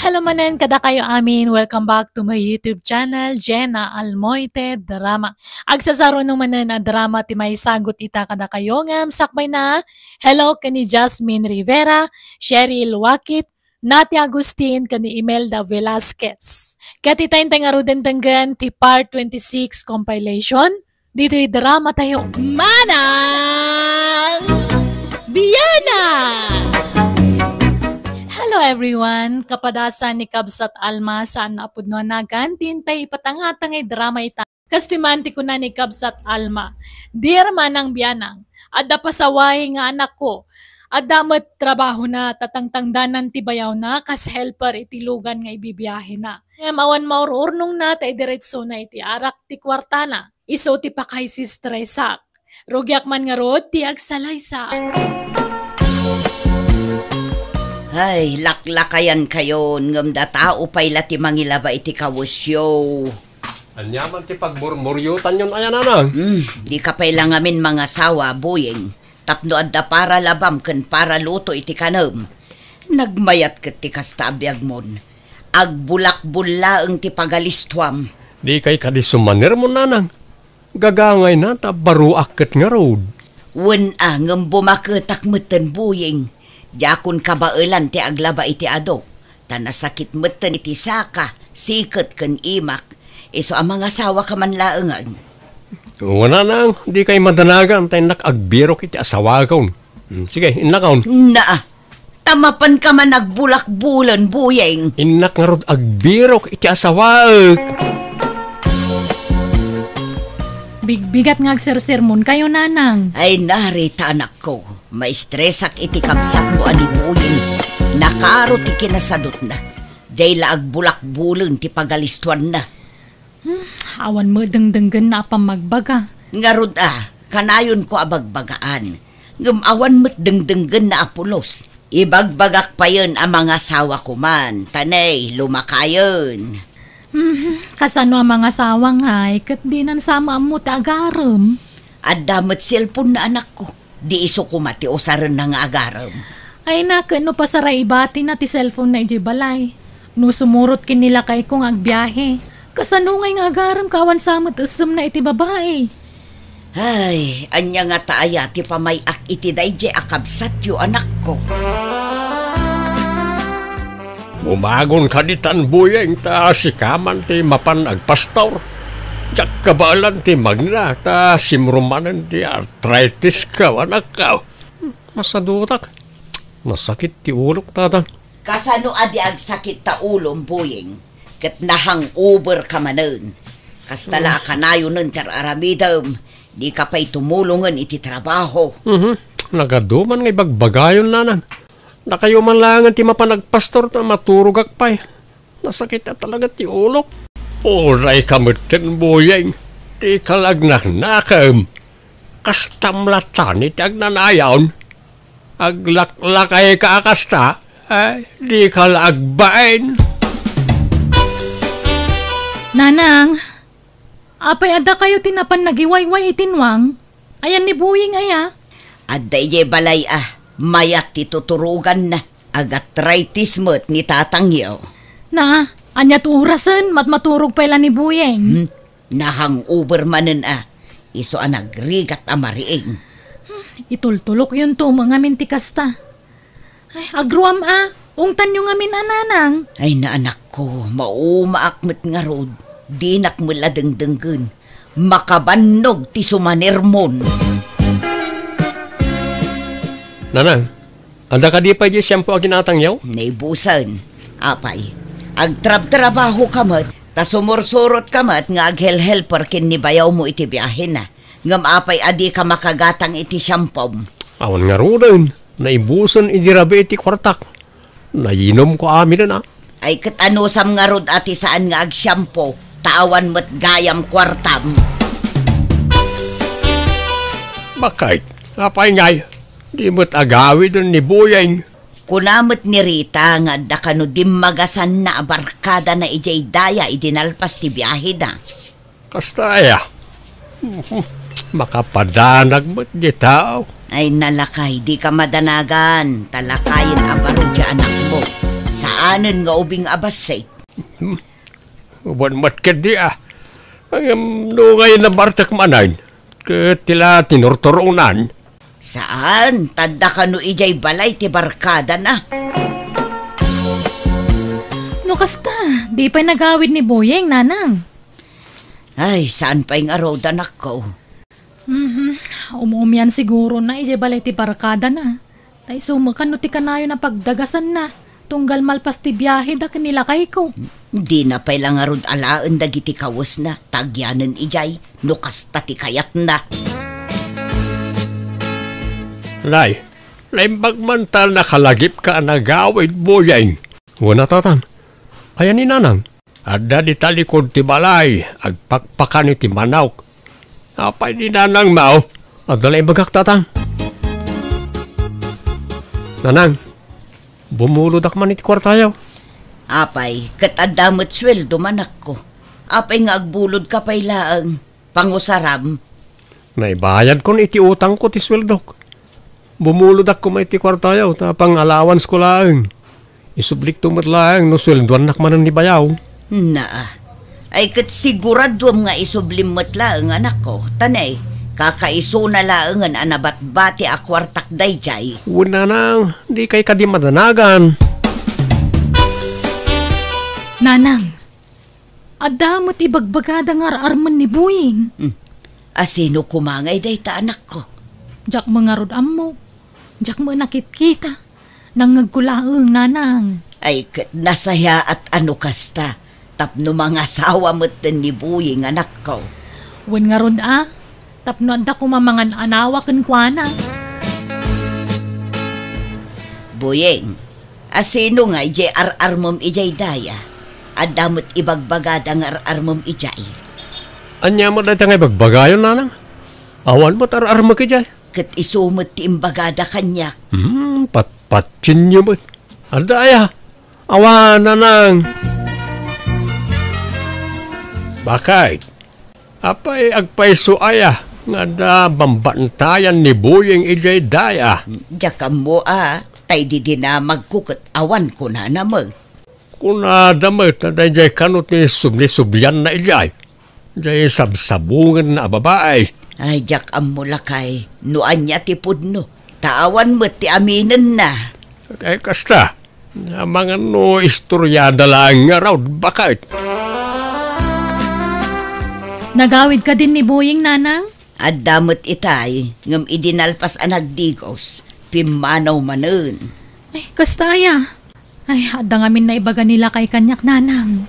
Hello manen, kada kayo amin. Welcome back to my YouTube channel, Jenna Almoite Drama. Agsasaro naman na drama ti may sagot ita kada kayo ngam sakbay na. Hello kani Jasmine Rivera, Cheryl Wakit, Nati Agustin, kani Imelda Velasquez. Katitayin tayo nga ruden tanggan ti part 26 compilation. Dito drama tayo. Manang Biana! Hello everyone! Kapadasan ni Kabsat Alma saan naapod no nagantin tayo ipatangatang ay drama ita. Kastimanti ko na ni Kabsat Alma. Dear Manang Bianang, adda pasaway nga anak ko. Addamat trabaho na tatangtangdanan ti bayaw na kas helper itilugan nga ibibiyahe na. Ngam awan maururnong na tayo diretso na iti arak ti kwarta na. Iso ti pakay si stressak. Rugyak man nga rod ti agsalaysa. Ay, laklakayan kayo, ngam da tao pa'y lati mangilaba iti kawusyo. Anyaman ti pagmurmuryutan yun ayan anang. Di ka pa'y lang amin mga sawa, buyeng. Tapno adda para labam ken para luto iti kanam. Nagmayat ket ti kastabyag mon. Agbulak-bulaeng ti pagalistuam. Di kay kadisumanir mo nanang. Gagangay na ta baruak ket nga road. Wen ngam bumaketak meten buyeng. Jakun kabailan ti aglaba iti adok. Tanasakit meten iti saka, siket ken imak. Iso ang mga sawa ka man laengan. Wala nang, di kay madanagan tayo nakagbirok iti asawagaw. Sige, inlakaw. Naa, tamapan ka man nagbulak-bulan, buyeng. Inak nga rod agbirok iti asawag. Bigbigat nga agsersermon kayo nanang. Ay narita anak ko, maistresak iti kapsat mo ani buyeng. Nakaro ti kinasadot na. Jay laag bulak-bulan ti pagalistuan na. Awan mo dengdenggan na pamagbaga. Ngarod kanayon ko abagbagaan. Ngamawan mo't dengdenggan na apulos. Ibagbagak pa yun ang mga sawa ko man. Tanay, lumakayon. Kasano ang mga sawang ay, kat di nan sama mo ti agaram. Adamot cellphone na anak ko. Di iso ko mati usaran na nga agaram. Ay nakan no pasaray ibati na ti cellphone na iji balay. No sumurot kinila kay kong agbiyahe. Kasano ngay nga agaram kawan samot usum na iti babae. Ay, anya nga taaya ti pamayak iti dayje akabsat yu anak ko. Umagon kaditan buyeng ta sikaman ti mapan agpastor. Jak kabalan ti magna ta simrumanan ti arthritis ka anak ka. Masadutak. Masakit ti ulok tatang. Kasano adi agsakit ta ulom buyeng? Ket nahang over ka manen. Kastala kanayo nun ter aramidam. Di ka pa'y tumulungan iti trabaho. Nagaduman nga ibagbagayon nanan. Na kayo man langan ti mapanagpastor na maturugak pa'y. Nasakit na talaga ti ulok. Oray kamutin buyeng. Di kalagnak nakam. Kastamlatan iti agnanayawn. Aglaklakay ka akasta. Ay, di kalagbain. Nanang, apay ada kayo tinapan nagiwayway itinwang? Ayan ni buying aya. Adday je balay mayat ti tuturugan na. Agatritis mo't ni tatangyaw. Na, anyat urasan maturog pala ni buyeng. Nahang uber manen iso nagrigat amariing. Itultulok yun to mga mintikasta. Ay, agruam ungtan yung amin ananang. Ay na anak ko, maumaakmet nga rod. Dinak mula dengdenggen. Makabannog ti sumanirmon. Nanang, anda ka di pa di siyempo aginatang yaw? Naibusan. Apay, agtrab-trabaho kamat, ta sumursurot kamat nga aghel-helper kin ni bayaw mo iti biyahe na. Ngam apay adi ka makagatang iti syampom. Awan nga rodan, naibusan idirabe iti kwartak. Nainom ko amin na. Ay kat ano sam nga rod ati saan nga agsyampo, tawan mo't gayam kwartam. Bakit? Apay ngay, di mo't agawi dun ni buyeng. Kunamot ni Rita nga da kano dimagasan na abarkada na ijay daya idinalpas ti biyahe na. Kastaya, makapadanag mo't di tao. Ay nalakay, di ka madanagan. Talakayin abaro di anak mo. Saanan nga ubing abasay? Uban mat ka di no ngayon na bartak manayin. Tila tinurturunan. Saan? Tanda ka no ijay balay ti barkada na. No kasta, di pa nagawid ni Boyeng, nanang. Ay, saan pa yung araw danak ko? Umuumyan siguro na ijay balay ti barkada na. Tay sumakan no ti kanayo na pagdagasan na. Tunggal malpas ti biyahe da kanilakay ko. Di na pa ilang arod alaan dagiti kawas na. Tagyanan ijay, no kasta ti kayat na. Lay bagmantal na kalagip ka nagawid Boyeng. Wala tatang. Ayan ni nanang. Ada di talikod ti balay. Agpakpakan ti manawk. Apay di nanang mao. Adalay bagak tatang. Nanang, bumuludak man iti kwartayaw. Apay, katadamot sweldo manak ko. Apay nga agbulod ka pay laang pangusaram. Naibayad kon iti utang ko ti sweldok. Bumuludak ko may iti kwartayaw tapang allowance ko laang. Isublik tumat laang no sweldoan nakmanan ni bayaw. Naa, ay kat siguradwam nga isublimot laang anak ko. Tanay, kakaiso na laangan anabat-bati akwartak dayjay. Una nang, di kay kadi madanagan. Nanang, adamot ibagbagada nga arman ni Boyeng. Asino kumangay day ta anak ko? Jak mga rodam mo. Jak mo nakit-kita. Nangagkulaang nanang. Ay kat nasaya at ano kasta. Tapno mga asawa mo't ni Boyeng anak ko. Wen nga rod tapno anda ko mamangan anawa kenkwana. Boyeng, asino nga ijay ar-armom ijay daya. Adamot ibagbagada ng ar-armom ijay. Anya mo dahil nga ibagbagayon nanang? Awan mo tar-ar mo kajay. Kat isumot ti imbagada kanyak. Patpatsin niyo mo. Adaya, awan nanang. Bakit? Apay agpaiso aya nga da bambantayan ni Boyeng ijay daya. Jakam mo tay di na magkukot awan ko na namag. Kuna damit na dahil kanot ni subli-subyan na ijay. Dahil sabsabungan na babae. Ay, jakam mo lakay. Nuan niya tipudno. Taawan mo ti aminin na. Kaya kasta, na mga no istoryada lang nga raw. Bakit? Nagawid ka din ni Boyeng, nanang? At damot itay, ngam idinalpas anagdigos. Pimanaw manen. Ay, kastaya. Ay, adda ngamin na ibaga nila kay kanyak, nanang.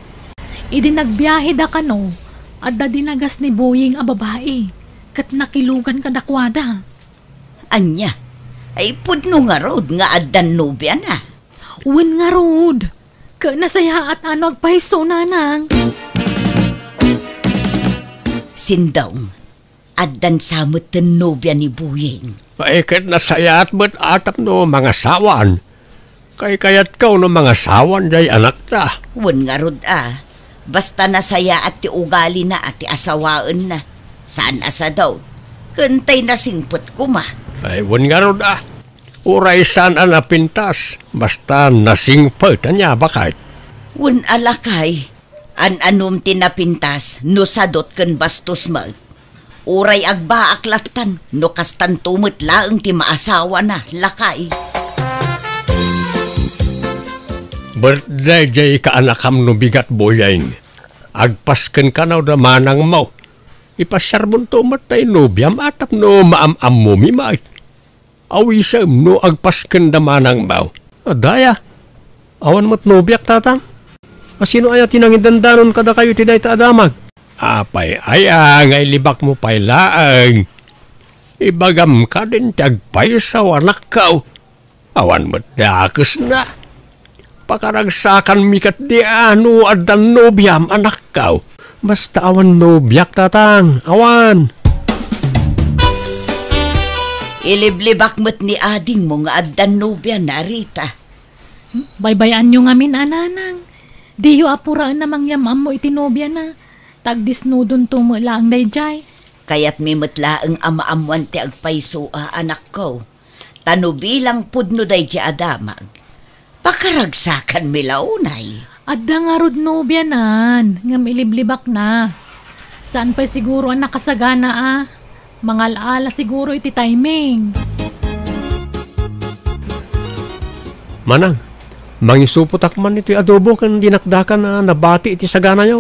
Idinagbiyahe da kano, adda dinagas ni Boyeng a babae. Kat nakilugan ka dakwada. Anya, ay pudno nga rod nga addan nobya na. Wen nga rod. Ka nasaya at ano agpahiso, nanang. Sindong, addan samot ten nobya ni Boyeng. Paikit na sayat ba't atap no mga sawan? Kay kayat ka no mga sawan jay anak ta. Wen nga rod basta nasaya at ti ugali na at ti asawaan na. Saan asa daw? Kantay na singpot kuma. Ay, wan nga rod Uray saan napintas. Basta nasingpot. Anya, bakit? Wan alakay. An-anum tinapintas no sadot ken bastos mag. Uray agba aklatan no kastan tumut laeng ti maasawa na lakay. Birthday jay kaanakam no bigat Boyeng. Agpasken ka na da manang mo. Ipasyarbon to matay no biyam atap no maam-am mo mimait. Awisam no agpasken da manang mo. Adaya, awan mat no biyak tatang. Asino aya tinangidandanon kada kayo tinay ta adamag? Apay ngay libak mo pay laang. Ibagam ka din tagpay sa wanak ka. Awan mat dakes na. Pakaragsakan mikat di ano adan no biyam anak ka. Basta awan no biyak tatang. Awan. Iliblibak mo't ni ading mo nga adan nobya na Rita. Baybayan nyo ngamin, ananang. Diyo apuraan namang yamam mo itinobya na. Tagdisnudon tumula ang dayjay. Kaya't may matlaang ama-amuan ti agpaiso anak ko. Tano bilang pudno dayjay adamag. Pakaragsakan milaunay. Adda nga rod nobyanan, nga miliblibak na. Saan pa siguro ang nakasagana Mga alaala siguro iti timing. Manang, mangisupot akman ito'y adobo kan dinakdakan na nabati iti sagana yaw.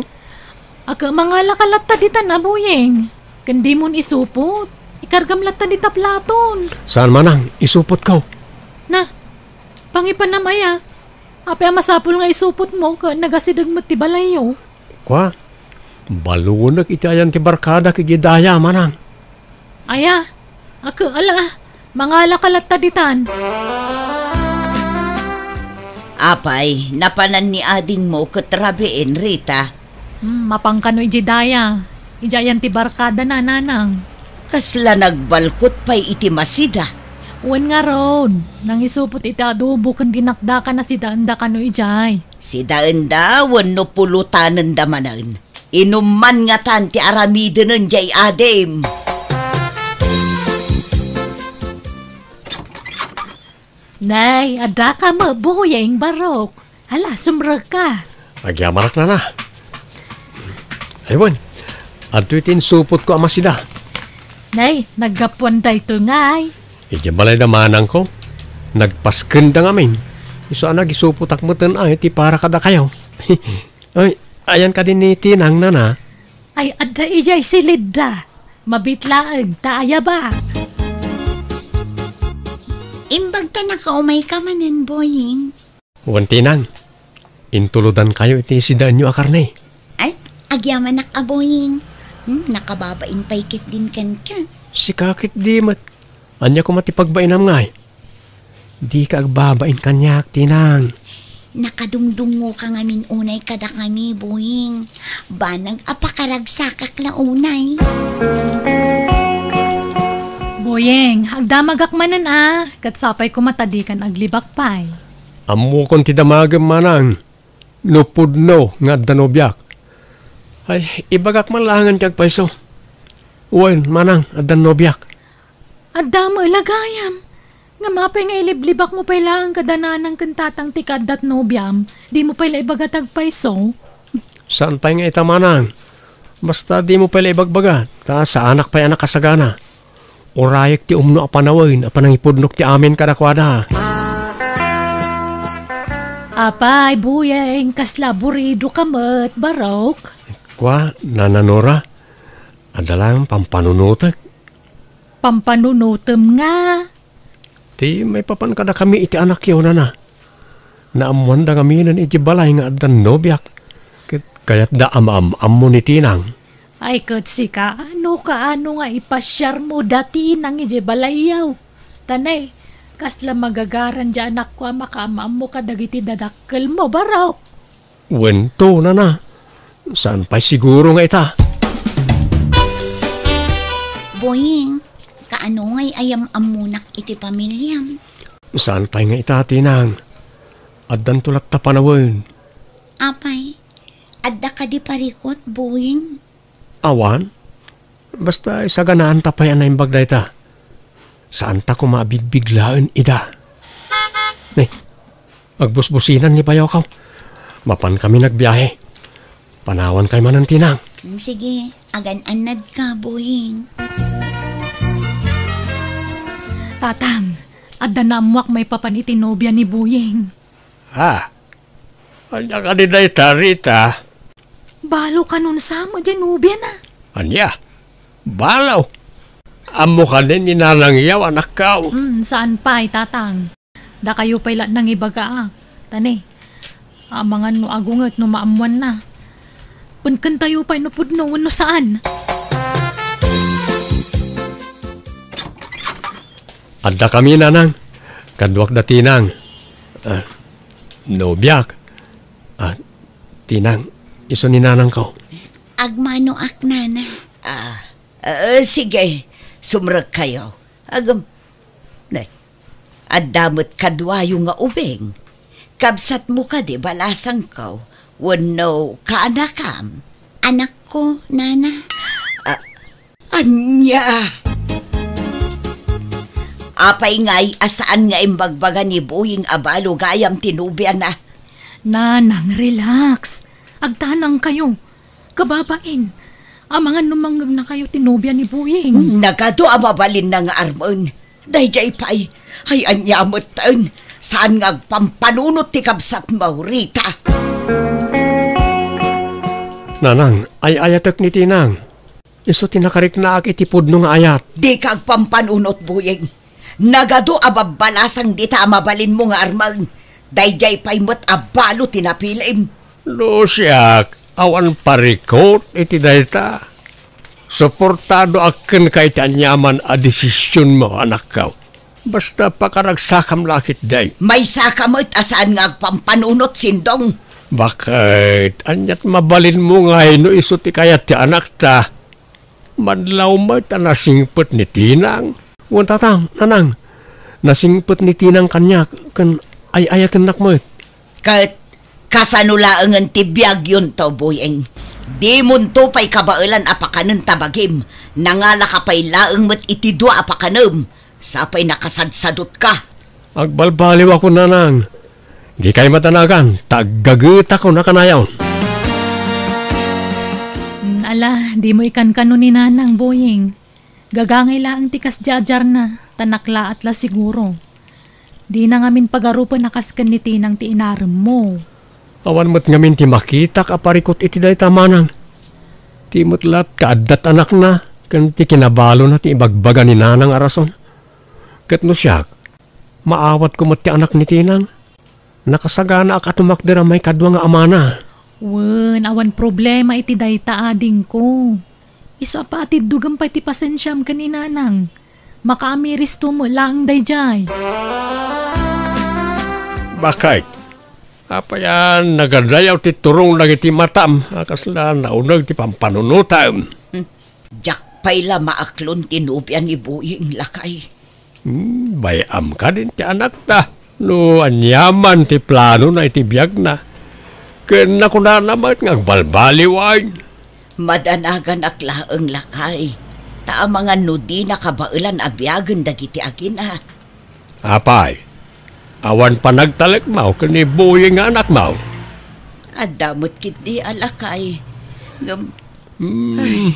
Aga mga lakalata dita na buyeng. Kandi mon isupot. Ikargam lata dita platon. Saan manang, isupot ka? Na, pangipan na maya. Ape masapul nga isupot mo ka nagasidag mo ti balayo. Kwa, balunag iti ayan ti barkada kigidaya manang. Aya, ako ala, mga lakalata ditan. Apay, napanan ni ading mo katrabiin, Rita. Mapangkano ijidaya. Ijayan ti barkada na nanang. Kasla nagbalkot pa'y iti masida. Uwan nga ron. Nang isupot iti adobo kan ginakdaka na si daanda kano ijay. Si daanda, wano pulutanan damanan. Inuman nga tan ti aramiden ng jay adem. Nay, ada ka mabuyeng barok. Hala, sumrag ka. Agyamarak na. Aywan, ato itin supot ko amasida. Nay, naggapuan da ito ngay. Iti balay na manang ko, nagpaskenda nga min. Iso anag isupot akmutan ay ti para kada kayo. Ay, ayan ka din ni Tinang nana. Ay, ada ijay silid da. Mabitlaag, taaya ba? Imbag ka nakaumay ka manan, boying. Huwag Tinang, intuludan kayo iti sidaan nyo akarne. Ay, agyaman nakaboying. Nakababain paikit din kan ka. Si kakit di mat. Anya ko matipagbainam ngay. Di ka agbabain kanyak, Tinang. Nakadungdungo ka ngamin unay kada kami, boying. Banag apakaragsakak la unay. Boyeng, agdamagak manan katsapay ko matadikan aglibak pay. Amo kon ti damagam manang. Nupudno nga danobyak. Ay, ibagak man langan kag paiso. Uwan, manang, adan nobyak. Adamo ilagayam. Nga mapay nga iliblibak mo pay lang kadananang kantatang tikad dat nobyam. Di mo pala ibagatag paiso. Saan pa'y nga ita manang? Basta di mo pala ibagbaga. Ta sa anak pa'y anak kasagana. Orayak ti umno apanawin, apanangipudnok ti amin kadakwada. Apay, buyeng, kasla burido kamat, barok. Kwa, nananora, adalang pampanunutek. Pampanunutem nga. Ti may papan kada kami iti anak yaw na. Naamuan da kami nan iti balay nga adan nobyak. Kaya't da am mo ni Tinang. Ay, katsi ka, ano nga ipasyar mo dati nang ije balayaw. Tanay, kasla magagaran dyan anak ko makamaam mo kadagiti dadakkel mo, baraw. Wento na. Saan pa'y siguro nga ita? Boying, kaano ngay ayam amunak iti pamilyam? Saan pa'y nga ita, Tinang? Adan tulat ta panawin. Apay, adda ka di parikot, boying. Awan? Basta isaganaan ta pa'y anay bagday ta. Saan ta kumabigbiglaan ida? Ne, agbusbusinan ni bayaw ka. Mapan kami nagbiyahe. Panawan kay manan Tinang. Sige, agan-anad ka, boying. Tatang, adda namuak may papanitinobya ni Buyeng. Ha? Anya ka din na ita, Rita? Balo ka nun sa mo dyan, nobya na. Anya? Balaw? Amo ka din ninanangyaw, anak ka. Saan pa'y, tatang? Da kayo pa'y lahat ng ibaga Tani, amangan no agungat no maamuan na. Punkan tayo pa'y no pudno, no saan? Adda kami nanang. Kadwak da Tinang. Nobyak. Tinang, iso ni nanang ko. Agmano ak nana. Sige, sumrag kayo. Agam, adamot kadwayo nga ubeng. Kabsat mo ka di balasang ko. Wano kaanakam. Anak ko, nana. Anya. Apay ngay asaan nga imbagbaga ni Buying abalo gayam tinubyan na. Nanang, relax. Agtanang kayo. Kababain. Ang mga numanggag na kayo tinubyan ni Buying. Nagado amabalin na nga armon. Dayjay pay, ay anyamot taon. Saan nga agpampanunot ti kabsat Maurita? Nanang, ay ayatek ni Tinang. Iso tinakarik na ak itipod nung ayat. Di ka agpampanunot, Buying. Nagado ababalasang di ta amabalin mo nga armon. Dayjay pay mo't abalo tinapilim. Lusyak, awan parikot iti dayta. Suportado akin kay tanyaman a desisyon mo, anak ka. Basta pakaragsakam lakit day. May sakamot asaan nga agpampanunot sindong. Bakit? Anyat mabalin mo nga no iso ti kayat ti anak ta. Madlaw mo ta nasingpet ni Tinang. Wan tatang, nanang. Nasingpet ni Tinang kanya kan ay-ayatan nak mo. Kat kasanulaangan ti biyag yun to, Buying. Di munto pa'y kabailan apakanan tabagim. Nangala ka pa'y laang mat itidwa apakanam. Sapay nakasadsadot ka. Agbalbaliw ako, nanang. Di kay matanagan. Taggagit ako na kanayaw. Ala, di mo ikan kano ni Nanang, Buying. Gagangay laang tikas jajar na. Tanakla atla siguro. Di na ngamin pagarupan nakaskan ni Tinang ti inaram mo. Awan mo't ngamin ti makita ka parikot iti day tamanang. Ti mo't lat kaadat anak na. Kan ti kinabalo na ti ibagbaga ni Nanang arason. Kat no siyak, maawat ko mo't ti anak ni Tinang. Nakasagana ak atumakdera may kadwa nga amana. Wen, awan problema iti dayta ading ko. Iso pa ati dugam pa iti pasensyam ka ni Nanang. Makaamiris to mo lang dayjay. Bakit? Apa yan, nagadayaw ti turong lagi ti matam. Akasla naunag ti pampanunutan. Jakpay la maaklon tinubyan ni Buying lakay. Bayam ka din ti anak ta. No, anyaman ti plano na iti biyag na. Kena ko na naman ngagbalbaliwag. Madanagan aklaang lakay. Ta mga nudi na kabailan abyagan dagiti agin Apay, awan pa nagtalek mau kani Buying nga anak mau. Adamot kit di alakay.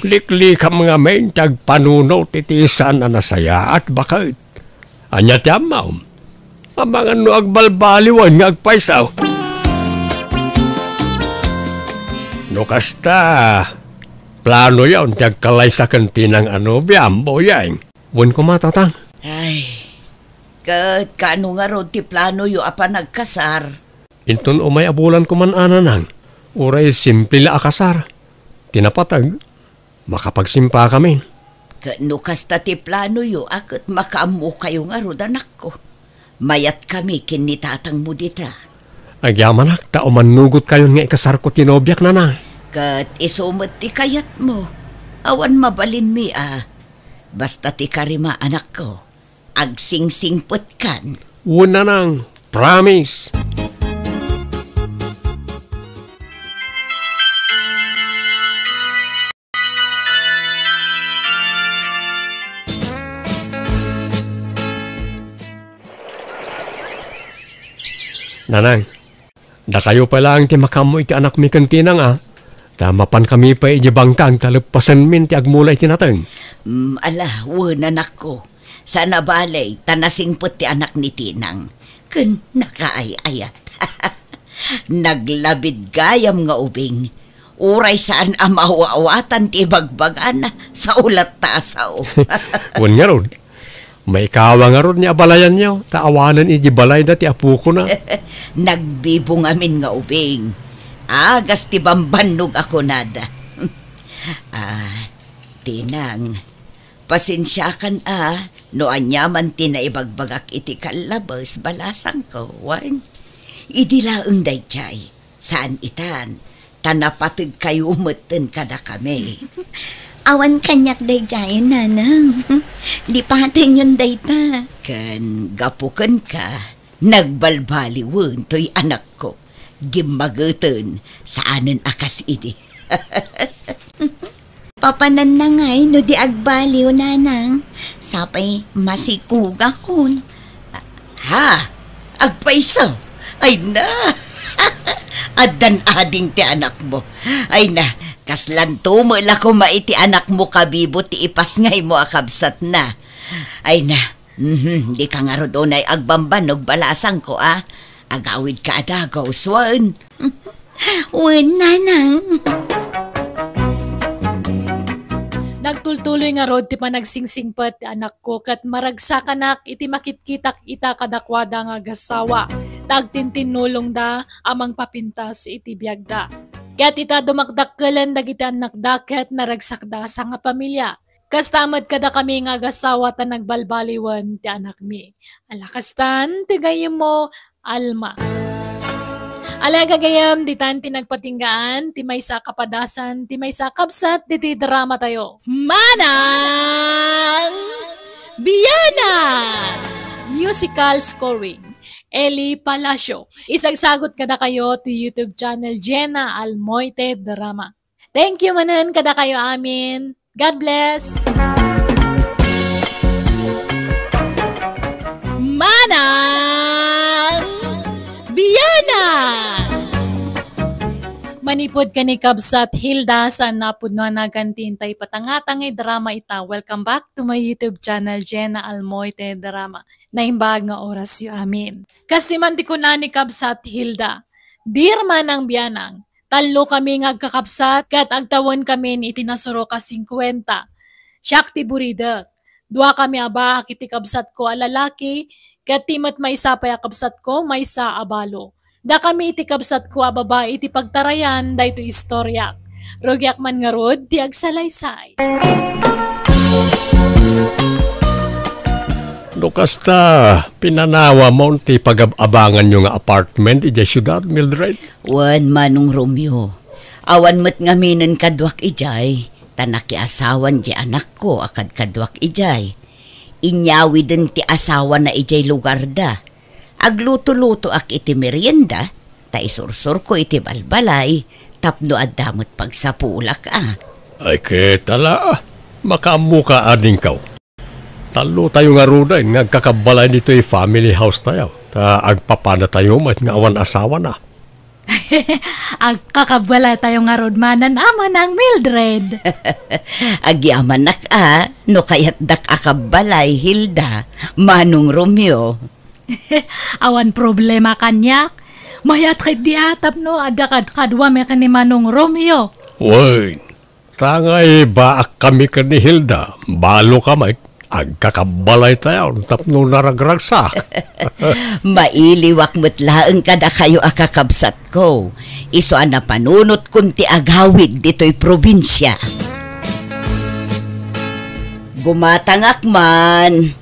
Likli ka mga men tag panuno titisan na nasaya at bakit. Anya ti amaw. Ang mga no agbalbaliwan nga agpaisaw. No kasta, plano yaw ti agkalay sa kantinang biyam, Buying. Wan ko matatang. Ay, kat kano nga ro ti plano yu apa nagkasar. Inton umay abulan ko man ananang. Uray simple la akasar. Tinapatag, makapagsimpa kami. Kano kasta ti plano yu akot makaamu kayo nga ro danak ko. Mayat kami kinitatang mo dita. Agyamanak, ta umanugot kayo nga ikasar ko tinobyak na na. Kat isumot ti kayat mo. Awan mabalin mi Basta ti karima anak ko. Agsingsingpot kan. Una nang, promise. Nanang, da kayo pa lang ti makamo iti anak mi kantinang Tamapan kami pa ijibangkang talapasan min ti agmulay tinatang. Ala, wunan ako. Sana balay, tanasingpot ti anak ni Tinang. Kun nakaayayat. Naglabid gayam nga ubing. Uray saan amawa-awatan ti bagbagan sa ulat tasaw. Wan nga ron. May kawa nga ron ni abalayan niyo. Taawanan ijibalay na ti apu ko na. Nagbibong amin nga ubing. Agas ti bambanog ako nada. Tinang, pasensyakan no anyaman ti na ibagbagak iti kalabas balasang ko, wan. Idilaang dayjay, saan itan, tanapatid kayo umatan kada kami. Awan kanyak dayjay, Nanang. Lipatin yun dayta. Kan gapukan ka, nagbalbaliwan to'y anak ko. Gimagatan, saanan akas idi. Papanan na ngay, no di agbaliw, Nanang. Sapay masikuga kun. Ha? Agpaiso? Ay na! Adan ading ti anak mo. Ay na, kaslan tumula ko maiti anak mo kabibo ti ipas ngay mo akabsat na. Ay na, di ka nga rodon ay agbambanog balasang ko agawid ka adagaw swan. Wen, nanang. Nagtultuloy nga rod ti panagsingsingpet ti anak ko kat maragsakanak iti makitkitak ita kadakwada nga gasawa. Tagtintinulong da amang papintas iti biyagda. Kat ita dumakdakkelan dagiti anak da ket naragsakda sa nga pamilya. Kastamad kada kami nga gasawa ta nagbalbaliwan ti anak mi. Alakastan ti gayem mo Alma. Alaga gayam, di tan tinagpatinggaan, ti maysa kapadasan, ti maysa kabsat, di drama tayo. Manang Biyana! Musical scoring, Eli Palacio. Isagsagot kada kayo ti YouTube channel Jenna Almoite Drama. Thank you manan kada kayo amin. God bless! Manang Biyana! Manipod ka ni Kabsat Hilda sa napudno na gantintay patangatang drama ita. Welcome back to my YouTube channel, Jenna Almoite Drama. Naimbag nga oras yu amin. Kastiman ti ko na ni Kabsat Hilda. Dear manang biyanang, talo kami nga kakabsat kat agtawon kami ni itinasuro ka 50. Siyak ti buridak. Dua kami aba kiti kabsat ko alalaki kat timat maysa pa kabsat ko maysa abalo. Da kami iti kabsat ko ababa iti pagtarayan da ito istoryak. Rogyak man nga rod ti agsalaysay. Kasta pinanawa mo ti pag-abangan nyo nga apartment iti syudad, Mildred? Wan manong Romeo. Awan mo't ngaminin kadwak ijay. Tanaki asawan di anak ko akad kadwak ijay. Inyawi din ti asawa na ijay lugar da. Agluto-luto ak iti merienda, ta isursur ko iti balbalay, tapno addamot pagsapulak Ay ketala, makamuka ading kaw. Talo tayo nga ruda, nagkakabalay dito family house tayo. Ta agpapana tayo, mat nga awan asawa na. Agkakabala tayo nga rodmanan ama ng Mildred. Agyaman nak no kayat dak akabalay Hilda, manong Romeo. Awan problema kanyak. Mayat kay di atap no adakad kadwa me kani manong Romeo. Woy, tangay baak kami kani Hilda. Balo kamay, agkakabalay tayo. Tapno naragragsa. Mailiwak mutlaeng kada kayo akakabsat ko. Iso na panunot kunti agawid dito'y probinsya. Gumatangak man.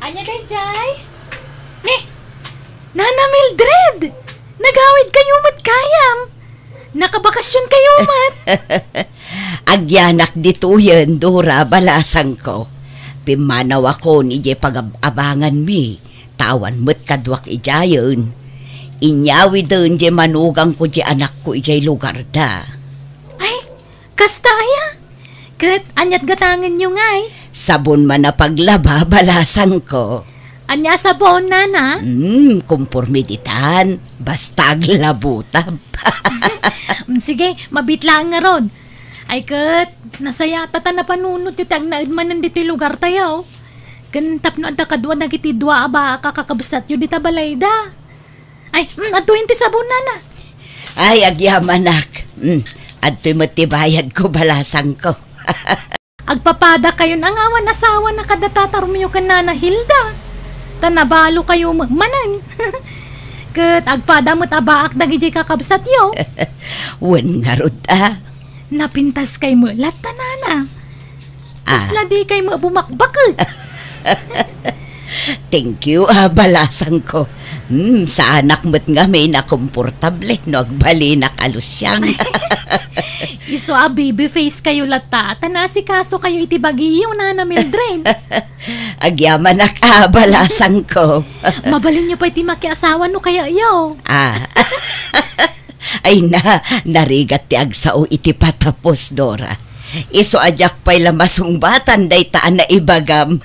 Anya kay Jay? Nana Mildred! Nagawid kayo mat kayam! Nakabakasyon kayo mat! Agyanak dito yan, Dora, balasang ko. Pimanaw ako ni Jay pag-abangan mi. Tawan mo't kadwak ijayon. Inyawi doon Jay manugang ko Jay anak ko ijay lugar da. Ay, kasta aya! Kat anyat gatangan nyo ngay. Sabon man na paglaba, balasang ko. Anya sabon, nana? Kumpormiditan. Basta aglabutab. Sige, mabitlaan nga rod. Ay kat, nasaya tata na panunot yung tag naidmanan dito yung lugar tayo. Ganitap no adda kadwa nagiti dua aba kakakabsat yung dita balayda. Ay, aduhin ti sabon, nana. Ay, agyamanak. Adto'y matibayad ko, balasang ko. Agpapada kayo ng awan asawa na kadatatarmiyo ka, nana Hilda. Tanabalo kayo manan. Kat agpada mo't abaak dagijay kakabsat yo. Wan nga rod Napintas kay mo lata, nana. Kasla di kay mo bumakbakag. Thank you, balasang ko. Sa anak mo't nga may nakomportable no agbali nakalusyang. Iso baby face kayo lata. Tanasi kaso kayo itibagiyo, nana Mildred. Agyaman balasang ko. Mabalin niyo pa iti makiasawa no kaya yaw. Ay narigat ti agsao iti patapos, Dora. Iso ajak pa'y lamasungbatan day taan na ibagam.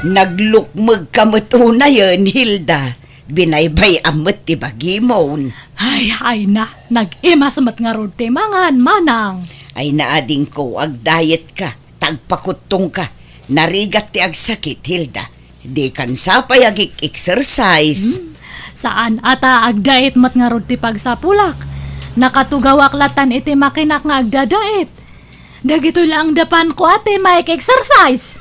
Naglukmag kamot una yun, Hilda. Binaybay amot ti bagimon. Ay na, nag-imasamat nga ron ti mangan, manang. Ay naading ko, ag diet ka, tagpakutong ka. Narigat ti ag sakit, Hilda. Di kan sapay ag exercise. Saan ata agdait mat nga ron ti pagsapulak? Nakatugawak latan iti makinak nga agdadait. Dagito lang dapan ko ate maik exercise.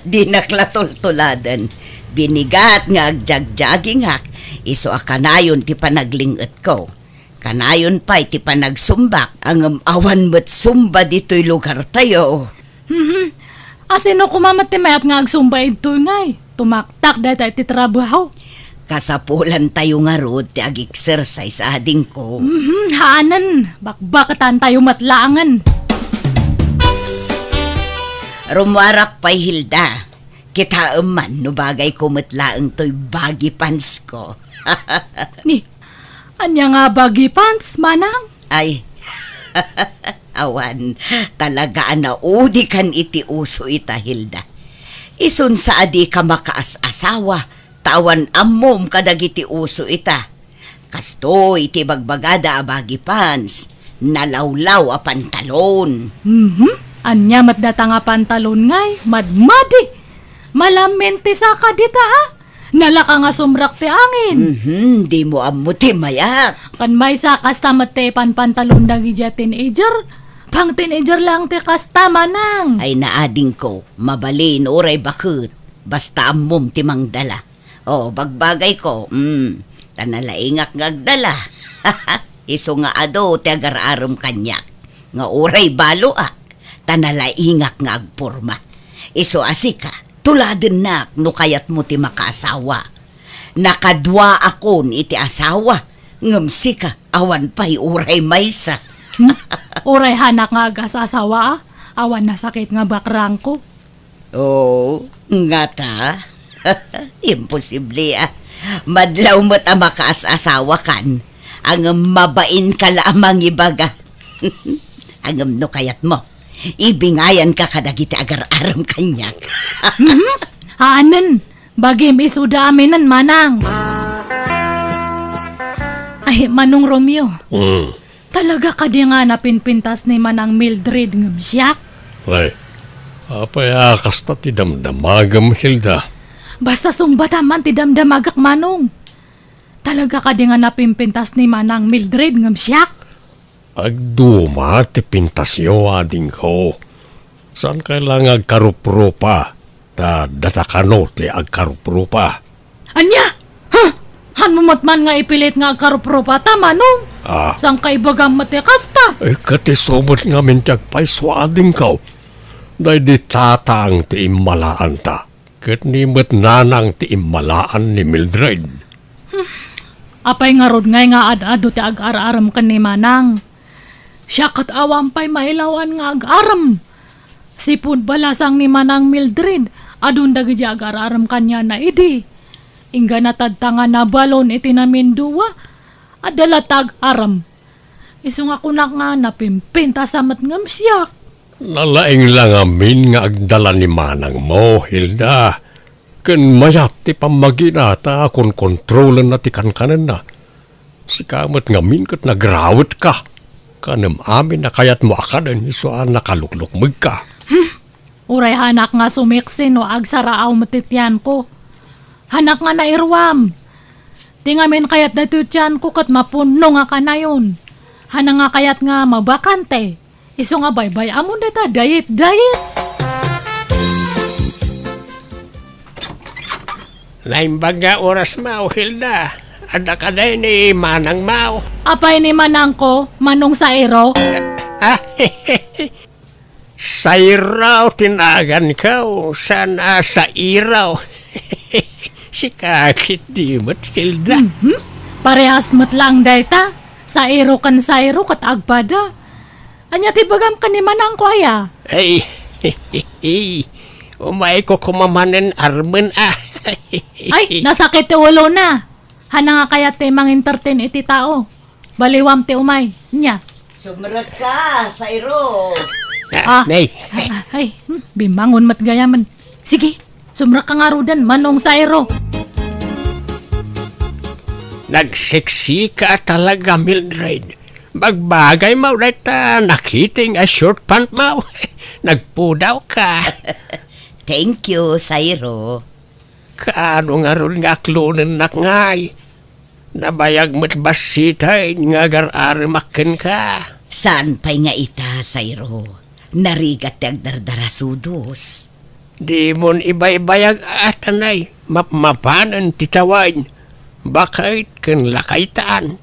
Di naklatultuladan. Binigat nga agjag-jogging hak. Iso akanayon ti panaglinget ko. Kanayon pa ti panagsumbak. Ang awan mo't sumba dito'y lugar tayo. Asino kumamat ti mayat nga agsumba ito ngay. Tumaktak dahil ti trabaho. Kasapulan tayo nga rod ti ag-exercise ading ko. Haanan, bakbakatan tayo matlaangan. Rumwarak pa'y Hilda. Kita man no bagay ko matlaang to'y baggy pants ko. Ni, anya nga baggy pants, manang? Ay, awan, talaga na udi kan iti uso ita, Hilda. Isun sa adi ka makaas-asawa, tawan ammom kadagiti uso ita. Kasto iti bagbagada a baggy pants, nalawlaw a pantalon. Anya matdata nga pantalon ngay, madmadi. Malamente sa kadita nalaka nga sumrak ti angin. Di mo ammo ti mayat. Kan may sa kastamat te pantalon dagi ja teenager. Pang teenager lang ti kasta manang. Ay naading ko, mabalin oray bakit. Basta ammom ti mangdala. O, bagbagay ko, tanalaingak ngagdala. Iso nga ado ti agar-arom kanyak. Nga oray baloak, tanalaingak nga agporma. Iso asika, tuladen nak no kayat mo ti makaasawa. Nakadwa akon iti asawa. Ngamsi ka, awan pa'y uray maysa. Uray hanak nga agasasawa awan na sakit nga bakrang ko. Oo, nga ta. Imposible Madlaw mo't ang makaasawa kan. Ang mabain ka lamang ibaga. Ang no kayat mo. Ibingayan ka kadagiti agar-aram kanyak. Haanan, bagim isuda aminan manang. Ay, Manong Romeo. Talaga ka di nga napinpintas ni Manang Mildred ng siyak? Ay, apay kasta ti damdamagam, Hilda. Basta sumbata man ti damdamagak Manong. Talaga ka di nga napimpintas ni Manang Mildred ng siyak? Agduma ti pintasyo ading ko. Saan kailang agkaruprupa? Datakano ti agkaruprupa. Anya? Han mo matman nga ipilit nga agkarupropa ta, Manong? Saan ka ibagang matikasta? Ay katisomot nga mintyag pa'y ading ko. Dahil di tatang ti imalaan ta. Kat nimot nanang ti imalaan ni Mildred. Apay nga rod ngay nga ad-ado ti ag-araram ka ni Manang. Siya kat awam pa'y mailawan nga ag-aram. Sipud balasang ni Manang Mildred, adun dagi di ag-araram kanya na idi. Ingga natadtanga na balon iti namin duwa, adala tag-aram. Iso nga kunak nga napimpinta samat ngam siya. Nalaing lang amin nga agdala ni Manang mo, Hilda. Ken mayat ti pamaginata akon kontrolan na ti kankanan na. Sikamot ngamin kat nagrawat ka. Kanam amin na kayat mo akadan isuan nakaluklukmag ka. Uray hanak nga sumiksin o agsaraaw matityan ko. Hanak nga nairwam. Tingamin kayat na tutyan ko kat mapuno nga kanayon. Hanak nga kayat nga mabakante. Iso nga baybay amon deta diet. Naimbaga oras mao, Hilda. Ada ka day ni Manang Mao. Apay ni Manang ko, Manong Sairo? Sa iraw tinagan ka o sana sa iraw. Si kakit di mo't, Hilda. Parehas mo't lang dayta. Sairo kan Sairo kat agpada. Anya tibagam ka ni Manang ko aya? Ay, umay ko kumamanin armen Ay, nasakit ti ulo na. Hana nga kaya ti mang entertain iti tao. Baliwam ti umay. Nya. Sumrag ka, Sayro. Nay. Ay, bimangon mat gayaman. Sige, sumrak ka nga rudan, manong Sayro. Nagseksi ka talaga, Mildred. Magbagay mo ulit nakiting a short pant mo. Nagpudaw ka. Thank you, Sayro. Kaano nga ron nga klonen nakngay. Nabayag mo't basitay nga gar-ari makin ka. Saan pa'y nga ita, Sayro? Narigat tiyag dardarasudos. Di mon ibay-bayag atanay. Mapanan titawain. Bakit kan lakaitaan?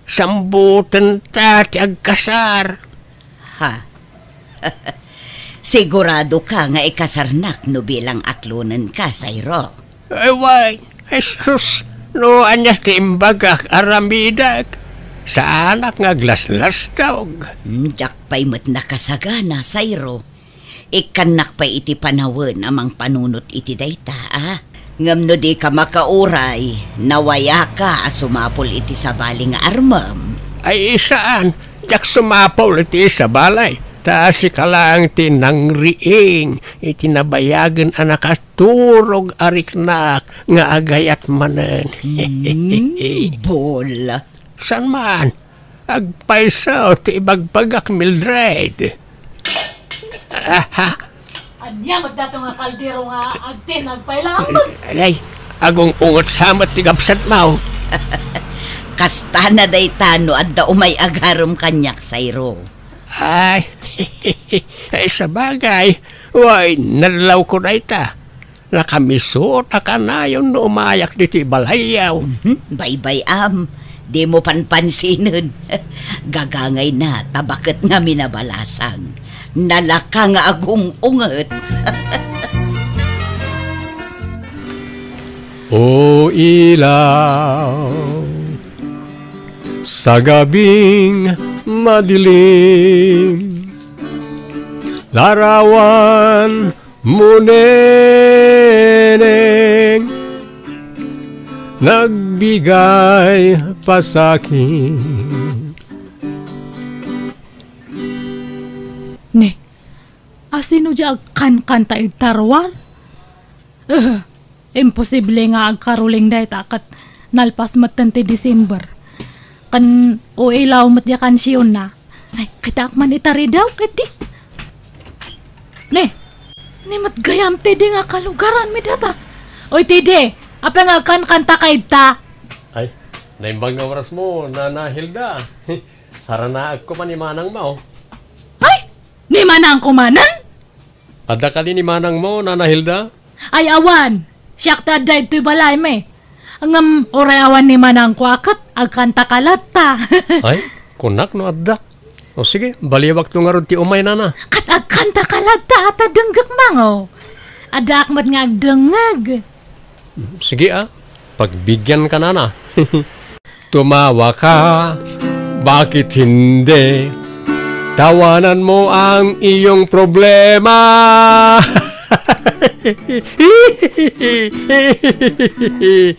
Sambutan ta tiyag kasar. Ha? Sigurado ka nga ikasarnak no bilang aklunan ka, Sayro. Ay, why? Jesus, no anyas tiimbagak aramidak. Sa anak nga glaslas daw. Jak pa'y mat nakasagana, Sayro. Ikanak pa'y iti panawan amang panunot iti dayta, Ngam no di ka makauray, nawaya ka sumapol iti sabali nga armam. Ay isaan, jak sumapol iti sa balay. Taasi ka lang tinangriing, itinabayagan anak at turog ariknak nga agayat manen. Bola. San man? Agpaisaw ti ibagbagak Mildred. Anya magdato nga kaldero nga agtin nagpailamag. Ay, agong ungot samat ti gapsat mau. Kasta na day tano at da umay agarom kanyak, Sayro. Ay, sa bagay, way, nalaw ko na ita. Nakamisot ka na yung umayak dito balayaw. Bye-bye, Di mo panpansinin. Gagangay na, tabakit nga minabalasan. Nalaka nga agong unget. O ilaw, sa gabing madilim, larawan mo neneng, nagbigay pa sa'kin. Ne, asino di agkan-kanta tarwar? Imposible nga agkaruling dahi takat nalpas matante December. Kan o ilaw mat ya kansyon na. Ay, kita man itari daw kati. Ne, mat gayam tede nga kalugaran mi data. Oy tede, apa nga kan-kanta kay ta? Ay, naimbang nga oras mo, Nana Hilda. Harana ako man ni Manang mo. Ay, ni manang kumanan? Ada ka din ni Manang mo, Nana Hilda? Ay awan, siyak ta day to'y balay me. Angam oray awan ni manang kwakat, agkanta kalata. Ay, kunak no adda. O sige, baliwag to nga ron ti umay Nana. Kat agkanta kalata at adenggak mango. Ada akmat nga agdengag. Sige pagbigyan ka Nana. Tumawa ka, bakit hindi? Tawanan mo ang iyong problema.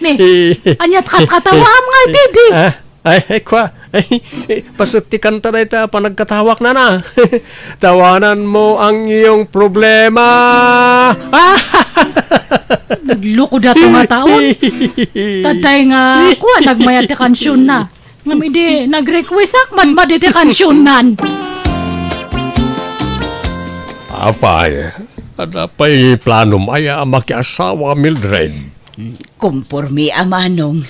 Ne, anyat katawa nga tidi. Ay, kwa. Pasutikan ta na ita panagkatawak Nana. Tawanan mo ang iyong problema. Nagloko dato nga taon. Taday nga kuha nagmayat ti kansyon na. Ngam ide nag-request akman maditi kansyonan. Apay, adapay plano maya makiasawa Mildred. Kumpurmi amanong.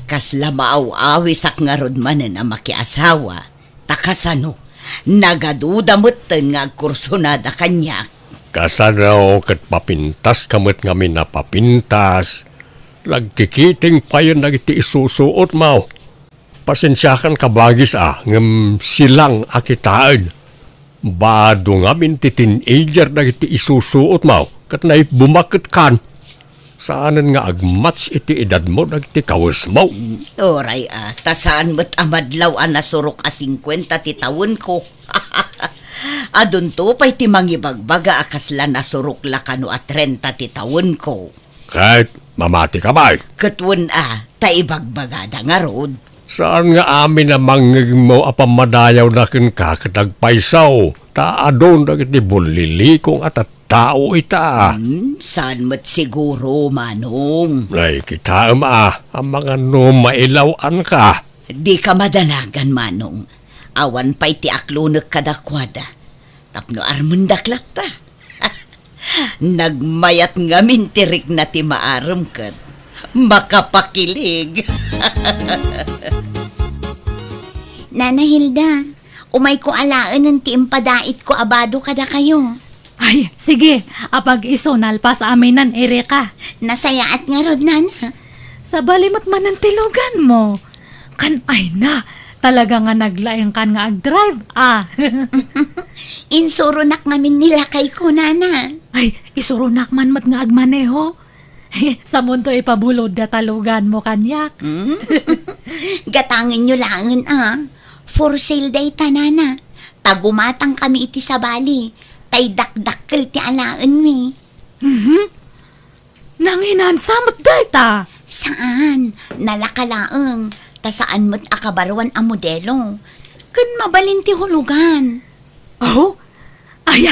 Kasla maaw-awisak nga rod manen ang makiasawa. Takasano, nagaduda moten nga kursunada kanyak. Kasano kat papintas kamot nga minapapintas. Nagkikiting pa yun nagiti isusuot mo. Pasensyakan ka bagis ngam silang akitaan. Bado nga minti teenager nagiti isusuot mo. Kat na bumakit kan. Saanan nga agmats iti edad mo nagiti kawas mo. Oray tasaan mo't amadlaw nasurok 50 ti taon ko. Adun to pa'y ti mangibagbaga akasla nasurok lakano 30 ti taon ko. Kahit mamati ka ba? Katwan taibagbaga da nga rod. Saan nga amin na mangig mo apamadayaw na kin kakatagpaisaw? Taadon na kiti bulilikong at tao ita. Saan mo't siguro, Manong? Ay, kita ang mga mailawan ka. Di ka madanagan, Manong. Awan pa'y ti aklunak kadakwada. Tapno armundak ta. Nagmayat nga mintirik na ti maaram kat. Makapakilig. Nana Hilda, umay ko alaan ng tiimpadait ko abado kada kayo. Ay, sige, apag isonal pa sa aminan, Erika. Nasayaat nga rod, Nana. Sa balimot man ang tilugan mo. Kan ay na, talaga nga naglaing kan nga ag-drive, Insurunak ngamin nila kay ko, Nana. Ay, isurunak man mat nga agmaneho. Sa mundo ipabulod na talugan mo kanyak. Gatangin nyo langan, For sale day ta, Nana. Tagumatang kami iti sa bali. Tay dakdakkel ti alaan mi. Nanginan samot dayta. Saan? Nalakalaang. Ta saan mo't akabarwan ang modelo. Kun mabalin ti hulugan. Oh? Ay,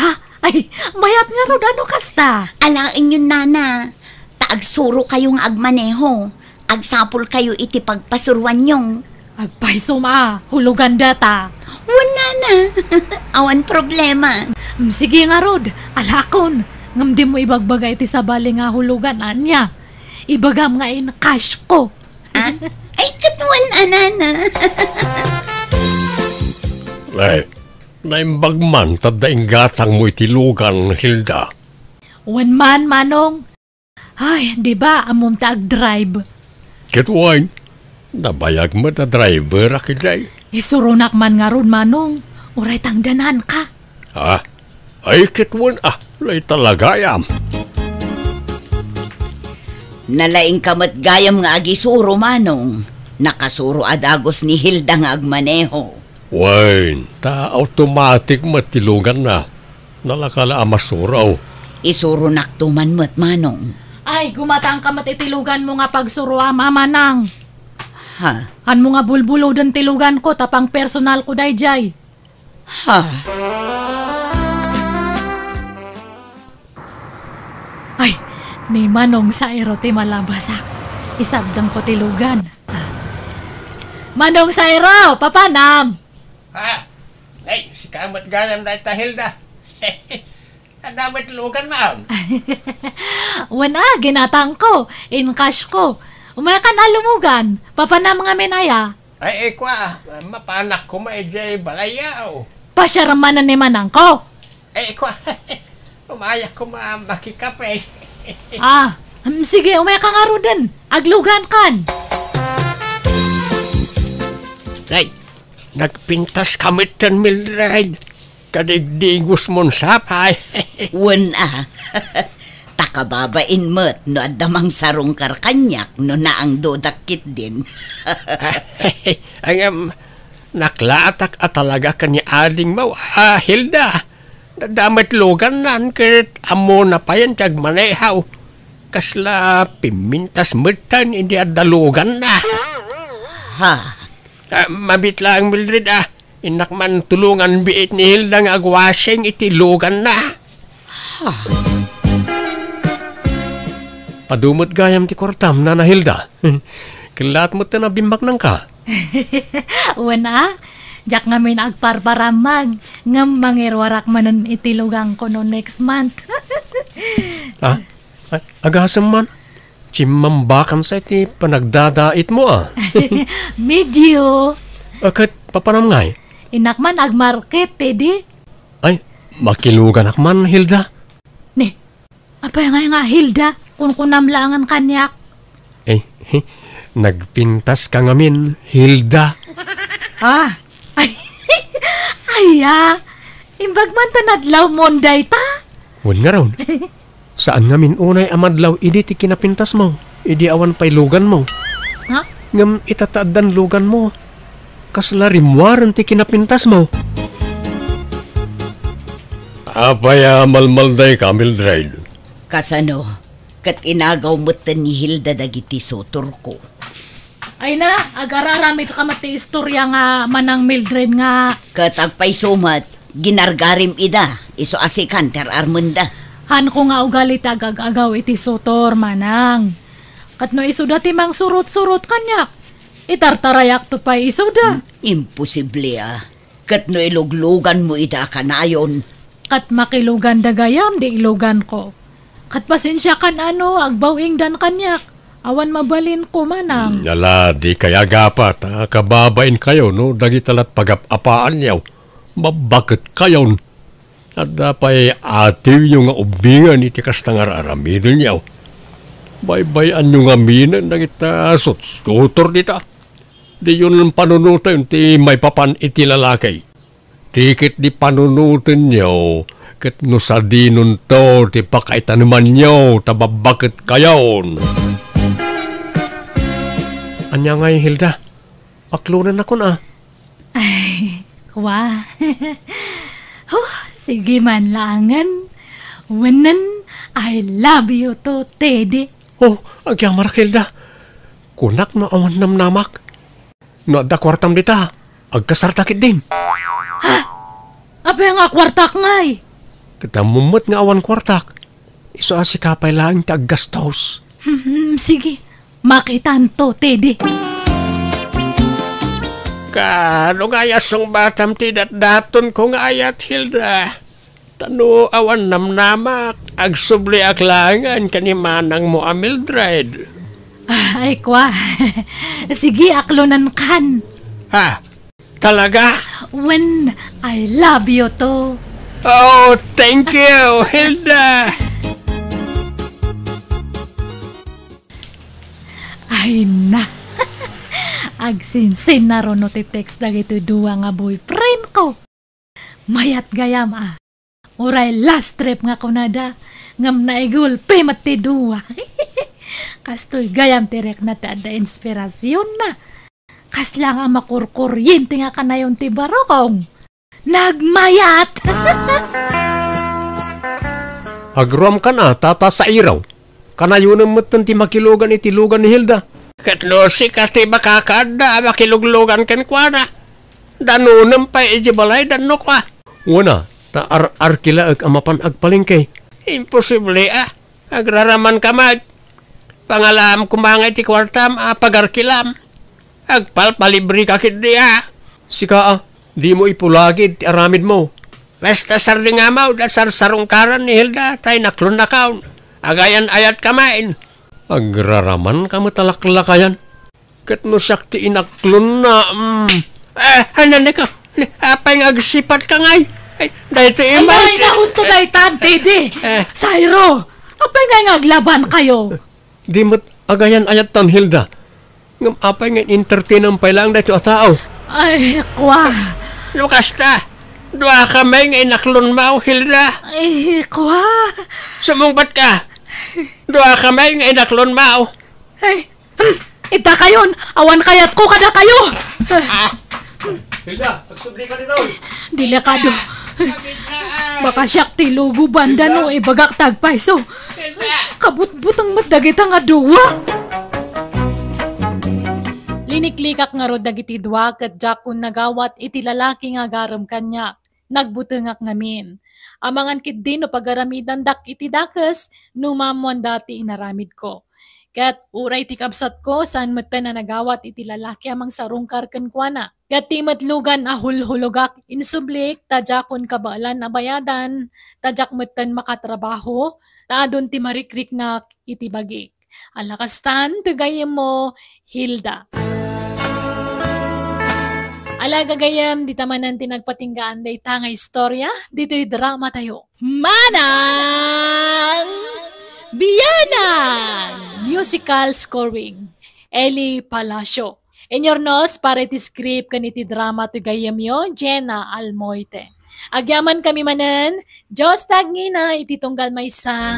mayat nga rod ano kasta. Alain yun, Nana. Taagsuro kayong agmaneho. Agsapol kayo iti pagpasurwan nyong. Agpaiso hulugan data. Wala na. Awan problema. Sige nga rod, alakon. Ngam di mo ibagbagay iti sabali nga hulugan anya. Ibagam nga in cash ko. Ay, katuan, Nana. Ay, naimbagman tadaing gatang mo itilugan, Hilda. Wan man, Manong. Ay, di ba amom ta ag-drive? Kitwain, nabayag mo na driver akiday. Isurunak man nga ron, Manong. Uray tang danan ka. Ay kitwan lay talaga yam. Nalaing kamat gayam nga agisuro, Manong. Nakasuro adagos ni Hilda nga agmaneho. Wain, automatic matilugan na. Nalakala amasuraw. Isuro naktuman mo't, Manong. Ay, gumatang ka matitilugan mo nga pagsuruha, Mamanang. Ha? Han mo nga bulbulo den tilugan ko, tapang personal ko dayjay. Ha? Ay, ni Manong sa ti malabasak. Isabdang ko tilugan. Manong sa papanam! Ay, si kamat gayam na ita, Hilda. Ang damay tilugan, ma'am. Wana, ginatang ko. In cash ko. Umaya ka na lumugan. Papanam nga menaya. Ay, mapanak ko maijay balayaw. Pasyaramanan ni Manang ko. Ay, umayak ko makikape. Sige, umaya ka nga ro din. Aglugan kan. Ay, nagpintas kamit ng Mildred. Kadigdigos mong sapay. Wala. Takababain mo't no adamang sarong karkanyak no naang dodakit din. Ang naklatak at talaga kanya ading mo. Hilda, dadamit lugan nan kit amo na pa yan tiyag manehaw. Kasla pimintas mertan hindi adalugan na. Ha? Mabit lang, Mildred, Inak man tulungan biit ni Hilda nga agwasing itilugan na. Padumot gayam ti kortam, Nana Hilda. Kilat mo na bimbak nang ka. Wana, jak nga may nagparparamag. Ngam mangirwarak manan itilugang ko no next month. Agasam man. Chimambakan sa iti panagdadait mo Medyo. Akat papanam ngay? Inakman agmarket, tedi. Ay, makilugan akman, Hilda. Ne, apay nga Hilda, kung kunamlangan kanyak. Nagpintas ka ngamin, Hilda. Imbag man tanadlaw monday ta. Wan nga raw. Saan ngamin unay amadlaw, idi ti kinapintas mo. Idi awan pa'y lugan mo. Ngam itataadan lugan mo. Kasla rimwaran ti kinapintas mo. Apaya malmalday ka, Mildred. Kasano, kat inagaw mo't ni Hilda dagiti sotor ko. Ay na, agararamit ka mati istorya nga manang Mildred nga. Katagpay sumat, ginargarim ida, iso asikan ter Armanda. Han ko nga ugalit agagaw iti sotor manang. Katno iso dati mang surot-surot kanyak. Itartarayak to pa iso da. Imposible Katno iluglugan mo ida kanayon. Kat makilugan dagayam di ilugan ko. Kat pasensya kan agbawing dan kanyak. Awan mabalin ko manang. Nala, di kaya gapat. Kababain kayo, no? Dagitalat pag-apaan niyaw. Mabakit kayo. At dapay ativ yung nga ubingan iti kastangar aramidon niyaw. Baybayan yung aminan dagita sutor dita. Di yun panunutan ti may papan iti lalakay. Tikit di panunutan niyaw. Kat nusadinon to, ti pakaitan naman niyaw. Tababakit kayon. Anya nga Hilda, aklunan ako na. Ay, kwa. Sige man langan. Wanan, I love you to, Teddy. Agyang marak Hilda. Kunak no awan namnamak. No adda kwartam dita, agkasartakit din. Apa nga kwartak ngay? Katamumot nga awan kwartak. Iso asikapay lang ti aggastos. Sige. Makitan to, Teddy. Kano nga yasong batam tidat daton ko nga ayat, Hilda. Tano awan namnamak, agsubli aklangan kanimanang mo Mildred. Ay, kwa. Sige, aklonan kan. Ha? Talaga? When I love you to. Oh, thank you, Hilda. Ay na. Agsinsin na ron no ti text na ito duwa nga boyfriend ko. Mayat gayam Uray last trip nga kunada. Ngam na igulpe mati duwa. Kastoy gayam tirek na ti ada inspirasyon na. Kas lang ang makurkuryente nga kanayon ti barokong. Nagmayat! Agrom ka na, tata sa iraw. Kanayon ang matan ti makilugan iti lugan ni Hilda. Katlosi kasi makakada, makiluglugan kan kwa na. Danunam pa ijibalay, danok ka. Una, ta arkila ag amapan agpalingkay. Imposible Agraraman ka mag. Pangalam kumangay ti kwartam, pagarkilam. Agpalpalibri ka kidi Sika di mo ipulagid ti aramid mo. Basta sarding amaw, sarsarungkaran ni Hilda, tay naklon na kaon. Agayan ayat kamain. Agraraman ka matalaklakayan. Kat no sakti inaklon na. Hanan ka. Apay nga agsipat ka ngay. Dahito iman. Ay, nahusto na itan, Teddy. Sayro, apay nga aglaban kayo. Di mo't agayan ayat tan Hilda. Ngam apay nga entertain ang pailang dahito atao. Ay, kwa. Lukas ta. Dua kamay nga inaklon mo, Hilda. Ay, kwa. Sumungbat ka. Dua kamay nga inaklon mo. Ay, ita kayon. Awan kayat ko kada kayo. Hilda, pagsubli ka dito. Delikado. Baka siyak ti lugo banda no ibagak tagpaiso. Kabut-butang matdagit ang aduwa. Liniklikak nga ro dagiti duwa ket jakun nagawat iti lalaki nga garam kanya. Nagbutengak ngamin. Amangan kit din no pagaramidan dak iti dakes numamuan dati inaramid ko. Ket uray ti kabsat ko saan meten na nagawat iti lalaki amang sarungkar ken kuana. Ket ti metlugan ahulhulogak insublik tajakon kabaalan na bayadan tajak meten makatrabaho taadon ti marikrik nga iti bagik. Alakastan tugayem mo Hilda. Alagagayam, di tamanan tinagpatinggaan day tangay istorya, dito'y drama tayo. Manang Biyanan! Musical scoring, Eli Palacio. Enyornos, para iti script kaniti drama to gayam yo, Jenna Almoite. Agyaman kami manen, Diyos tagngina, iti tunggal maysa.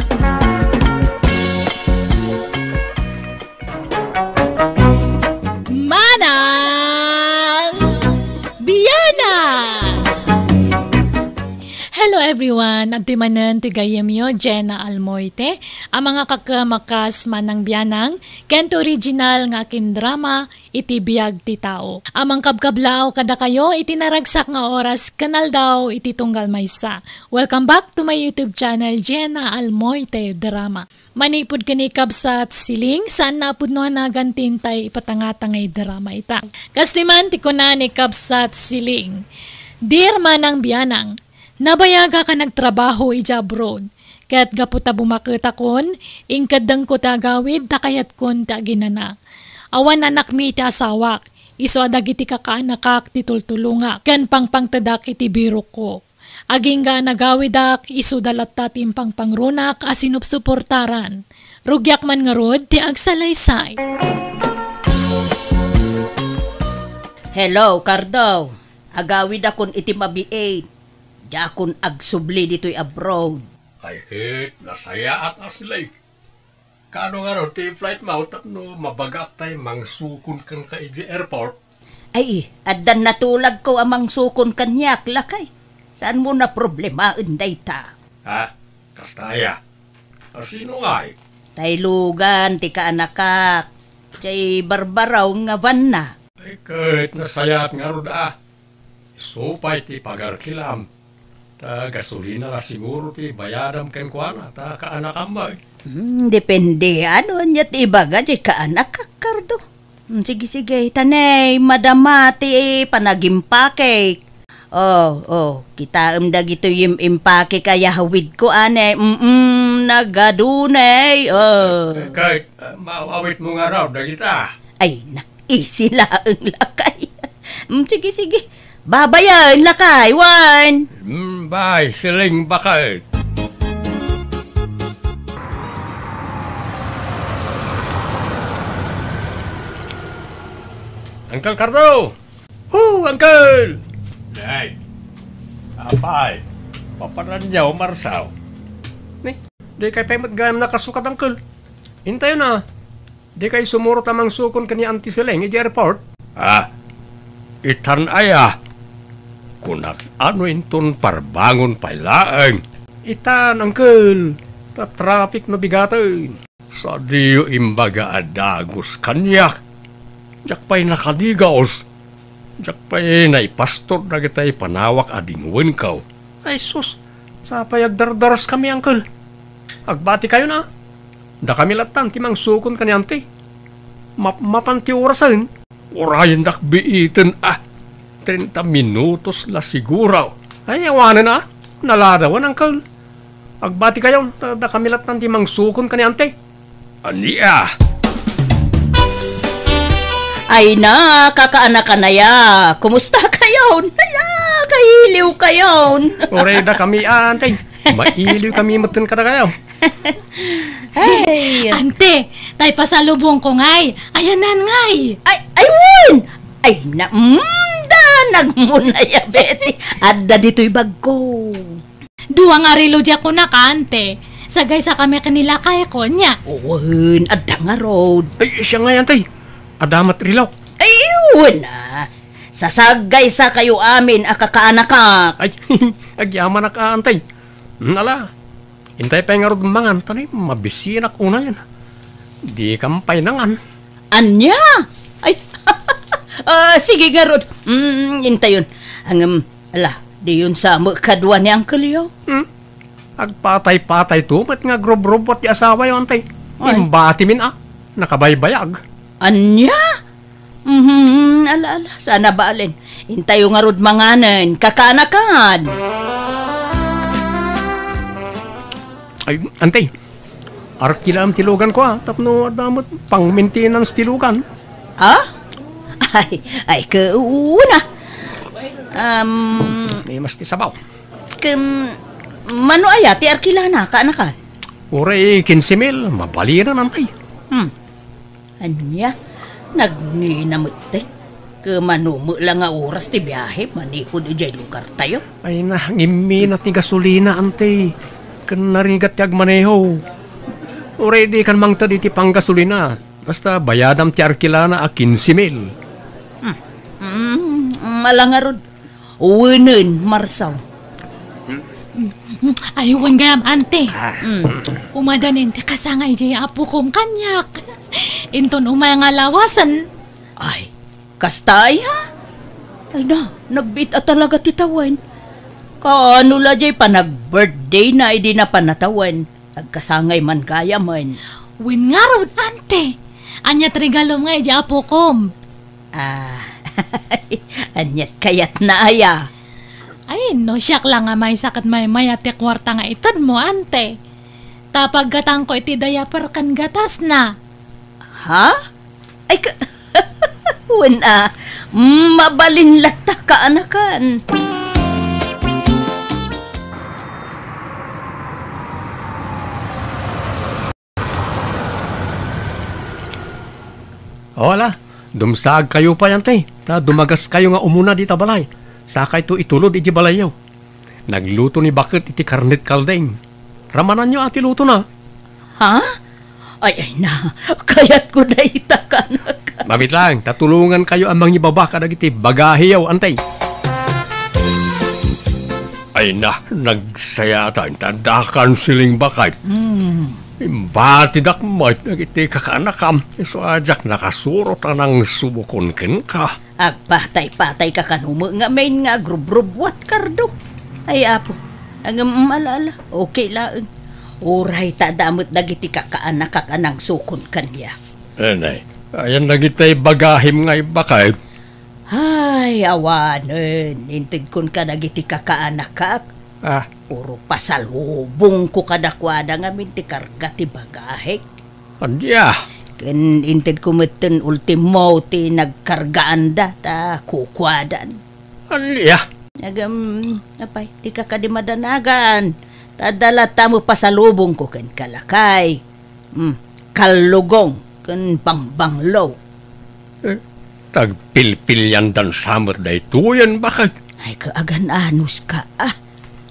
Manang Biyanan! Hello! Hello everyone! At timanan tigayam yo, Jenna Almoite. Ang mga kakamakas manang biyanang, kento original nga akin drama, iti biyag ti tao. Amang kabkablaw kada kayo, iti naragsak nga oras, kanal daw, iti tunggal maysa. Welcome back to my YouTube channel, Jenna Almoite Drama. Manipod kini kabsat siling, saan napod no nagantintay ipatangatangay drama ita. Kastiman ti ko na ni kabsat siling. Dear manang biyanang, nabayaga ka nagtrabaho ija abroad. Kaya't gaputa bumakita kon, ingkadang ko tagawid, takayat kon ta ginana. Awan anak mi ti asawak, iso adag iti kakaanakak ti tultulunga, kan pangpangtadak iti biro ko. Aging ga nagawidak, iso dalat ta timpang pangrunak, asinup suportaran. Rugyak man nga rod, ti agsalaysay. Hello, Cardo. Agawid akon iti mabiait. Jakon agsubli dito'y abroad. Ay hit, nasaya at aslay. Kano nga ro, ti flight mo, tapno mabagak tayo mangsukon kang ka iji airport. Ay, addan natulag ko amang sukon kanyak, lakay. Saan mo na problema inday ta? Ha? Kastaya. Sino nga eh? Taylugan, ti kaanakak. Tiyay barbaraw nga van na. Ay kahit nasaya at nga ro da. Supay ti pagarkilam. Ta gasolina na siguro ti bayadam ken kuana ta kaanakam ba. Depende ano niya ti ibaga di kaanakak, Cardo. Sige, tanay, madama ti panagimpake. Kita umdag ito yung impake kaya hawid ko ane. Nagadunay. Kahit maawit mo nga raw, dagita. Ay, sila ang lakay. Sige. Babayan, lakay, wan. Bye, siling bakit. Uncle Cardo! Uncle! Day, apay, paparanyaw, marsaw. Di kay pay matgayam na kasukat, Uncle. Hintayo na. Di kay sumuro tamang sukon kani Auntie Seleng, iji airport. Itan aya. Kunak ano inton parbangon pailaeng. Itan, Uncle. Ta traffic no bigatay. Sa diyo imbaga adagos kanyak. Jak pay nakadigaos. Jak pay naipastor na kita'y panawak adingwen kaw. Ay sus, sa payagdardaras kami, Uncle. Agbati kayo na. Da kami latan, timang sukon kanyante. Mapanti orasan. Orayan dakbiitin 30 minutos la siguro. Ay, awanan na. Naladawan, Uncle. Agbati kayo, da kami latan, timang sukon kanyante. Aniya. Ay na, kakaanak ka na ya. Kumusta kayo? Naya, kahiliw kayo. Oreda kami, ante. Mailiw kami matan ka na kayo. Ay, Ante, tay pasalubong ko ngay. Ayanan ngay. Ayun! Ay, nagmuna ya, Betty. Adda dito'y bag ko. Duwa nga rilo dya ko na ka, ante. Sagay sa kami kanila kaya ko niya. Uwan, adda nga road. Ay, siya nga yan, tay. Adamat rilaw. Ayun na. Sasagay sa kayo amin, akakaanakak. Ay, agyaman na ka, antay. Nala, hintay pa yung arod mangan, tanay, mabisinak una yan. Di kampay nangan. Anya? Ay, sige nga, Rod. Intayon. Di yun sa kadwa ni Uncle yo. Agpatay-patay to, mat nga grob-robot di asawa yung antay. Imbati min nakabaybayag. Anya? Ala, sana ba alin? Intayo nga Rod manganan, kakaanakan. Ay, antay, arkilam tilugan ko tapno adamot pang maintenance tilugan. Ay, kauna. May mas ti sabaw. Mano aya, ti arkilana, kaanakan? Uray, 15,000, mabaliran antay. Anya, nagninamot Kamanumo lang nga oras ti biyahe, manipod ijay lugar tayo. Ay na, ngimi na ti gasolina antay. Kan narigat ti agmaneho. Already kan mangta di ti pang gasolina. Basta bayadam ti arkilana 15,000. Malangarod. Uwinin, Marsaw. Aywan gayam, ante. Umadanin ti kasangay jay apo kong kanyak. Inton umay nga lawasan. Ay, kastay ha? Ay na, nagbit talaga titawan. Kaano la jay pa nag-birthday na hindi na panatawan. Nagkasangay man kaya man. Win nga ron, ante. Anyat regalo nga jay apo kong. Anyat kayat na aya. Ay, no, siyak lang nga may sakat may mayate kwarta nga itad mo, ante. Tapag gatang ko iti diaper kan gatas na. Ha? Ay, wala. Mabalin lata ka, anakan. Wala, dumsag kayo pa yan, te. Dumagas kayo nga umuna di balay. Saka ito itulod iti balayaw. Nagluto ni Bakit iti karnet kaldeng. Ramanan nyo ati luto na. Ha? Ay na, kayat ko na itakanak. Mabit lang, tatulungan kayo ang mga ibaba kadag iti bagahiyaw, antay. Ay na, nagsaya tayo. Tadakan siling Bakit. Imbatidak mo at nagiti kakanakam. Iso ajak nakasurot ang subukon ken ka. Agpatay-patay ka kanumo nga main nga grubrubwat kardo. Ay apo, ang malala, okay lang. Uray tadamot nagiti kakaanak kakanang sukon kanya. Nay, ayan nagitay bagahim nga Bakit. Ay, awanen, intid kun ka nagiti kakaanak kak. Puro pasalubong ko kadakwada nga minti karga ti bagahek. Andya. Ken intid kumeten ultimo ti nagkargaan da ta kukwadan. Andya. Apay, ti kakadimadanagan. Tadala tamo pasalubong ko ken kalakay. Kalugong ken bangbanglaw. Tagpilpilyan dan samot da ituyan Bakit. Ay, kaagan anus ka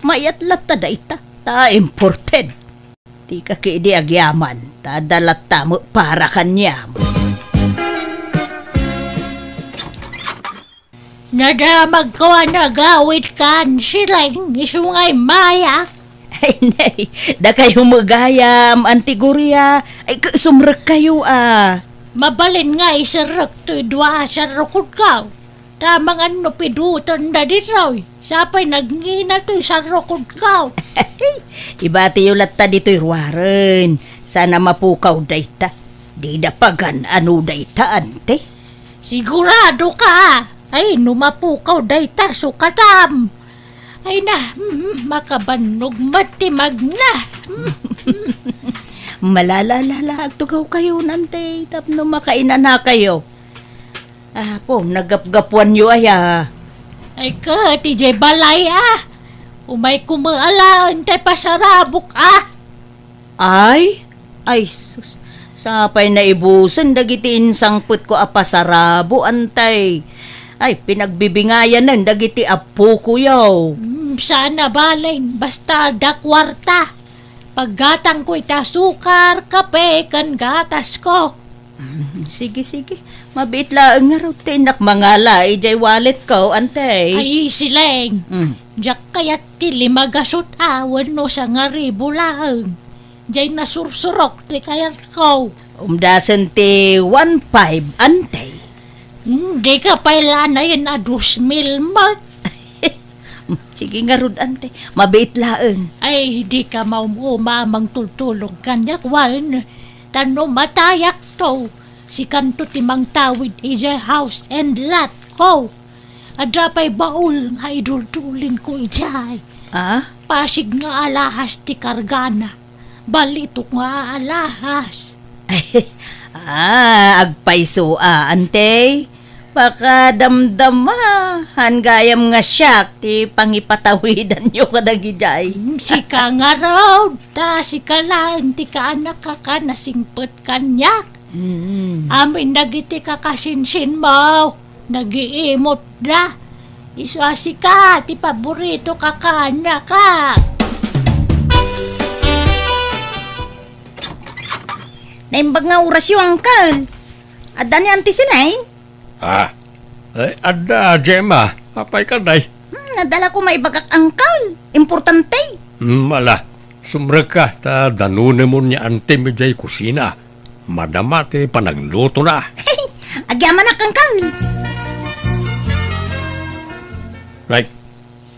mayat lata da ita. Ta imported. Ti ka kidi agyaman. Ta dalat tamo para kanyam. Nadamag ko nagawit kan silang isungay maya. Ay, nay. Da kayo magayam, antigurya. Ay, sumrek kayo Mabalin nga isarak to idwa sa rukod ka. Tamang ano pidutan na dito. Sapay nagngina to sa rukod ka. Ibati yung latta dito'y ruwaren. Sana mapukaw dayta. Di dapagan ano dayta, ante. Sigurado ka. Ay, numapukaw dayta sukatam. Ay na, makabanog matimag na. Malalala, tugaw kayo nante. Tapno makainan na kayo. Po, nagapgapuan nyo Ay ka, TJ Balay Umay kumaalaan tayo pasarabok Ay, sus. Sapay na ibusan, dagiti insangput ko apasarabo, antay. Ay, pinagbibingayan nan, dagiti apo ko yaw. Sana balay, basta dakwarta. Paggatang ko ita sukar, kape, kan gatas ko. Sige. Mabit lang nga raw tinak mangala, ijay wallet ko, antay. Ay, sileng. Diyak kayat ti limagasot awan no sa nga ribo lang. Diyay nasursurok ti kayat ko. Umdasan ti 1.5, antay. Di ka pailanayin na 2,000 mat. Sige nga rod, antay. Mabit lang. Ay, di ka maumamang tultulong kanyak wan. Tano matayak to. Si kanto timang tawid ija house and lot ko. Adra pa'y baul nga idultulin ko ijay. Pasig nga alahas ti kargana. Balitok nga alahas. Agpaiso ante. Baka damdamahan gayam nga siyak ti pangipatawidan nyo kadagijay. Sika nga raw. Ta sika lang ti kaanak ka nasingpet kanyak. Amin nagiti kakasinsin mo. Nagiimot na. Iswasi ka, ti paborito kakana ka. Naimbag nga oras yung angkal. Ada ni auntie sila Ay, ada, Gemma. Apay ka day. Nadala ko maibagak angkal. Importante. Mala, sumrag ka, ta danune mo niya ante medjay kusina. Madama te panagluto na. Agyaman na angkal. Right,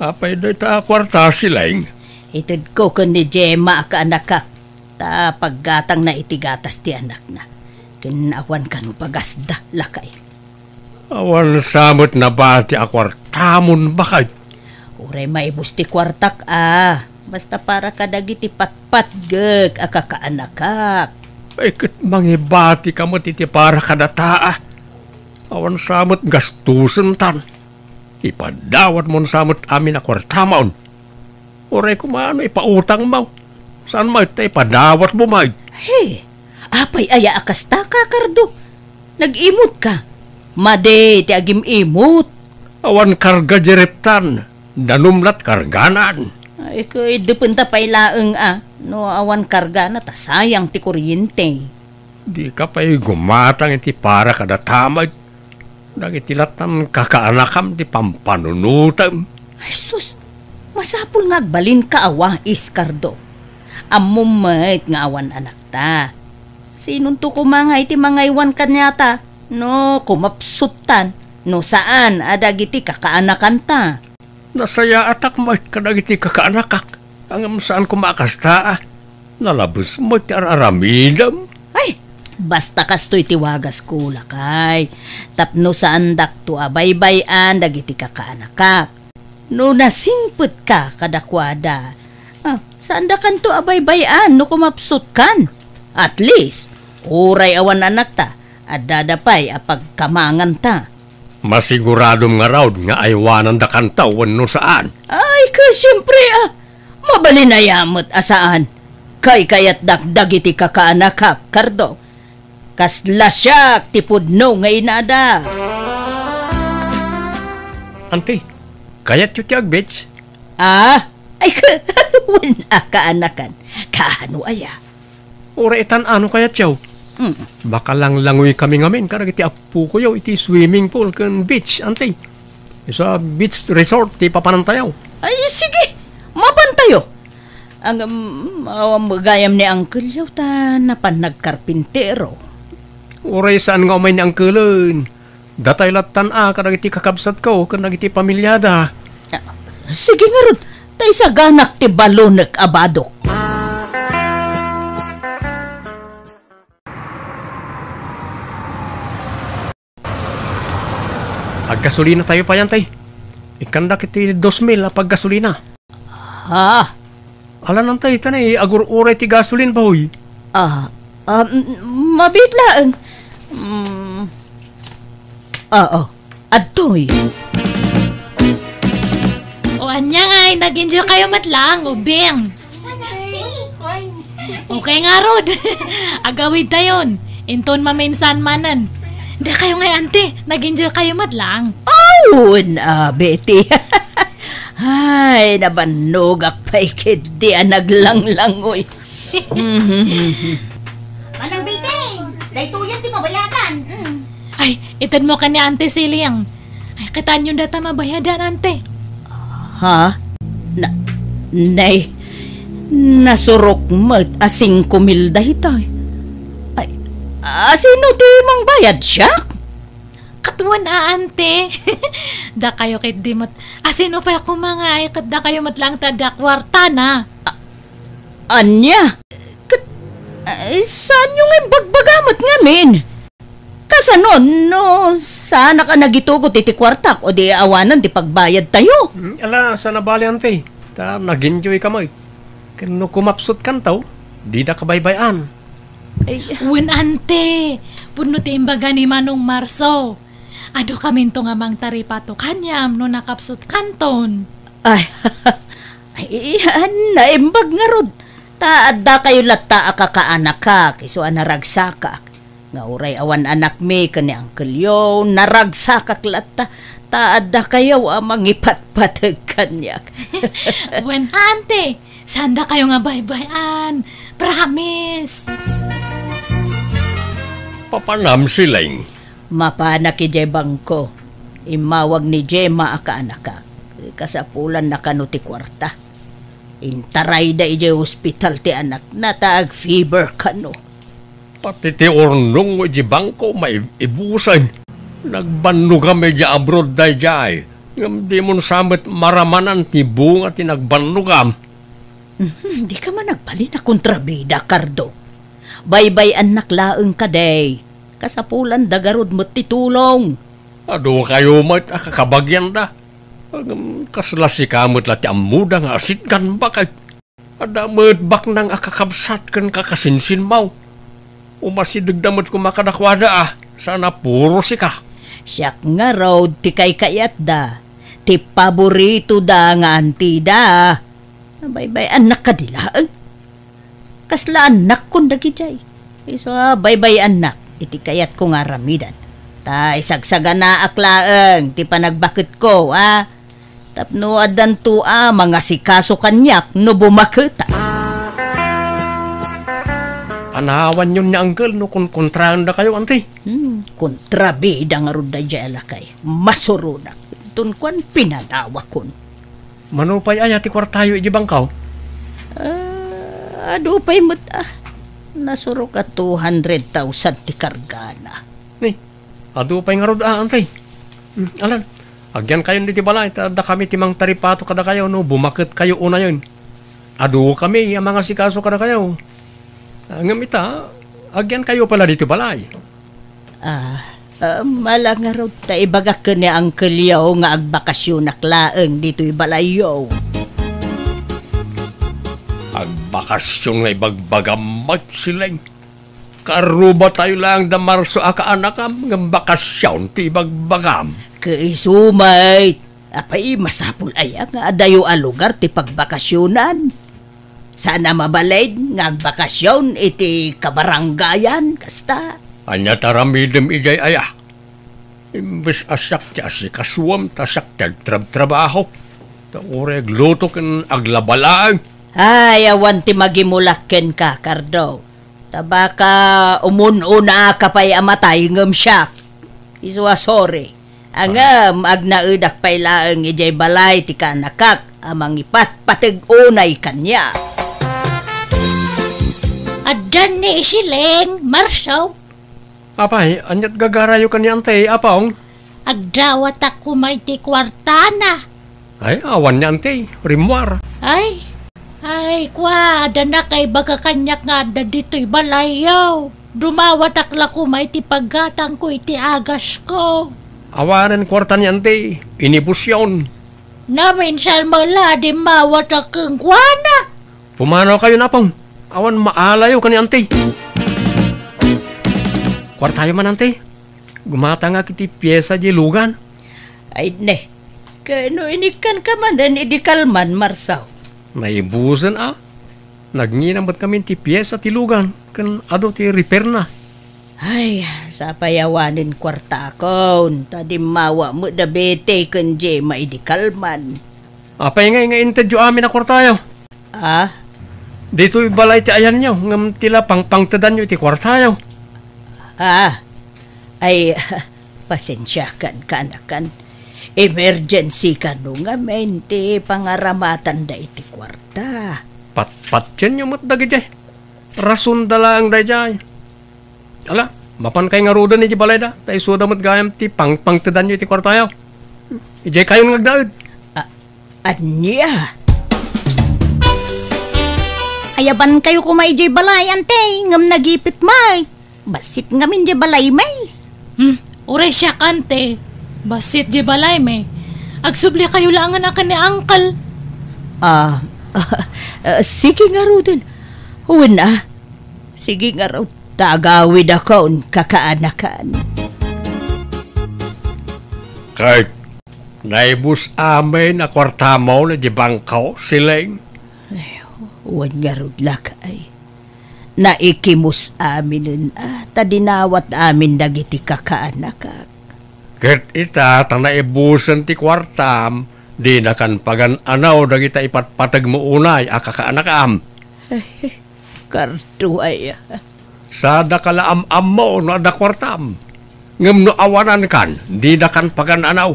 apay doy ta kwarta silang. Itid ko kun ni Gemma ka anak ka. Ta paggatang na itigatas ti anak na. Kinawan ka no pagasda lakay. Awan samot na ba ti akwartamon bakay? Uray maibus ti kwartak Basta para kadagiti patpat gek akakaanak ka. Ay kat mangibati ka mo titi para kadataa. Awan samot gastusan tan. Ipadawat mo samot amin akwartamaon. Uray kumano ipautang mo. Saan mo ito ipadawat mo may? Hey, apay aya akasta ka, Kardo. Nag-imot ka. Made, ti agim-imot. Awan karga jereptan. Danumlat karganan. Ay, ko'y dupenta pa'y laeng No, awan karga na ta sayang ti kuryente. Di ka pa'y gumatang iti para kadatamay. Nagitilatang kakaanakam ti pampanunutam. Ay, sus, masapul nga agbalin ka awa, Iskardo. Amumait nga awan anak ta. Sinun to kumangay ti mga iwan kanyata? No, kumapsutan. No, saan adagiti kakaanakan ta? Nasaya atak mo kadagiti kakaanakak. Ang saan kumakasta nalabos mo ti araramidam. Ay, basta kastoy tiwagas ko lakay. Tapno saan dakto abaybayan dagiti kakaanakak. No nasimput ka kadakwada. Saan da kanto abaybayan no kumapsut kan? At least, uray awan anak ta at dadapay apagkamangan ta. Masiguradom nga raw nga aywanan da kantaw no saan. Ay, siyempre mabalinayamot asaan. Kay kayat dakdag iti kakaanakak, Kardo. Kaslasyak ti pudno nga inada. Ante, kayat yu ti agbets? Ay, wala kaanakan. Kaano aya? Ura itan ano kayat yaw? Baka lang langoy kami ngamin karag iti apu ko yaw iti swimming pool kan beach, ante. Sa beach resort ti papanantayaw. Ay, sige. Mabantayo. Ang magayam ni Uncle yaw ta napan nagkarpintero. Uray saan nga umay ni Uncle? Datay latan karag iti kakabsat ko karag iti pamilyada. Sige nga ron. Tay sa ganak ti balonek abadok. Aggasolina tayo pa yan, tay. Ikanda kiti 2,000 paggasolina. Alam tay, tanay, agur-uray ti gasolin ba, huy? Mabitlaan. Adoy. O anya nga, nag-enjoy kayo matlang, ubing. Okay nga, Rod. Agawid tayon. Inton maminsan manan. Hindi kayo nga, ante. Nag-enjoy kayo matlang. Betty. Ay, nabanogak pa'y kidi naglanglangoy. Manang Betty, daytoyan ti mabayadan. Ay, itad mo ka ni ante Siliang. Ay, kitaan yung data mabayadan, ante. Nasurok mat asing kumilda hitay. Ay, sino di mang bayad siya? Katuan ante. Da kayo kit di mat. Sino pa ako mga ay kat da kayo matlang tada kwarta na. Anya? Saan yung bagbagamot ngamin? Kasanon, no, sana ka nagitugot iti kwartak o di awanan di pagbayad tayo. Ala, sana bali ante. Ta, nag-enjoy ka mo. Kano kumapsot kan tao, di da kabaybayan. Wen ante, puno ti imbaga ni Manong Marso. Ado kami to nga mang taripato kanyam no nakapsot kanton. Ay, naimbag nga rod. Taadda kayo lata akakaanak ka, kiso naragsakak. Nga uray awan anak mi kani Uncle Yo, naragsakak lata. Taadda kayo amang ipatpatag kanyak. Wen ante, sanda kayo nga baybayan. Promise. Papanam silang. Mapana ki Jebang ko. Imawag ni Jema akaanak ka. Kasapulan na kano ti kwarta. Intaray da ijay hospital ti anak, nataag fever kano. Pati ti ornong iji bangko may ibusan. Nagbanno kami di abroad day jay. Ngam di mo samit maramanan ti bunga ti nagbanno kam. Di ka man nagpali na kontrabida, Cardo. Baybay anak laeng ka day. Kasapulan dagarod mo titulong. Ado kayo mat akakabagyan da. Kasla si kamot lati amuda nga asit kan bakay. Ada medbak nang akakabsat kan kakasinsin mau. Umasidag damot kumakadakwada Sana puro si ka. Siyak nga raw ti kay kayat da. Ti paborito da nga antida. Baybay anak ka dila. Kasla anak kong dagijay. So baybay anak. Iti kayat ko nga ramidan. Ta isagsaga na aklaeng ti panagbakit ko, Tapno adan to mga sikaso kanyak no bumakita. Anawan yun niya uncle no kung kontrahan na kayo, auntie. Kontrabida nga ron da jala kay. Masurunak. Itun kwan pinadawa kon. Manupay ay ati kwartayo ijibangkaw? Adupay mo't nasuro ka 200,000 ti kargana. Ni, adupay nga ron auntie. Alan, agyan kayo ni balay, da kami timang taripato kada kayo, no, bumakit kayo una yun. Adu kami, ang mga sikaso kada kayo. Ngamita, agyan kayo pala dito balay. Mala nga raw ta ibaga ka ni Uncle Yaw nga agbakasyon naklaeng dito'y balayaw. Agbakasyon nga ibagbagamag silang. Karuba tayo lang da Marso akaanakam ng bakasyon ti ibagbagam. Kaisumay, apay masapul aya nga adayo a lugar ti pagbakasyonan. Sana mabalay nga agbakasyon iti kabaranggayan kasta. Anya taramidem ijay aya. Imbes asyak ti asikaswam tasak tagtrab-trabaho. Taureg luto ken aglabalang. Ay, awan ti magimulaken ka, Cardo. Tabaka umununa ka pa'y amatay ngam siya. Iswa sorry. Angam agnaedak pa'y laeng ijay balay ti kanakak amang ipat patig unay kanya. Adan ni Isileng, Marsaw. Apay, anyat gagarayo ka ni ante, apong? Agdawat ako may ti kwartana. Ay, awan ni ante, rimwar. Ay, kwa, na kay baga kanyak nga da dito'y balayaw. Dumawat akla ko may ti paggatang ko iti agas ko. Awanan kwarta ni ante, inibus yun. Naminsan mala di mawat akong kwana. Pumanaw kayo na pong, awan maalayo ka ni ante. Kwartayo man ante, gumata nga kiti pyesa di lugan. Ay ne, kano inikan ka man dan idikalman, Marsaw. Naibusan Nagnginamot kami ti pyesa ti lugan, kan ado ti repair na. Ay, sa payawanin kwarta ko, tadi mawa mo da bete kan je maidikalman. Apay nga intedyo amin na kwartayo. Dito balay ti ayan nyo, ngam tila pangtadan nyo ti kwartayo. Ay, pasensya kan kanakan. Emergency ka no nga mente pangaramatan da iti kwarta. Pat yan yung matdagi jay. Rason dala ang day jay. Ala, mapan kay nga ruda ni balay da. Tay suda mo't gayam ti pangtadan nyo iti kwartayo. Ijay kayo ngagdaud. Anya? Ayaban kayo kumaijay balay ante, ngam nagipit may. Basit ngamin di balay may. Uray siya kante. Basit di balay may. Agsubli kayo lang nga ni Uncle. Sige nga raw din. Huwin sige nga raw. Tagawid ako kakaanakan. Kahit naibus amin na kwarta mo na di bangkaw silang. Huwin nga raw lakay. Naikimus amin tadinawat amin dagiti kakaanakak. Ket ita tanaibusan ti kwartam, di na kan pagan-anaw dagita ipatpatag mo unay akakaanakam. Karto ay. Sada kalaam-am mo no ada kwartam. Ngem no awanan kan, di na kan pagan-anaw.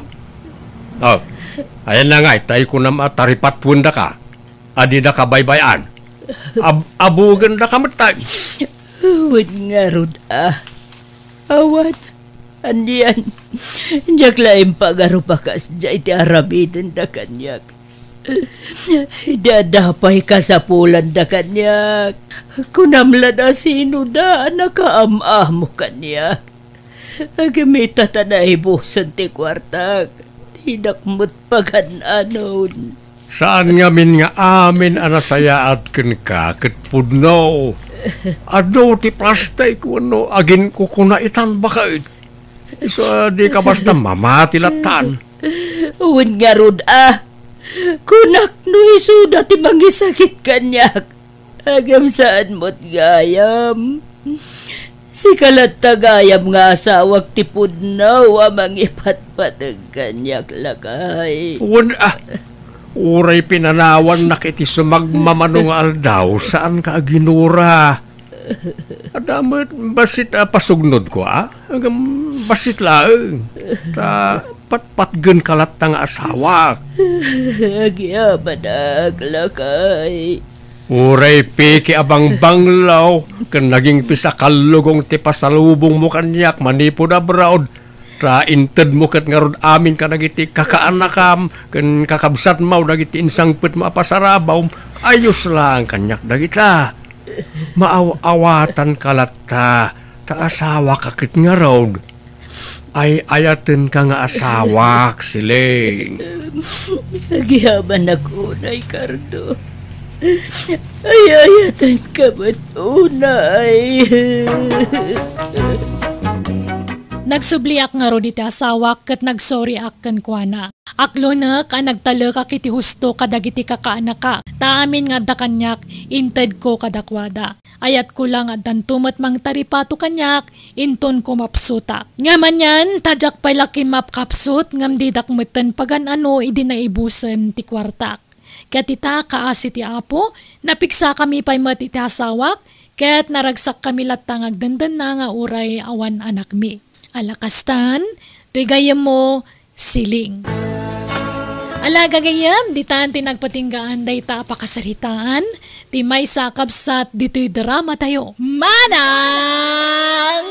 Ayan na nga, tayo ko na mataripat punda ka. Adi na ka baybayan. Abugan na ka matay. Huwag nga rod awan. Andiyan. Diyak laing pagaro pakas dya iti arabitin da kanyak. Dadapay ka sa pulan da kanyak. Kunamla na sino da nakaamamo kanyak. Agamita ta na ibusan ti kwartak. Tinakmut pagananon. Saan nga min nga amin anasaya at ken ka ket pudno. Ado ti plastay ko no agin ko kunaitan bakit. So di ka basta mamati latan. Uwan nga rod kunak no isuda ti mangisakit kanyak. Agam saan mo't gayam. Si kalat tagayam nga asawag ti pudno amang ipatpatag kanyak lakay. Uwan uray pinanawan na kiti sumagmamanong aldaw saan ka ginura. Adamot basit pasugnod ko Agam basit laeng. Ta patpatgen kalat tang asawak. Agyabadag lakay. Uray piki abang banglaw ken naging pisakalugong ti pasalubong mo kanyak manipod abroad. Ra inted mo ket ngarod amin ka nagiti kakaanakam ken kakabsat mo dagiti insangpet mo apasarabaw ayos lang kanyak dagita. Maaw-awatan kalatta ta asawa ka ket ngarod. Ay ayaten ka nga asawak siling. Agyaban ako na Ricardo. Ay ayatan ka ba't unay? Nagsubliak nga ro diti asawak ket nagsorry akken kuana. Aklo na ka nagtalo ka kiti husto kadagiti kakaanak ka. Taamin nga da kanyak inted ko kadakwada. Ayat ko lang at dantumat mang taripato kanyak inton ko mapsuta. Ngaman yan tadyak pay laki mapkapsut ngam didak meten pagan ano idi naibusen ti kwartak. Ket ita kaasi ti apo napiksa kami pay met iti asawak ket naragsak kami latang agdandan na nga uray awan anak mi. Alakastan, to'y gayam mo, siling. Alaga gayam, di taan tinagpatinggaan day ta pakasaritaan, ti may sakabsat dito'y drama tayo. Manang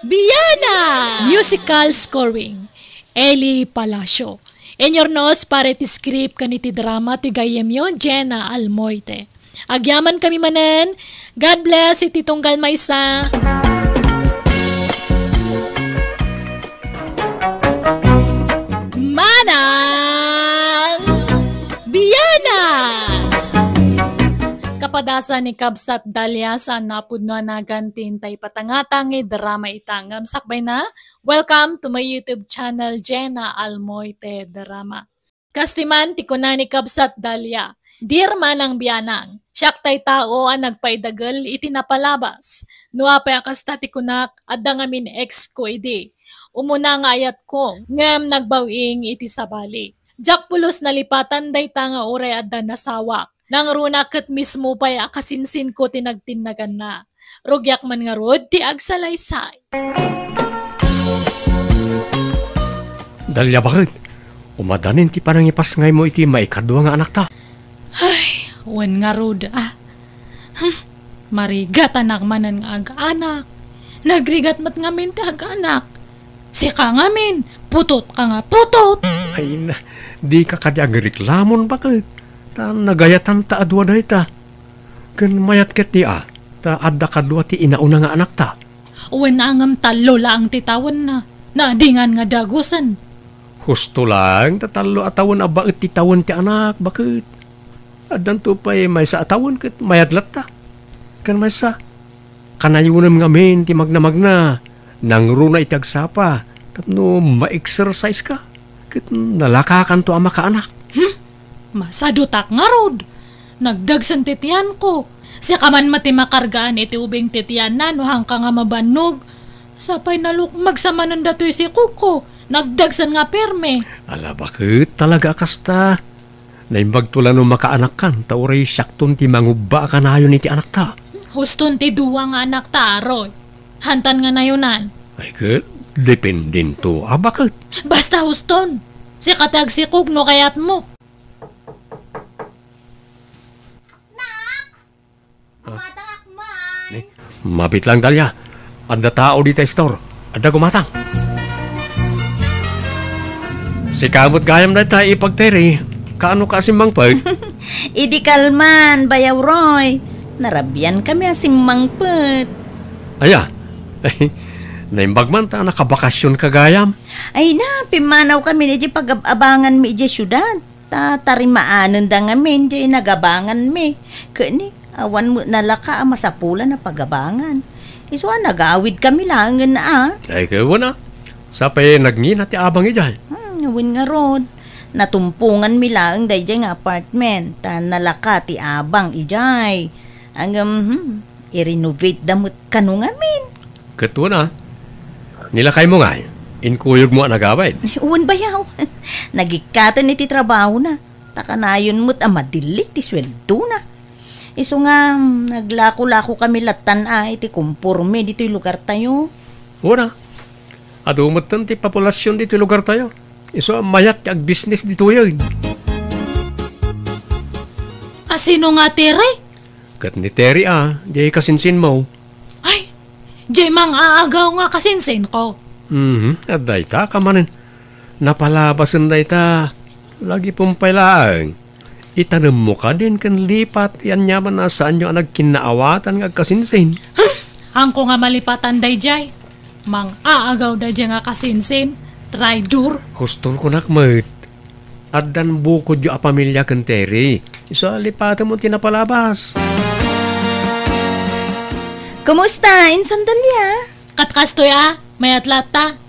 Biyana! Musical scoring, Eli Palacio. Enyornos para ti script kaniti drama, to'y gayam yon, Jenna Almoite. Agyaman kami manen, God bless iti tunggal maysa. Manang Biyana! Kapadasan ni Kabsat Dalia sa napudno na gantin tay patangatang drama itangam sakbay na. Welcome to my YouTube channel Jenna Almoite Drama. Kastiman ti kuna ni Kabsat Dalia. Dear Manang Biyanang, siyak tay tao ang nagpaidagal itinapalabas. Nuapay akasta ti kunak at dangamin ex ko idi. Umuna nga ayat ko, ngam nagbawing iti sabali. Jak pulos nalipatan day tanga uray at nasawak. Nang runa kat mismo pa'y akasinsin ko tinagtinagan na. Rugyak man nga rod, ti agsalaysay. Dalya bakit? Umadanin ti panangipas ngay mo iti maikadwa nga anak ta. Ay, wan nga rod Marigat anak manan nga aga-anak. Nagrigat mat ngamin ti aga-anak. Sika ngamin, putot ka nga putot. Ay na, di ka kadyang reklamon bakit? Ta nagayatan ta adwa na ita. Kan mayat ket ti ta adda kadwa ti inauna nga anak ta. Uwan na angam talo lang titawan na. Naadingan nga dagusan. Husto lang, tatalo atawon abaet ti tawon ti anak, bakit? Addan to pa'y may sa atawon ket mayadlat ta. Kan may sa, kanayunem ngamin ti magna-magna. Nang runa itagsapa, tapno ma-exercise ka. Ket nalakakan to ang makaanak. Masadutak nga rod. Nagdagsan titian ko. Siya ka man mati makargaan iti ubing titian na no hang ka nga mabanog. Sapay naluk magsamanan datoy si Kuko. Nagdagsan nga perme. Ala bakit talaga kasta? Naimbagtulan no makaanak kan, tauray syakton ti mangubba ka na yun iti anak ta. Huston ti duwa nga anak ta, Aroy. Hantan nga na yunan. Ay ket, dependin to. Bakit? Basta huston. Si katagsikog no kayat mo. Gumatang man. Mabit lang Dalia. Ada tao di tayo store. Ada gumatang. Si kamot gayam na tayo ipagteri. Kaano ka simbang pag? Idi kalman, bayaw Roy. Narabyan kami asimbang pet. Aya. Naimbag man ta nakabakasyon kagayam. Ay na, pimanaw kami ni pag-abangan mi di syudad. Tarimaanan da ngamin di nagabangan mi. Kani, awan mo nalaka masapulan na pagabangan. Iswa nagawid kami langan na Ay kayo na. Sapay nagngin at abang ijay. Awin nga rod. Natumpungan mi lang day nga apartment. Nalaka ti abang ijay. Ang i-renovate damot kanu ngamin. Kato na. Nilakay mo nga. Inkuyog mo ang nagawid. Uwan bayaw. Nagikatan iti trabaho na. Takanayon mo't madilik ti sweldo na. Iso nga, naglako-lako kami latan iti kumpurme dito yung lugar tayo. Una. Adumot ti populasyon dito yung lugar tayo. Iso mayat ag business dito yun. Sino nga Tere? Kat ni Terry jay kasinsin mo. Ay, jay mang aagaw nga kasinsin ko. Aday ta kamanin. Napalabasan day ta. Lagi pumpay lang. Itanam mo ka din kan lipat. Yan yaman na saan nyo ang nagkinaawatan ng kasinsin. Hangko nga malipatan day jay. Mang aagaw day jay nga kasinsin. Traitor. Hustol ko nakmat. At dan bukod yung pamilya kan Terry. Isa lipatan mo tinapalabas. Kumusta, Insan Dalia? Katkastoy mayat lata.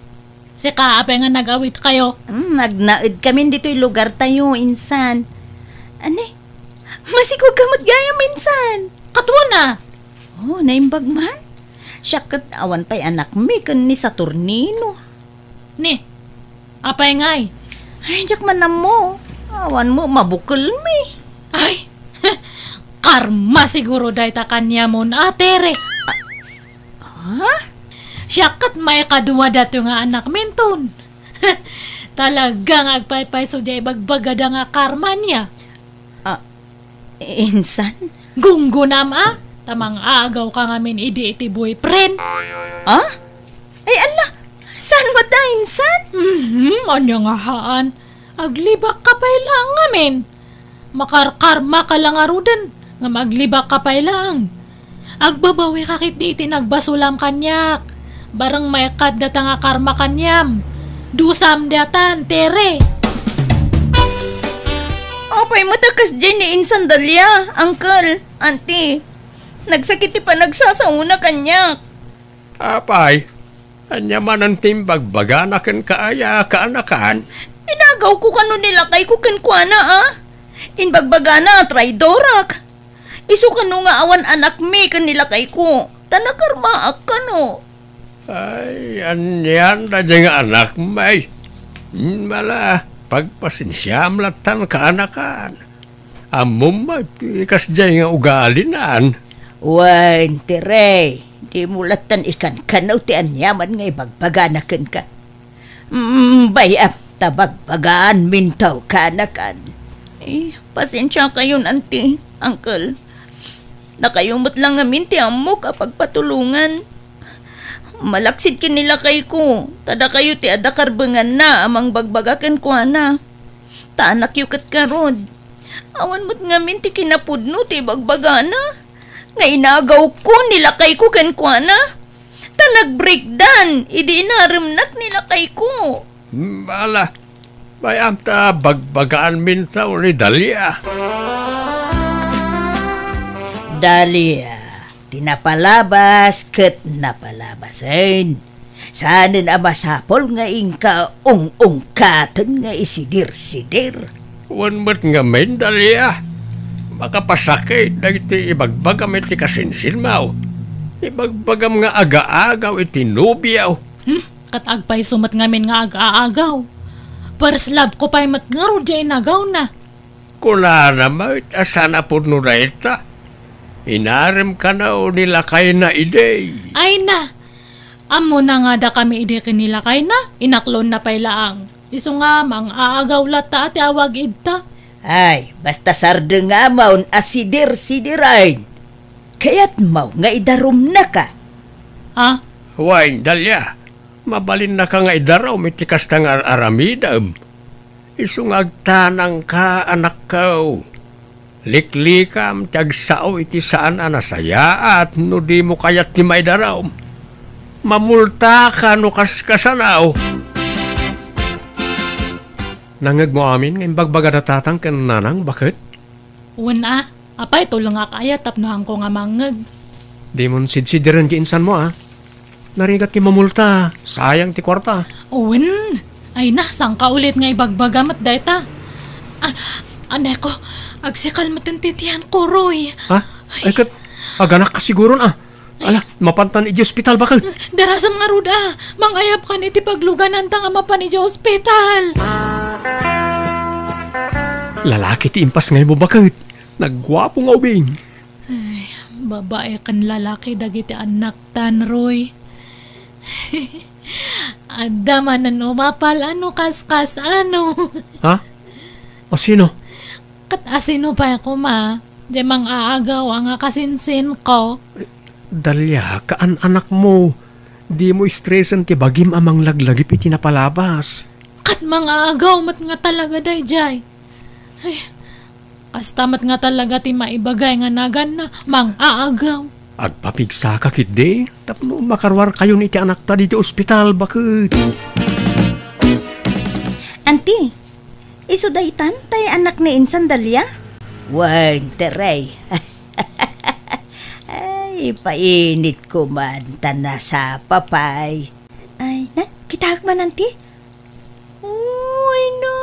Si kaapay nga nag-awit kayo. Nagnaid kami dito yung lugar tayo, Insan. Ane? Masikog kamot gaya, Insan. Katwa na. Oh, naimbag man. Siyakat awan pa'y anak mi kan ni Saturnino. Ni, apay ngay. Ay, jak man na mo. Awan mo, mabukol mi. Ay, karma siguro dahi ta kanya mo na Tere. Ha? Siyakat may kaduwa dato nga anak menton. Talagang agpaypay so jay bagbagada nga karma niya. Insan? Gunggo nama, tamang agaw ka ngamin iti boyfriend. Ay, ala! Saan mo da, Insan? Anya nga haan. Aglibak ka pa lang ngamin. Makarkarma ka lang arudan. Nga maglibak ka pa lang. Agbabawi kakit di iti nagbasulam kanyak. Barang may kadata nga karma kanyam. Dusam datan, Tere. Apay mo takas dyan ni Insan Dalia, Uncle, Auntie. Nagsakiti pa nagsasauna kanyak. Apay, anya man ang timbagbaga na kan kaaya kaanakan. Inagaw ko kano nilakay ko kenkwana Inbagbaga na, traidorak. Isu kano nga awan anak mi kan nilakay ko. Tanakarmaak kano. Ay, anyan na dyan nga anak may. Mala, pagpasinsyam latan kaanakan. Amom ma, ikas dyan nga ugalinan. Wan, Tere. Di mulatan ikan kanaw ti anyaman nga ibagbaganakan ka. Bayap tabagbagaan mintaw kanakan. Pasensya kayo, Auntie, Uncle. Nakayumot lang amin ti amo kapag patulungan. Malaksid kinila kay ko. Tada kayo ti adakarbangan na amang bagbagakan ko na. Taanak yukat karod. Awan mo't ngamin ti kinapudno ti bagbagana. Nga inagaw ko nilakay ko kenkwana. Ta nag-breakdown, idi inaramnak nilakay ko. Bala, bayam ta bagbagaan mintaw ni Dalia. Dalia, tinapalabas ket napalabasin. Sana na masapol nga ingka ung-ungkatan nga isidir-sidir. Wan mo't nga men Dalia. Makapasakit na iti ibagbagam iti kasinsin mo. Ibagbagam nga aga-agaw iti nubiyaw. Katagpay sumat ngamin nga aga-agaw. Perslab ko pa'y matngaro dyan inagaw na. Kuna naman asana po nureta. Inarim ka na o nilakay na ide. Ay na, amo na nga da kami ide kinilakay na, inaklon na pa'y laang. Iso nga, mang aagaw lata at awag idta. Ay, basta sarde nga maun asidir-sidirain. Kaya't mau nga idarum na ka. Ha? Huwag, Dalya. Mabalin na ka nga idaraw, may tikas na nga aramidam. Isungagtanang ka, anak ko. Liklikam, tagsao iti saan anasaya at no di mo kayat ti maidaraw. Mamulta ka no kaskasanaw. Nangag mo amin ngayon bagbaga natatang ka nanang, bakit? Una, apay tulong nga kaya tapnohan ko nga mangag. Di mo sidsidiran ki insan mo Narigat ki mamulta, sayang ti kwarta. Uwan, ay na, sang ka ulit nga ibagbagamat dayta. Anay ko, agsikal matintitihan ko, Roy. Ha? Ay kat, aganak ka siguro na. Ala, mapantan iti ospital bakit? Darasam nga ruda, mangayap ka niti pagluganan ta nga mapan iti ospital. Lalaki ti impas ngay mo bakit? Nagwapo nga ubing. Ay, babae kan lalaki dagiti anak tan, Roy. Adaman na umapal, ano kaskas, ano. Ha? O sino? Kat asino pa ako ma, di mang aagaw ang kasinsin ko. Dalya, kaan anak mo. Di mo stressan ti bagim amang laglagip iti napalabas. Kat mang aagaw mat nga talaga dayjay. Ay, kastamat nga talaga ti maibagay nga nagan na mang aagaw. At papigsa ka kidi, tapno makarwar kayo ni iti anak ta di ospital, bakit? Auntie, iso daytan tay anak ni Insan Dalya? Wan, teray. Ay, painit ko man tana sa papay. Ay, na, kitag man, auntie. Uy, no,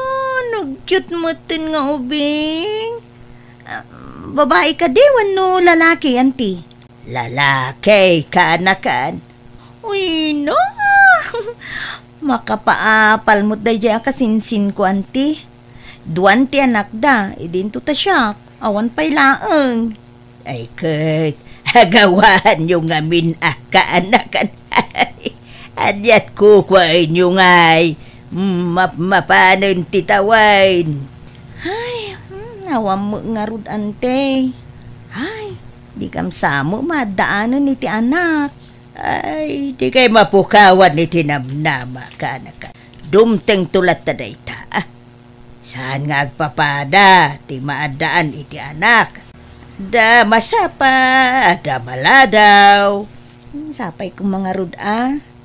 nag-cute mo tin nga ubing. Babae ka di, wano lalaki, auntie. Lalaki, kaanakan. Uy, no. Makapaapal mo't day jay akasinsin ko, auntie. Duwan ti anak da, idinto ta siya. Awan pa'y laeng. Ay, Kurt, hagawan yung amin kaanakan. Adyat kukwain yung ay. Mapanon titawain. Ay, awam mo nga rud, ante. Ay, di kam samo madaanan ni ti anak. Ay, di kay mapukawan ni tinamnama kaanakan. Dumteng tulat ta dayta. Saan nga agpapada, ti maadaan iti anak. Da masapa, da maladaw. Sapay kong mga rud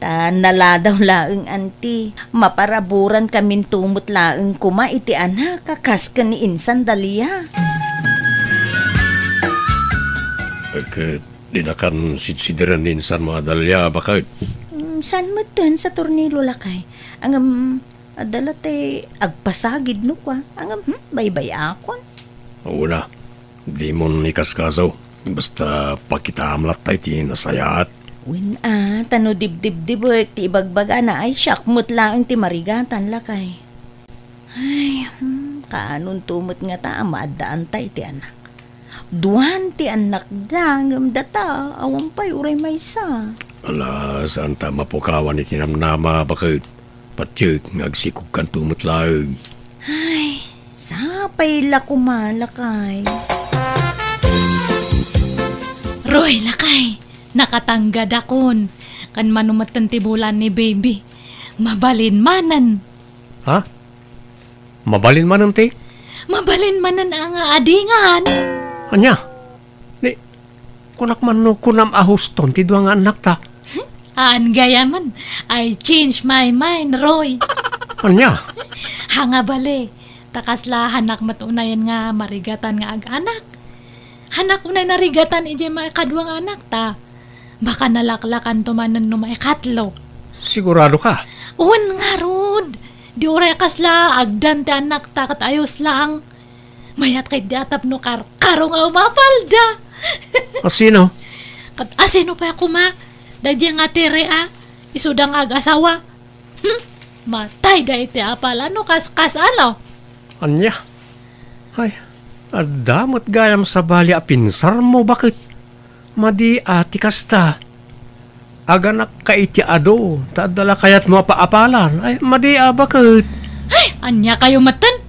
naladaw laeng, auntie. Maparaburan kamin tumot laeng kuma iti anak, kakas ka ni Insan Dalya. Bakit? Di na kan sidsidiran ni insan mga Dalya, bakit? San mo dun sa tornilo lakay? Ang adalate agpasagid no kwa. Ang baybay akon. Una, di mo nikaskasaw. Basta pakitamlat tayo ti nasayat. Win tano dibdib-dibok ti ibagbaga na ay syakmut lang ti marigatan lakay. Ay, kaanon tumot nga ta maadaan tayo ti anak. Duwan ti anak dangam data, awang pa'y uray may sa. Ala, saan ta mapukawan iti namnama, bakit? Patyek, ngagsikog kan tumot laeng. Ay, sapay la kumalakay. Roy, lakay, nakatanggad akon. Kan manumatan ti bulan ni baby. Mabalin manan. Ha? Mabalin manan, te? Mabalin manan ang adingan. Anya? Ni, kunak man no kunam ahuston, ti duwa nga anak ta. Aan gaya man, I change my mind, Roy. Anya? Hanga bale, takasla hanak matunayan nga marigatan nga ag-anak. Hanak unay narigatan ije kadwang anak ta. Baka nalaklakan tumanan no maikatlo. Sigurado ka? Uwan nga rod. Di uray kasla agdan ti anak ta kat ayos lang. Mayat kay diatap no karong nga umapalda. Sino? Kat asino pa ako ma? Dadya nga tere isudang ag-asawa. Matay da iti apal. Ano kas ano? Anya? Ay, adamot gayam sa bali apinsar mo, bakit? Madi ati kasta. Aganak ka iti ado, tadala kayat mo paapalan. Ay, madi bakit? Anya kayo matan?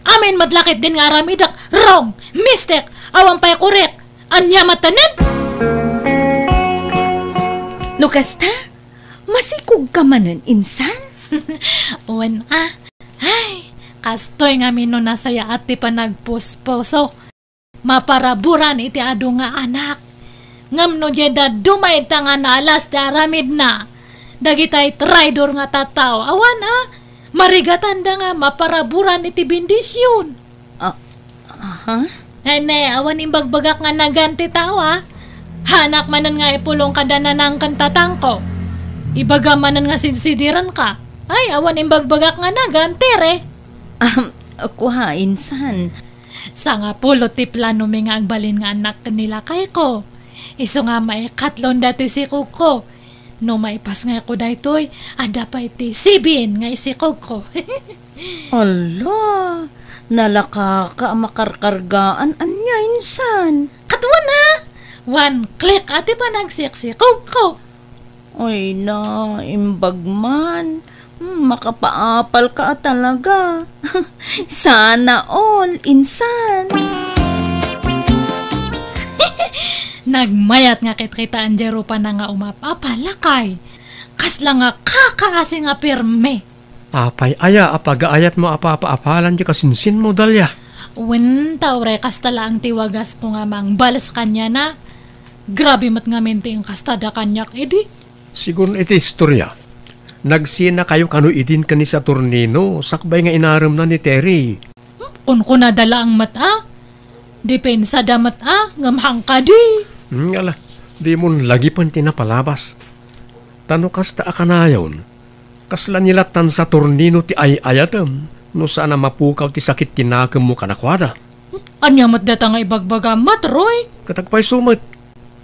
Amin madlakit din nga aramidak. Wrong! Mistake! Awan pa'y correct! Anya matanan? No kasta, masikog ka manan insan? Uwan Ay, kastoy nga mino nasaya ati pa nagpusposo. Maparaburan iti ado nga anak. Ngam no jeda dumay ta nga naalas ti aramid na. Dagitay traidor nga tataw. Awan marigatan da nga maparaburan iti bendisyon. Hene, awan imbagbagak nga naganti tawa. Hanak manan nga ipulong kadananang kantatang ko. Ibaga manan nga sinsidiran ka. Ay, awan imbagbagak nga naganti re. Ako insan. Sa nga pulo ti plano mi nga agbalin nga anak nila kay ko. Iso nga maikatlon dati si Kuko. No maipas nga ako daytoy, ada pa iti sibin nga isikog ko. Ala, nalaka ka makarkargaan anya insan. Katwa na! One click ati pa nagsiksikog ko. Ay na, imbag man. Makapaapal ka talaga. Sana all, insan. Nagmayat nga kitkitaan jero pa na nga umapapalakay. Kasla nga kakaasi nga pirme. Apay aya apagaayat mo apapaapalan di kasinsin mo dalya. Wen tawre kastala ang tiwagas ko nga mang balas kanya na. Grabe mat nga mente ang kastada kanyak edi. Siguro iti istorya. Nagsina kayo kanu idin kani sa Tornino, sakbay nga inaram na ni Terry. Kun nadala ang mata, depensa da mata, ngamhang ka di. Ngala, di mo lagi pan tinapalabas. Tano kasta akanayon, kasla nilatan sa Tornino ti ayatem, no sana mapukaw ti sakit tinakam mo kanakwada. Anya mat data nga ibagbaga mat, Roy? Katagpay sumit,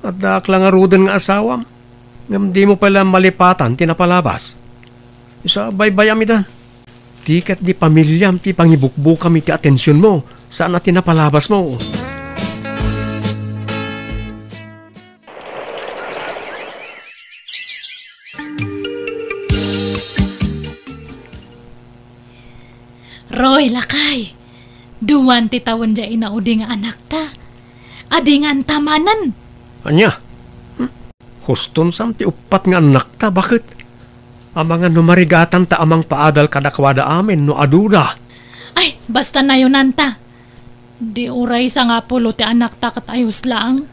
at daklang arudan nga asawam. Ngam di mo pala malipatan tinapalabas. Isa baybayam ita. Tikat di pamilyam ti pangibukbukam iti atensyon mo. Saan na tinapalabas mo? Roy, lakay. Duwan ti tawon dya inaudi nga anak ta. Adi nga tamanan. Anya? Huston sam ti upat nga anak ta. Bakit? Amang nga numarigatan ta amang paadal kadakwada amin no aduda. Ay, basta na yun nanta. Di uray sa nga pulo ti anak ta kat ayos lang.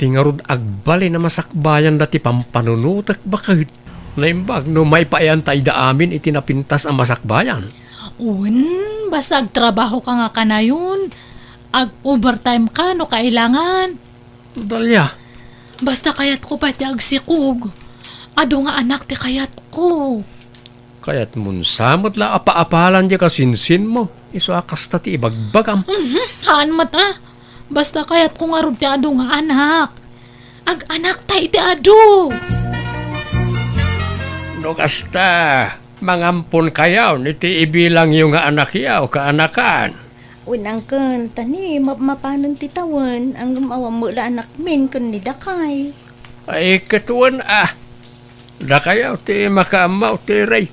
Tingarod agbali na masakbayan dati pampanunutak bakit? Naimbag no may payan tayo da amin itinapintas ang masakbayan. Basta agtrabaho ka nga kanayon. Ag-overtime ka no kailangan. Dalya. Basta kayat ko pati agsikog. Ado nga anak ti kayat ko. Kaya't munsamot la apa-apalan di kasinsin mo. Iso akasta ti ibagbagam. Haan mata. Basta kayat ko nga rod ti ado nga anak. Ag-anak tay ti ado. No kasta. Mangampon kayaw niti ibilang yung nga anak yaw kaanakan. Unangkel, tani, mapanon ti tawan. Ang gumawa mo la anak min kun ni Dakay. Ay katuan Dakayaw ti makaamaw ti ray.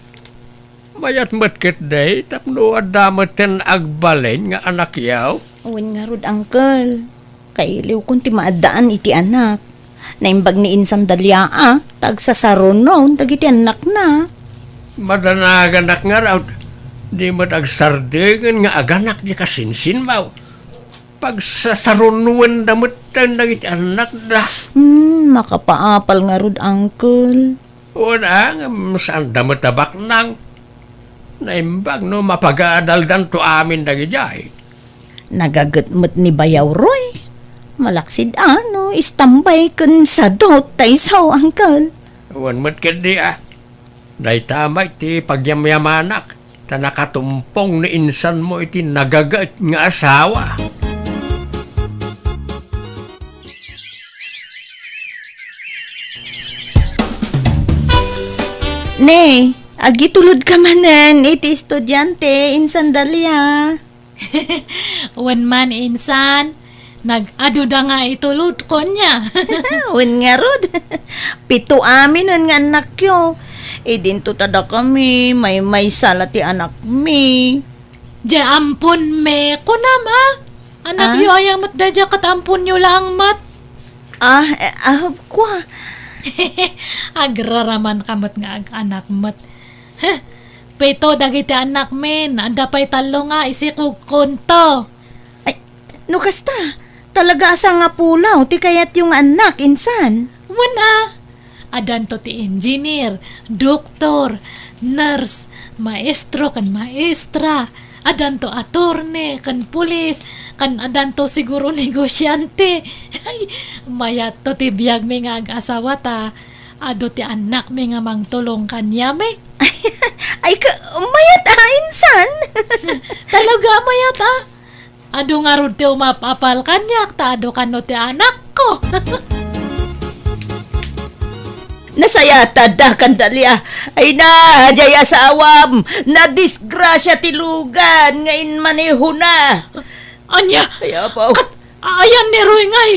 Mayat matkit day tapno adamaten agbalen nga anak yaw. Uwan nga rod, Uncle. Kailiw kung ti maadaan iti anak. Naimbag ni insan dalya tagsasaron noon, dagiti anak na. Madanaganak nga raw. Di mo agsardengan nga aganak di kasinsin maw. Pagsasarunuan damutan dagiti anak da. Makapaapal nga rod, Uncle. Una, saan damot tabak nang naimbag no mapag-aadaldan to amin dagijay. Nagagatmot ni Bayaw Roy. Malaksid istambay kun sa dot tayo saw, Uncle. Uwan mo't kadi Day tamay ti pagyamyamanak ta nakatumpong ni insan mo iti nagagat nga asawa. Ne, agitulod ka manan iti estudyante insan dalya. Wan man insan, nag-ado da nga itulod ko niya. Wan nga rod. Pito amin nga anak yo. Dinto tada kami, may sala ti anak mi. Diya ampun me, kuna ma. Anak yu ayang mat dadya kat ampun yu lang mat. Kwa. Agraraman kamot nga ag anak mat. Pito dagiti anak men, anda pa'y talo nga isikog konto. Ay, no kasta, talaga asa nga pulaw, ti kayat yung anak, insan. Wala. Adan to ti engineer, doktor, nurse, maestro kan maestra. Adan to attorney, kan pulis, kan adan to siguro negosyante. Ay, mayat to ti biyag mi nga ag-asawa ta. Ado ti anak mi nga mangtulong kanya mi. Ay, mayat insan. Talaga mayat Ado nga rod ti umapapal kanyak, ta ado kano ti anak ko. Nasayata da kandalya. Ay na, jaya sa awam. Na disgrasya tilugan. Ngayon manihuna. Anya, Kaya po. ayan ni Roy ngay.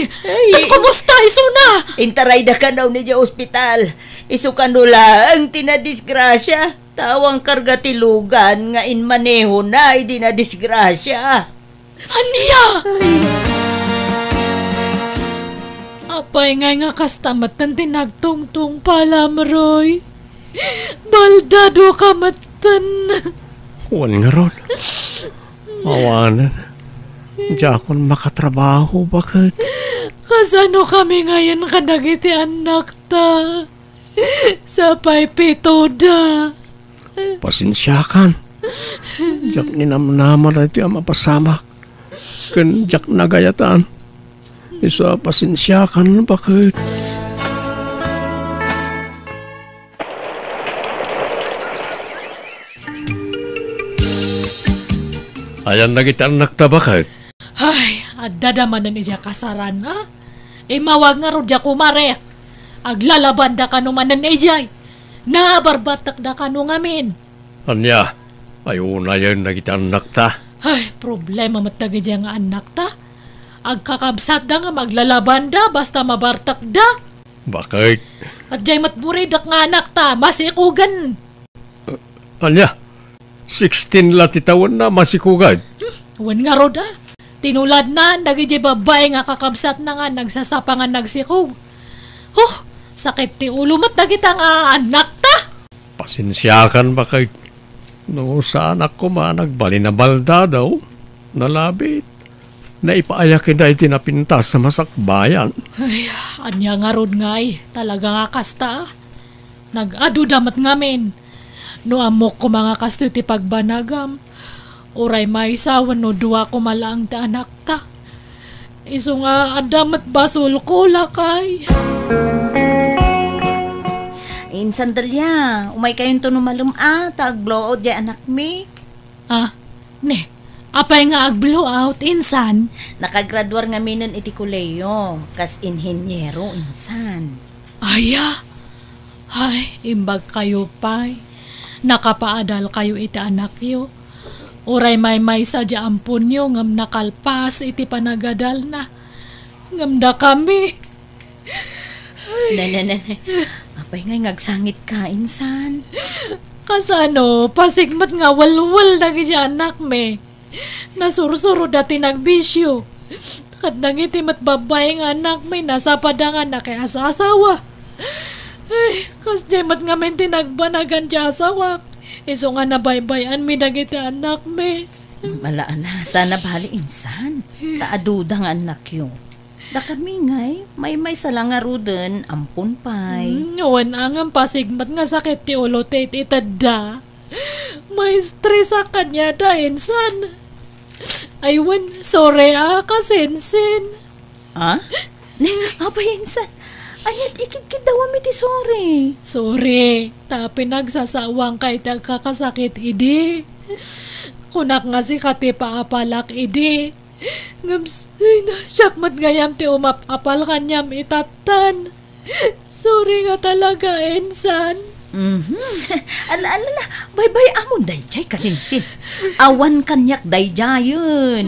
Kumusta isuna? Intaray da ka daw ni Diya ospital. Isukan nula ang tinadisgrasya. Tawang karga tilugan. Ngayon manihuna. Ay di na disgrasya. Anya! Apay nga kastamatan tinagtungtong palam, Roy. Baldado ka matan. Huwag nga ron. Awanan. Diya akong makatrabaho, bakit? Kasano kami ngayon kadagiti anak ta? Sapay pitoda. Pasensyakan. Diyak ninamnaman na ito ang mapasamak. Kan diyak nagayatan. Isa pasensyakan, bakit? Ayan na kita anak ta, bakit? Ay, adadaman na niya kasaran, ha? Mawag nga ro diya kumarek. Aglalaban da ka numan na nijay. Nabarbatak da ka nung amin. Anya, ayuna yan na kita anak ta. Ay, problema matagi diya nga anak ta. Agkakabsat da nga maglalaban da basta mabartak da. Bakit? At jay matburidak nga anak ta, masikugan. Anya, 16 latitawan na masikugad. Wan nga ro da. Tinulad na, nagijay babae nga kakabsat na nga nagsasapangan nagsikog. Sakit ti ulo mat dagita nga anak ta. Pasensyakan, bakit? No, sa anak ko nagbali na balda daw. Nalabit. Naipaayakin na itinapintas sa masakbayan. Ay, anya nga rod ngay. Talaga nga kasta. Nag-adu damat ngamin. No amok ko mga kasto ti pagbanagam. Uray may sawan no duwa ko malaang ta anak ta. Iso nga adamat basol ko lakay. Insan dalya. Umay kayong tunumalum tag-blowout jay anak mi. Ne. Apay nga ag-blowout, insan. Nakagraduar nga minon iti kuleyo. Kas inhinyero, insan. Aya. Ay, imbag kayo pay. Nakapaadal kayo iti anak yo. Uray may sadya ampun yo ngam nakalpas iti panagadal na. Ngamda kami. Nananay. Apay nga ngagsangit ka, insan. Kasano, pasigmat nga walwal na gaya anak me. Nasursuro dati nagbisyo. Kat nangiti matbabay nga anak may nasa padangan na kaya sa asawa. Ay, kas mat nga men tinagbanagan dya asawa. Iso nga nabaybayan mi dagiti anak me. Malaan na, sana bali insan. Taaduda nga anak yun. Da kami ngay, may salanga ruden, ampun pay. Ngawan ang pasigmat nga sakit ti ulo ti itada. May stress sa kanya da insan. Aywan, sorry kasensin. Apa insan? Anyat ikit-kit daw ti sorry. Sorry, tapi nagsasawang kay kakasakit idi. Kunak nga si kati paapalak idi. Ngams, ay na, syakmat gayam ti umapapal kanyam itatan. Sorry nga talaga, insan. Ala, bye-bye amon dayjay kasinsin. Awan kanyak dayjayon.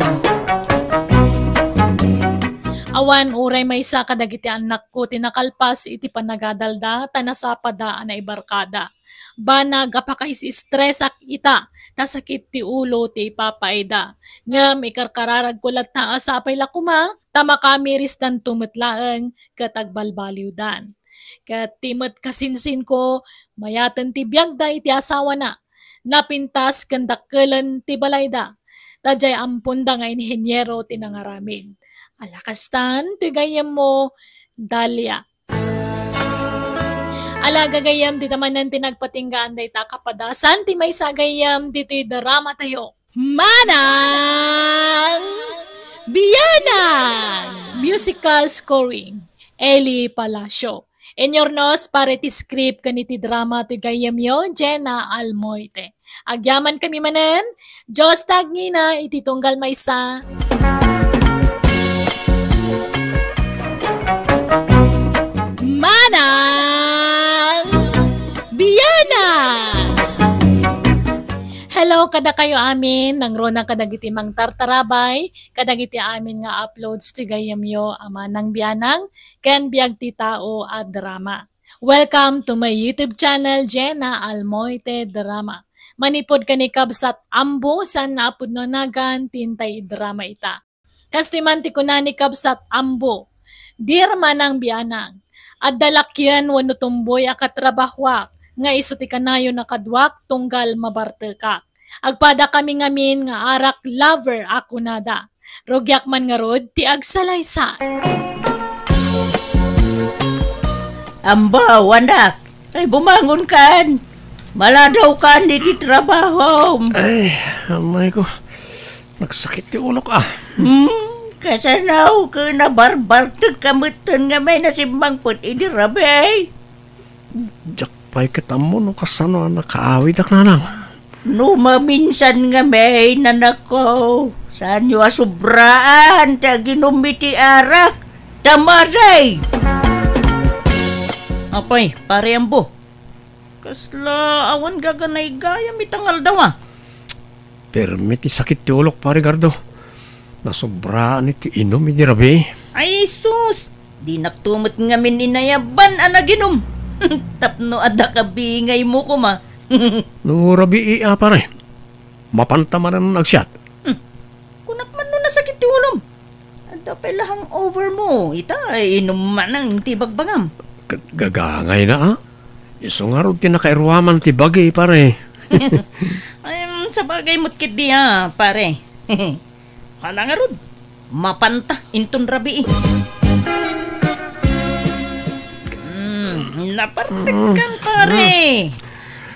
Awan uray may sa kadagiti anak ko tinakalpas iti panagadalda tanasapada na ibarkada. Banag apakais stress ak ita tasakit ti ulo ti papaida. Ngam ikarkararag kulat na asapay lakuma tama kamiris dan tumetlaeng katagbalbaliwdan. Kat timet kasinsin ko mayatan ti biyagda iti asawa na. Napintas kandakkelan ti balayda. Tajay ampunda nga inhenyero tinangaramin. Alakastan, ti gayam mo, Dalia. Ala gagayam, di tamanan tinagpatinggaan day takapadasan, ti may sagayam, dito'y drama tayo. Manang Biyanan! Musical scoring, Eli Palacio. Enyornos, pare ti script kaniti drama ti gayam yo, Jenna Almoite. Agyaman kami manen, Diyos tagngina, ititunggal maysa. Manang Biyanan! Hello kada kayo amin, nang rona kadagiti mang tartarabay, kadagiti amin nga uploads ti gayamyo Manang Biyanang, ken biag ti tao at drama. Welcome to my YouTube channel, Jenna Almoite Drama. Manipod ka ni Kabsat Ambo, san naapod no nagan, tintay drama ita. Kastimanti ko na ni Kabsat Ambo, Dear Manang Biyanang, at dalakyan wano tumboy akatrabahwak, nga iso ti kanayo nakadwak tunggal mabartekak. Agpada kami ngamin nga arak lover ako nada. Rogyak man nga rod ti agsalaysa. Ambaw, anak. Ay, bumangon kan. Maladaw kan di trabaho. Ay, amay ko. Nagsakit ti ulo ka. Kasanaw ka na barbar kamutan nga may nasimbang put idirabay. Jakpay kitamo no kasano nakaawid ak nanang. Maminsan nga may nanako. Saan nyo asubraan ta ginumiti arak. Tamaray. Apay, pare ambo. Kasla awan gaganay gaya mitangal daw ah. Permiti sakit ti ulok pare Gardo. Nasobraan iti inom iti rabi. Ay sus, di naktumot nga mininayaban anaginom. Tapno ada kabingay mo ko ma. No rabi pare. Mapantama na nagsyat. Kunak man no nasakit ti ulom. Ada pelahang over mo. Ita ay inom man ang tibagbagam. Gagangay na Iso nga rin tinakairwaman ti bagay pare. Ay, sa bagay mo't kit di pare. Hala nga rin. Mapanta, inton rabi napartikan pare.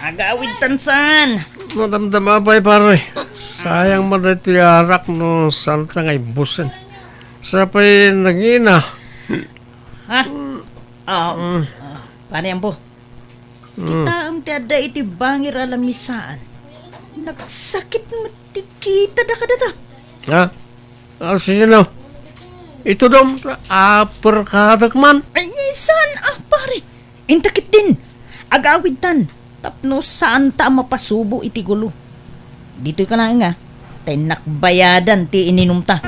Agawid tansan. Madamdama pa'y pare. Sayang madatiarak no santa ngay busen. Sa pa'y nagina. Ha? Pare ambo. Itaam ti ada iti bangir alamisaan. Nagsakit matikita da kadata. Ha? Sino? Ito dom, aperkadak man. Ay, saan pare? Intakit din. Agawid tan. Tapno saan ta mapasubo iti gulo. Dito'y ka na nga. Tay nakbayadan ti ininom ta.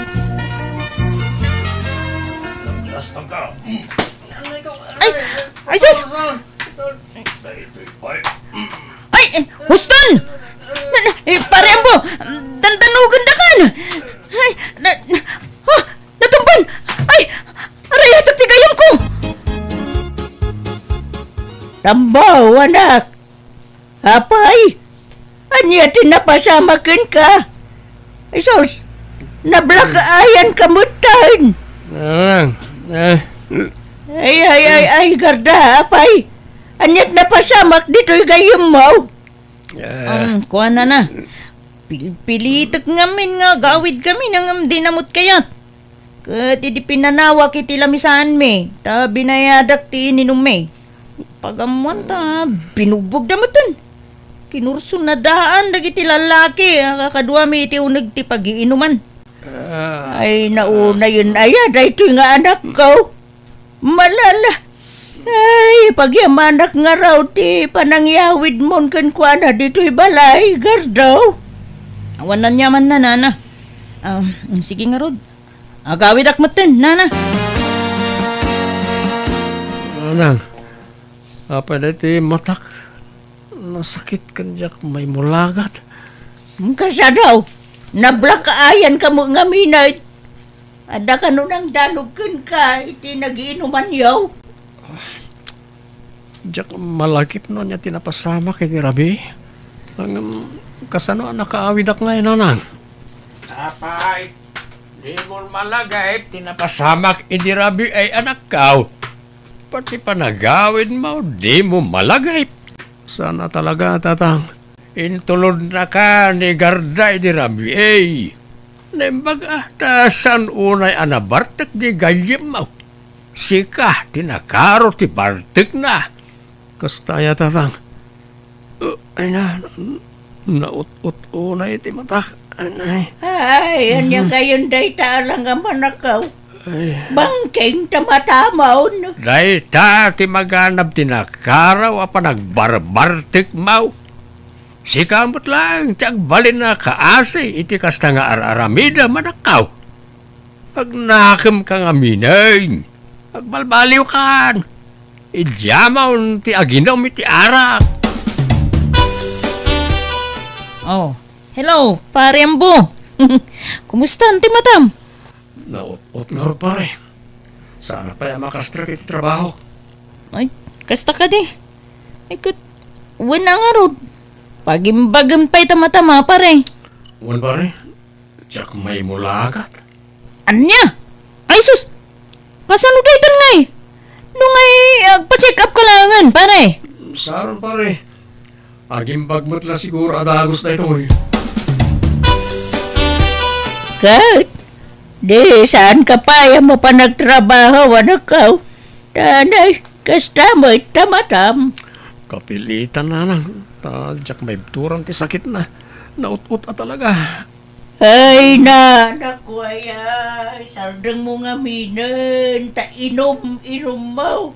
Ay, sus! Ay, Huston! Pare ambo, dandanugan da kan! Ay, natumban! Ay, aray, tatigayam ko! Tambaw, anak! Apay! Anya tinapasamakin ka! Ay, sus! Nablakaayan kamutan! Ay, garda, apay! Anyat napasamak dito'y gayam mo! Kuha na. Pilitak ngamin nga, gawid kami nang dinamot kayat. Kat di pinanawak iti lamisaan me, ta binayadak ti ininom me. Pagamuan ta, binubog damutan. Kinurso na daan dagiti lalaki, kakadwa mi iti unag ti pag-iinuman. Ay, nauna yun ayad, ay ito'y nga anak ko. Malala. Ay, pagyamanak nga raw ti panangyawid mon kan kuana dito'y balay, gardaw. Awan na nyaman na, nana. Sige nga rod. Agawid akmatin, nana. Nanang, apa dati matak? Nasakit kan jak may mulagat. Kasa daw, nablakaayan ka mo nga minay. Ada ka nun ang danugkan ka, iti nagiinuman yaw. Jak malakip no niya tinapasama kay ni Rabi. Ang kasano nakaawid ak ngayon, Nanang. Tapay, di mo malagay, tinapasamak ini Rabi ay anak kau. Pati panagawin mo, di mo malagay. Sana talaga, tatang. Intulod na ka ni Garday di Rabi ay. Nembaga, tasan unay anabartek di galyem mo. Sika, tinakaro ti bartek na. Kastaya, tatang. Ay na, naut-ut unay ti matak. Ay, anya kayon day taalang nga manakaw. Bangking tamatamaon. Day ta ti maganap tinakaraw apa nagbarbartik mau. Sikamot lang, tiyag balin na kaasi, iti kasta nga araramida manakaw. Pag nakam kang aminay, pagbalbaliw kan, idyamaw ti aginaw iti arak. Oh, hello, pare Ambo. Kumusta, Auntie Madam? Naut-ut nga ro pare. Sana pa yung makastrap iti trabaho. Ay, kasta ka di. Ay, wala nga ro. Pagimbagam pa'y tama-tama, pare. Wan pare, tiyak may mulagat. Anya? Ay, sus! Kasano dahi tan ngay? Nung ay pa-check up ka langan, pare. Saron pare, agimbag mo't la siguro adagos na ito eh. Kat, di saan ka pa yung mapanagtrabaho, anak ka? Tanay, kasta mo'y tamatam. Kapilitan na nang. Tadyak may turang ti sakit na. Naut-ut talaga. Ay na, naku ay, sardang mo nga minan, ta inom mo.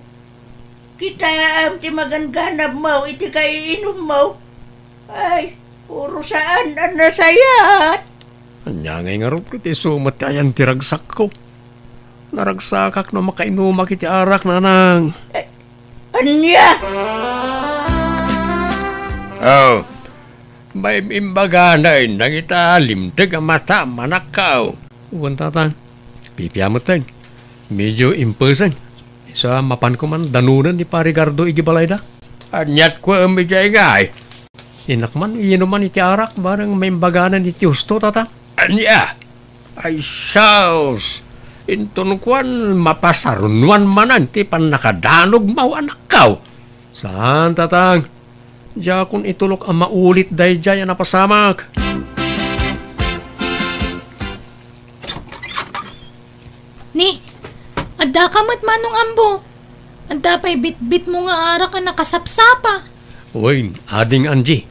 Kita am ti maganganap mo, iti kay inom mo. Ay, puro saan ang nasayat. Anya ngay nga rin ko ti sumat ayan ti ragsak ko. Naragsakak no makainumak iti arak, Nanang. Anya? Oh, may imbaga na nang italimtag ang mata manakaw. Uwan tatang, pipiyamot tayo. Medyo imperson. Sa mapan ko man danunan ni Parigardo igibalayda. Anyat ko ang medyo ingay. Inakman, inuman iti arak, barang may imbaganan iti husto, tatang. Anya, ay saus. Intunkuan mapasarunuan manan ti pan nakadanog mau anakaw. Saan, tatang? Diya kung itulok ang maulit dahi diya yan napasamak. Ni, adda ka mat manong Ambo. Adda pa'y bit-bit mo nga arak ka nakasapsapa. Uy, ading Angie.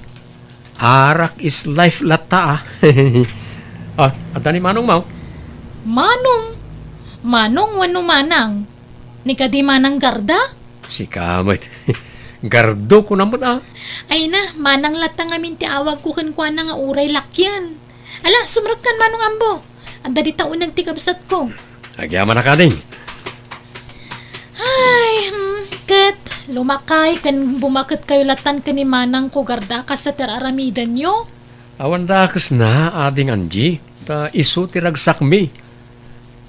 Arak is life lata adda ni Manong Mau? Manong wano manang. Ni kadi manang garda? Si Kamit. Gardo ko naman Ay na, manang latang amin ti awag ko kankwa na nga uray lakyan. Ala, sumrakan manong Ambo. Adda di taon nagtikabsat ko. Agyaman na ka ding. Ay, kat, lumakay kan bumakit kayo latan ka ni manang ko garda ka sa teraramidan nyo. Awan dakas na, ading Angie. Ta iso tiragsak mi.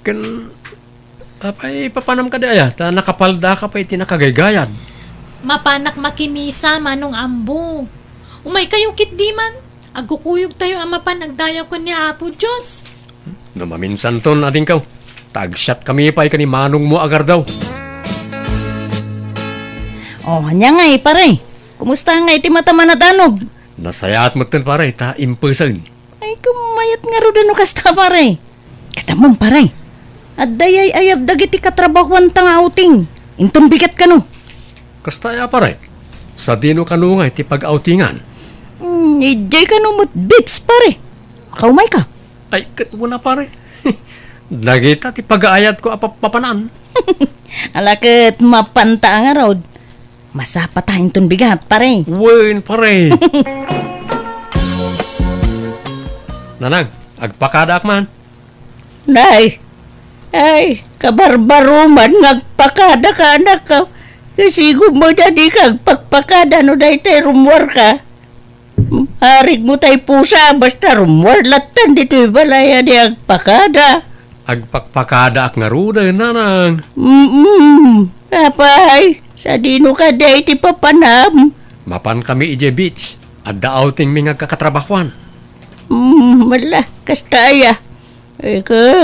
Kan, apay papanam ka daya. Ta nakapalda ka pa iti nakagaygayan. Mapanak makimisa manong Ambo. Umay kayo kitdiman. Agkukuyog tayo ang mapanagdayaw ko ni Apo Diyos. Namaminsan ton ading kaw. Tagsyat kami pa'y ka ni Manong mo agar daw. Oh, anya nga pare. Kumusta nga iti mata manadanog? Nasayat mo ton pare, ta imperson. Ay, kumayat nga ro dano kasta pare. Katamang pare. At dayay ayab dagiti katrabahuan ta nga outing. Inton bigat ka no. Kastaya pare. Sa dino kanungay ti pag-outingan. Ijay ka no mo't bits pare. Makaumay ka. Ay, kat mo na pare. Nagita ti pag-aayat ko apapapanan. Alakit mapanta nga rod. Masapa tayong ton bigat pare. Wen pare. Nanang, agpakadak man. Nay, ay, kabarbaro man ngagpakada ka anak ka. Kasi gumada di kag pagpakada no dahi tayo rumwar ka. Harig mo tayo pusa, basta rumwar latan dito balaya di agpakada. Agpakpakada ak nga ruda, nanang. Apay, sa dino ka dahi ti papanam. Mapan kami ije beach. At outing mi nga kakatrabahuan. Wala, kastaya.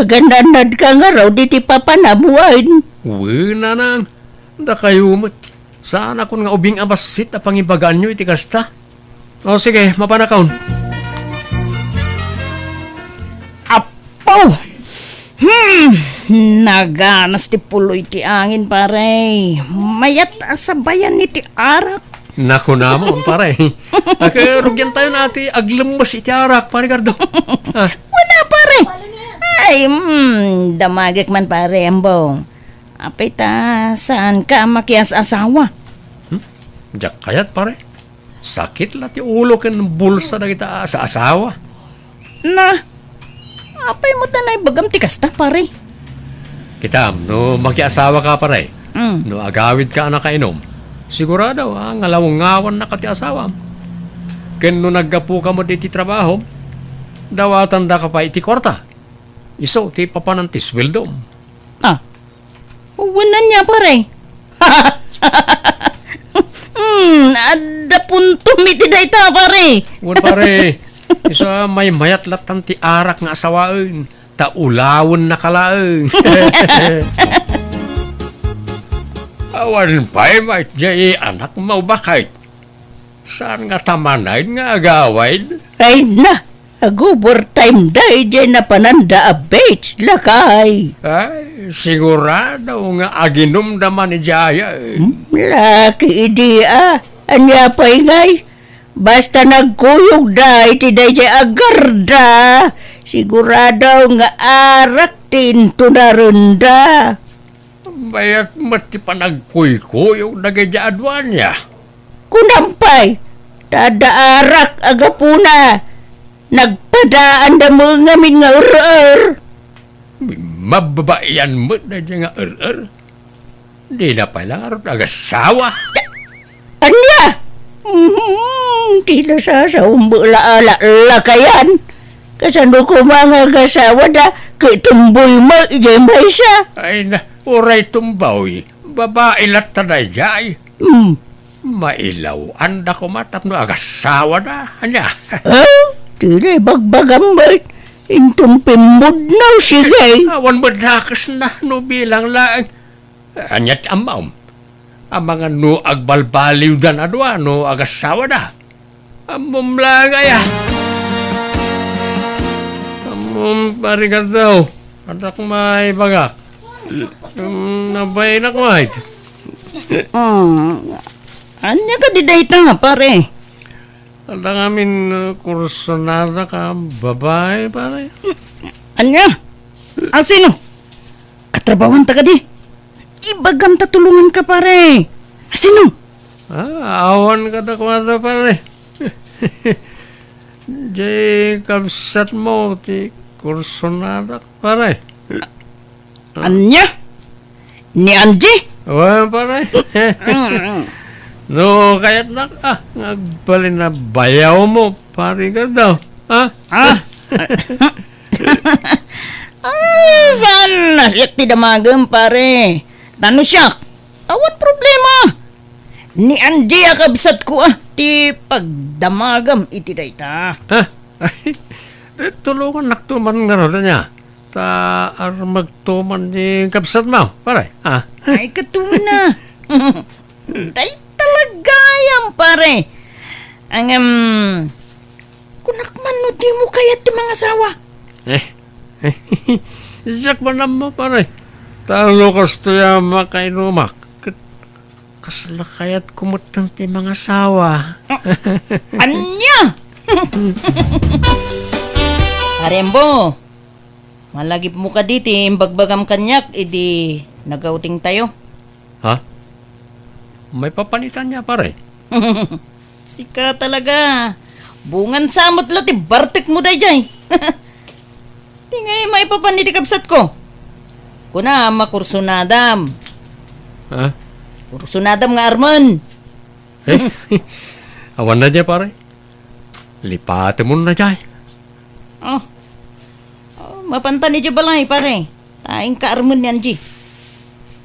Gandanad ka nga raw di ti papanamuan. Uy, nanang. Da kayo mo't. Saan akong nga ubing abasit na pangibagaan nyo iti kasta? O sige, mapanakaon. Apo! Naganas ti puloy ti angin, pare. Mayat asabayan ni ti arak. Naku namon, pare. Akarugyan tayo nati aglembas iti arak, pare Gardo. Wala, pare. Ay, damagik man, pare, ambo. Apay ta, saan ka makias asawa? Diyak kayat, pare. Sakit la ti ulo ken bulsa na kita sa asawa. Na, apay mo tanay bagam ti kasta, pare. Kitam, no makiasawa ka, pare. No agawid ka na kainom. Sigurado, ngalaw-ngawan na ka ti asawa. Ken no naggapu ka mo di ti trabaho, dawatan da ka pa iti kwarta. Iso, ti papanan ti sweldo. Uwanan niya, pare. Ada punto miti da ita, pare. Uwan, pare. Isa may mayat latan ti arak nga asawaan. Ta ulawon na kalaang. Awan pa'y may jay anak mo bakit? Saan nga tamanay nga agawid? Ay na, agubor time day jay na pananda abates lakay. Ay, sigurado nga aginom naman ni Jaya. Laki idea, anya pa'y ngay. Basta nagkuyog da, iti day jay agarda. Sigurado nga arak tinto na runda. Bayat mati pa nagkuy-kuyog nagayadwan niya. Kunampay, dadaarak agapuna. Nagpadaan da mga nga ur-ur. Mababayan mo na dyan nga ur-ur. Di na pala aron agasawa. Anya? Tila sa umbula-ala kayan. Kasano ko mga gasawa da, kitumboy mo, ijay may siya. Ay na, uray tumbaw. Babae lat tanay jay. Mailaw, anda ko matap no agasawa na. Anya? Tila bagbagam mo. Intong pimudnaw sigay. Awan mo dakas na no bilang lang. Anyat amaw. Ang mga no agbalbaliw dan adwa no agasawa na. Amom lang ay. Amom parigat daw. Anak may bagak. Nabay na kumahit. Anya ka di dayta nga pare? Ang amin kurso na ka babae pare. Anya? Sino? Katrabawan ta ka di? Ibagam tatulungan ka pare. Sino? Awan ka na kumata pare. Jay kabsat mo ti kurso na pare. Anya? Ni Angie? Awan pare. No, kaya't na ka. Nagbalin na bayaw mo, pare ka daw. Saan na siya ti damagam, pare? Tano siya? Awan problema. Ni Angie akabsat ko ti pagdamagam iti dayta. Tulungan naktuman nga rin niya. Ta magtuman di kabsat mo, pare. Ay, katuwa na. Day talagayam, pare. Ang, kunakman no di mo kaya ti mga asawa. Siyak man mo, pare. Talo kasto yung makainumak. Kasla kaya't kumutang ti mga asawa. Anya? Arembo, malagip mo ka diti, imbagbagam kanyak, idi nagauting tayo. Ha? May papalitan niya, pare. Sika talaga. Bungan samot lati, bartik mo day jay. Tingay may papaniti kapsat ko. Kuna makursunadam. Ha? Kursunadam nga Arman. Awan na dyan, pare. Lipatin mo na dyan. Mapanta ni balay pare. Taing ka Arman yan, Ji.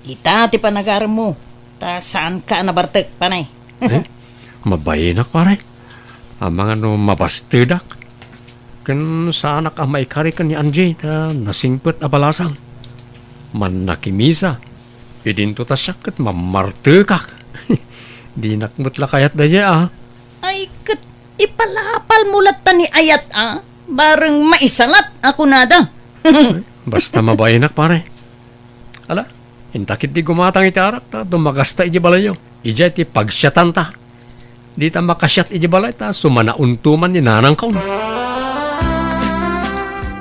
Ita ti panagaram mo. Ta saan ka nabartek, panay. Mabayinak, pare. Ang mga mabastidak. Kan sana ka maikari ka ni Anjay ta nasingpet abalasang. Man nakimisa. Idinto ta siyak at mamartekak. Di nakmutla kayat da dya, Ay, kat ipalapal mulat ta ni ayat, Bareng maisalat ako nada. Basta mabayinak, pare. Ala, intakit di gumatang iti arak ta, dumagasta iti balay yo. Ija iti pagsyatan ta. Di ta makasyat iti balay ta, sumanauntuman ni nanang kaun.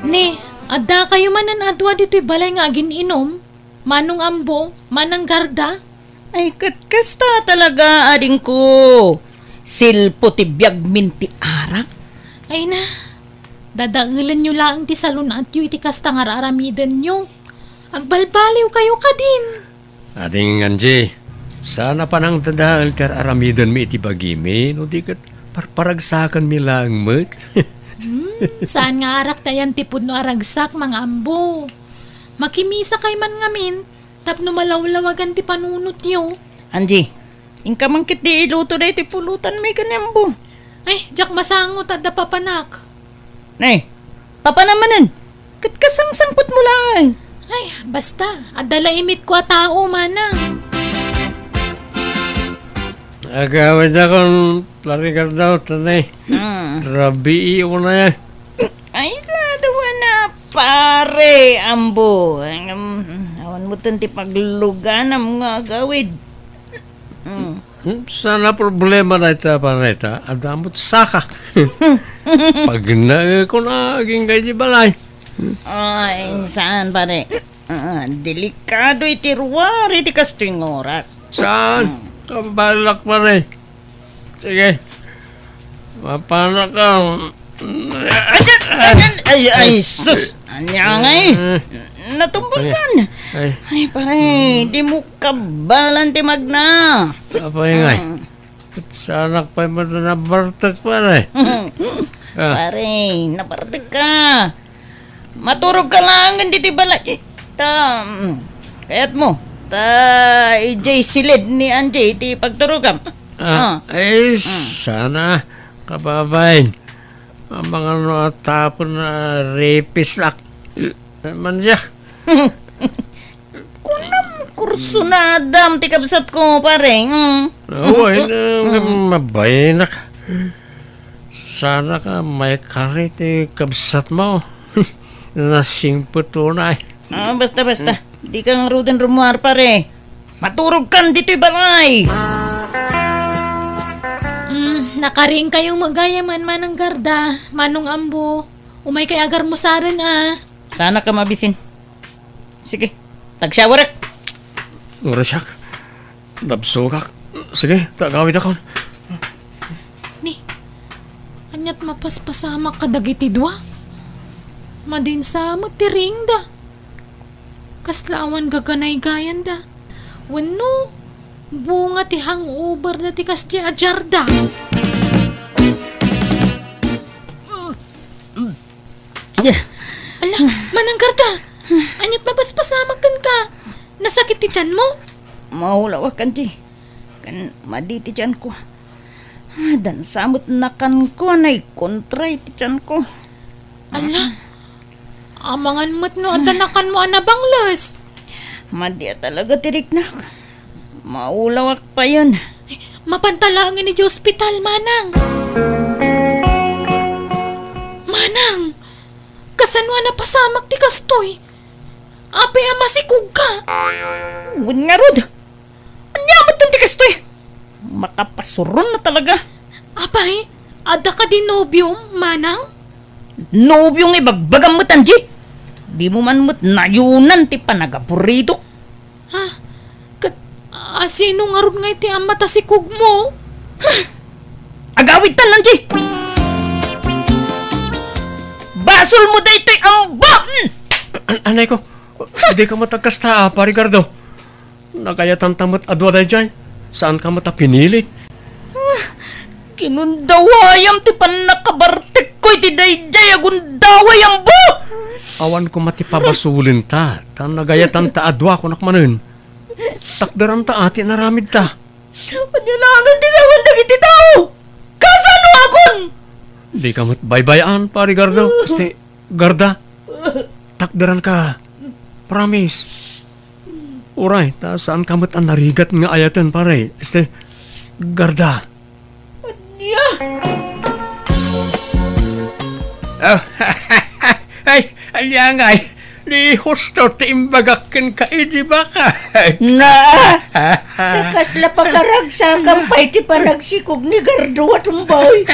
Ni, adda kayo manan adwa dito'y balay nga gininom? Manong ambo, manang garda? Ay, kasta talaga, ading ko. Silpo ti biyag minti arak. Ay na, dadailan nyo lang ti salon at yu iti kasta nga raramidan nyo. Agbalbaliw kayo ka din. Ading Anjay, sana pa nang dadaan kar aramidan mi iti bagimi, no di kat paragsakan mi lang mat. Saan nga arak tayan tipod no aragsak mga ambo? Makimisa kay man ngamin, tapno malawlawagan ti panunot yo. Anji, ingka mangkit di iluto na iti pulutan may kanyambo. Ay, jak masangot at papanak. Nay, papa namanan, katkasang sangpot mo lang. Ay, basta, adala imit ko a tao manang. Agawin akong plarigar daw, tanay. Rabi iyo na yan. Ay, ladawa na, pare, ambo. Awan mo tanti pagluganam nga gawid. Sana problema na ita pa na ita, adamot sakak. Pag na ko na, aging kayo balay. Ay, saan pare? Delikado iti ruwar, iti kastuing oras. Saan? Kabalak pa rin. Sige. Mapana ka. Ay, sus! Anya nga natumbakan. Ay, pare, di mo kabalan ti magna. Apa yung ngay? Sana pa yung nabartag pa rin. Pare, nabartag ka. Maturog ka lang, hindi ti balay. Kayat mo. Ijay silid ni Anjay, ti pagturugam. Ay, sana kababayin. Ang mga tapon na rapist ak. Man siya. Kunam kurso na adam, ti kabsat ko, pare. Oo, mabayinak. Sana ka may kari ti kabsat mo. Nasingpot tunay. Basta. Di kang ruden rumuar, pare. Maturog kan dito'y balay. Nakaring kayong magayaman manang garda, manong ambo. Umay kay agar mo sa rin Sana ka mabisin. Sige, tagsyawarak. Urasyak. Dabsokak. Sige, tagawid ako. Ni, anyat mapaspasama ka dagiti dua. Madin sa magtiring da. Kaslawan gaganay gayan da. Wano, bunga ti hangover na ti kasdi ajarda. Ala, manang garda. Anyat mapaspasamakan ka. Nasakit ti tiyan mo? Maulawak kan ti. Kan maditi tiyan ko. Dan samot na kan ko na kontray ti tiyan ko. Ala, amangan mo't no adanakan mo anabanglas. Madya talaga tirik na. Maulawak pa yun. Mapantalangin ni di hospital, manang. Manang, kasanwa na pasamak ti kastoy. Ape masikug ka. Wun nga rod. Anyamat ng ti kastoy. Makapasuron na talaga. Apay, ada ka di nobyong, manang? Nobyong ibagbagam mo tanji. Di mo man mo't nayunan ti panagapurido. Ha? Sino nga rod nga iti ang matasikog mo? Agawid tan nanji. Basol mo da ito'y ang bak! Anay ko, hindi ka matagkasta, parigardo. nagayatan tamat adwa day jay. Saan ka mata pinili? Kinundawayam ti panakabartik ko iti dayjay agundawayam bo! Awan ko matipabasulin ta. Tan nagayatan ta adwa ko nakmanin. Takdaran ta ati naramid ta. Panilangan ti sawan dagiti tao! Kasano akon? Di ka matbaybayan, pari Garda. Este, Garda, takdaran ka. Promise. Uray, ta saan ka mat ang narigat nga ayatan, pare? Este, Garda. Anya? Oh, ay, ayangay. Di husto ti imbagakin ka, di ba ka? Na! Nakasla pa karagsakan pa iti panagsikog ni Gardo at umboy.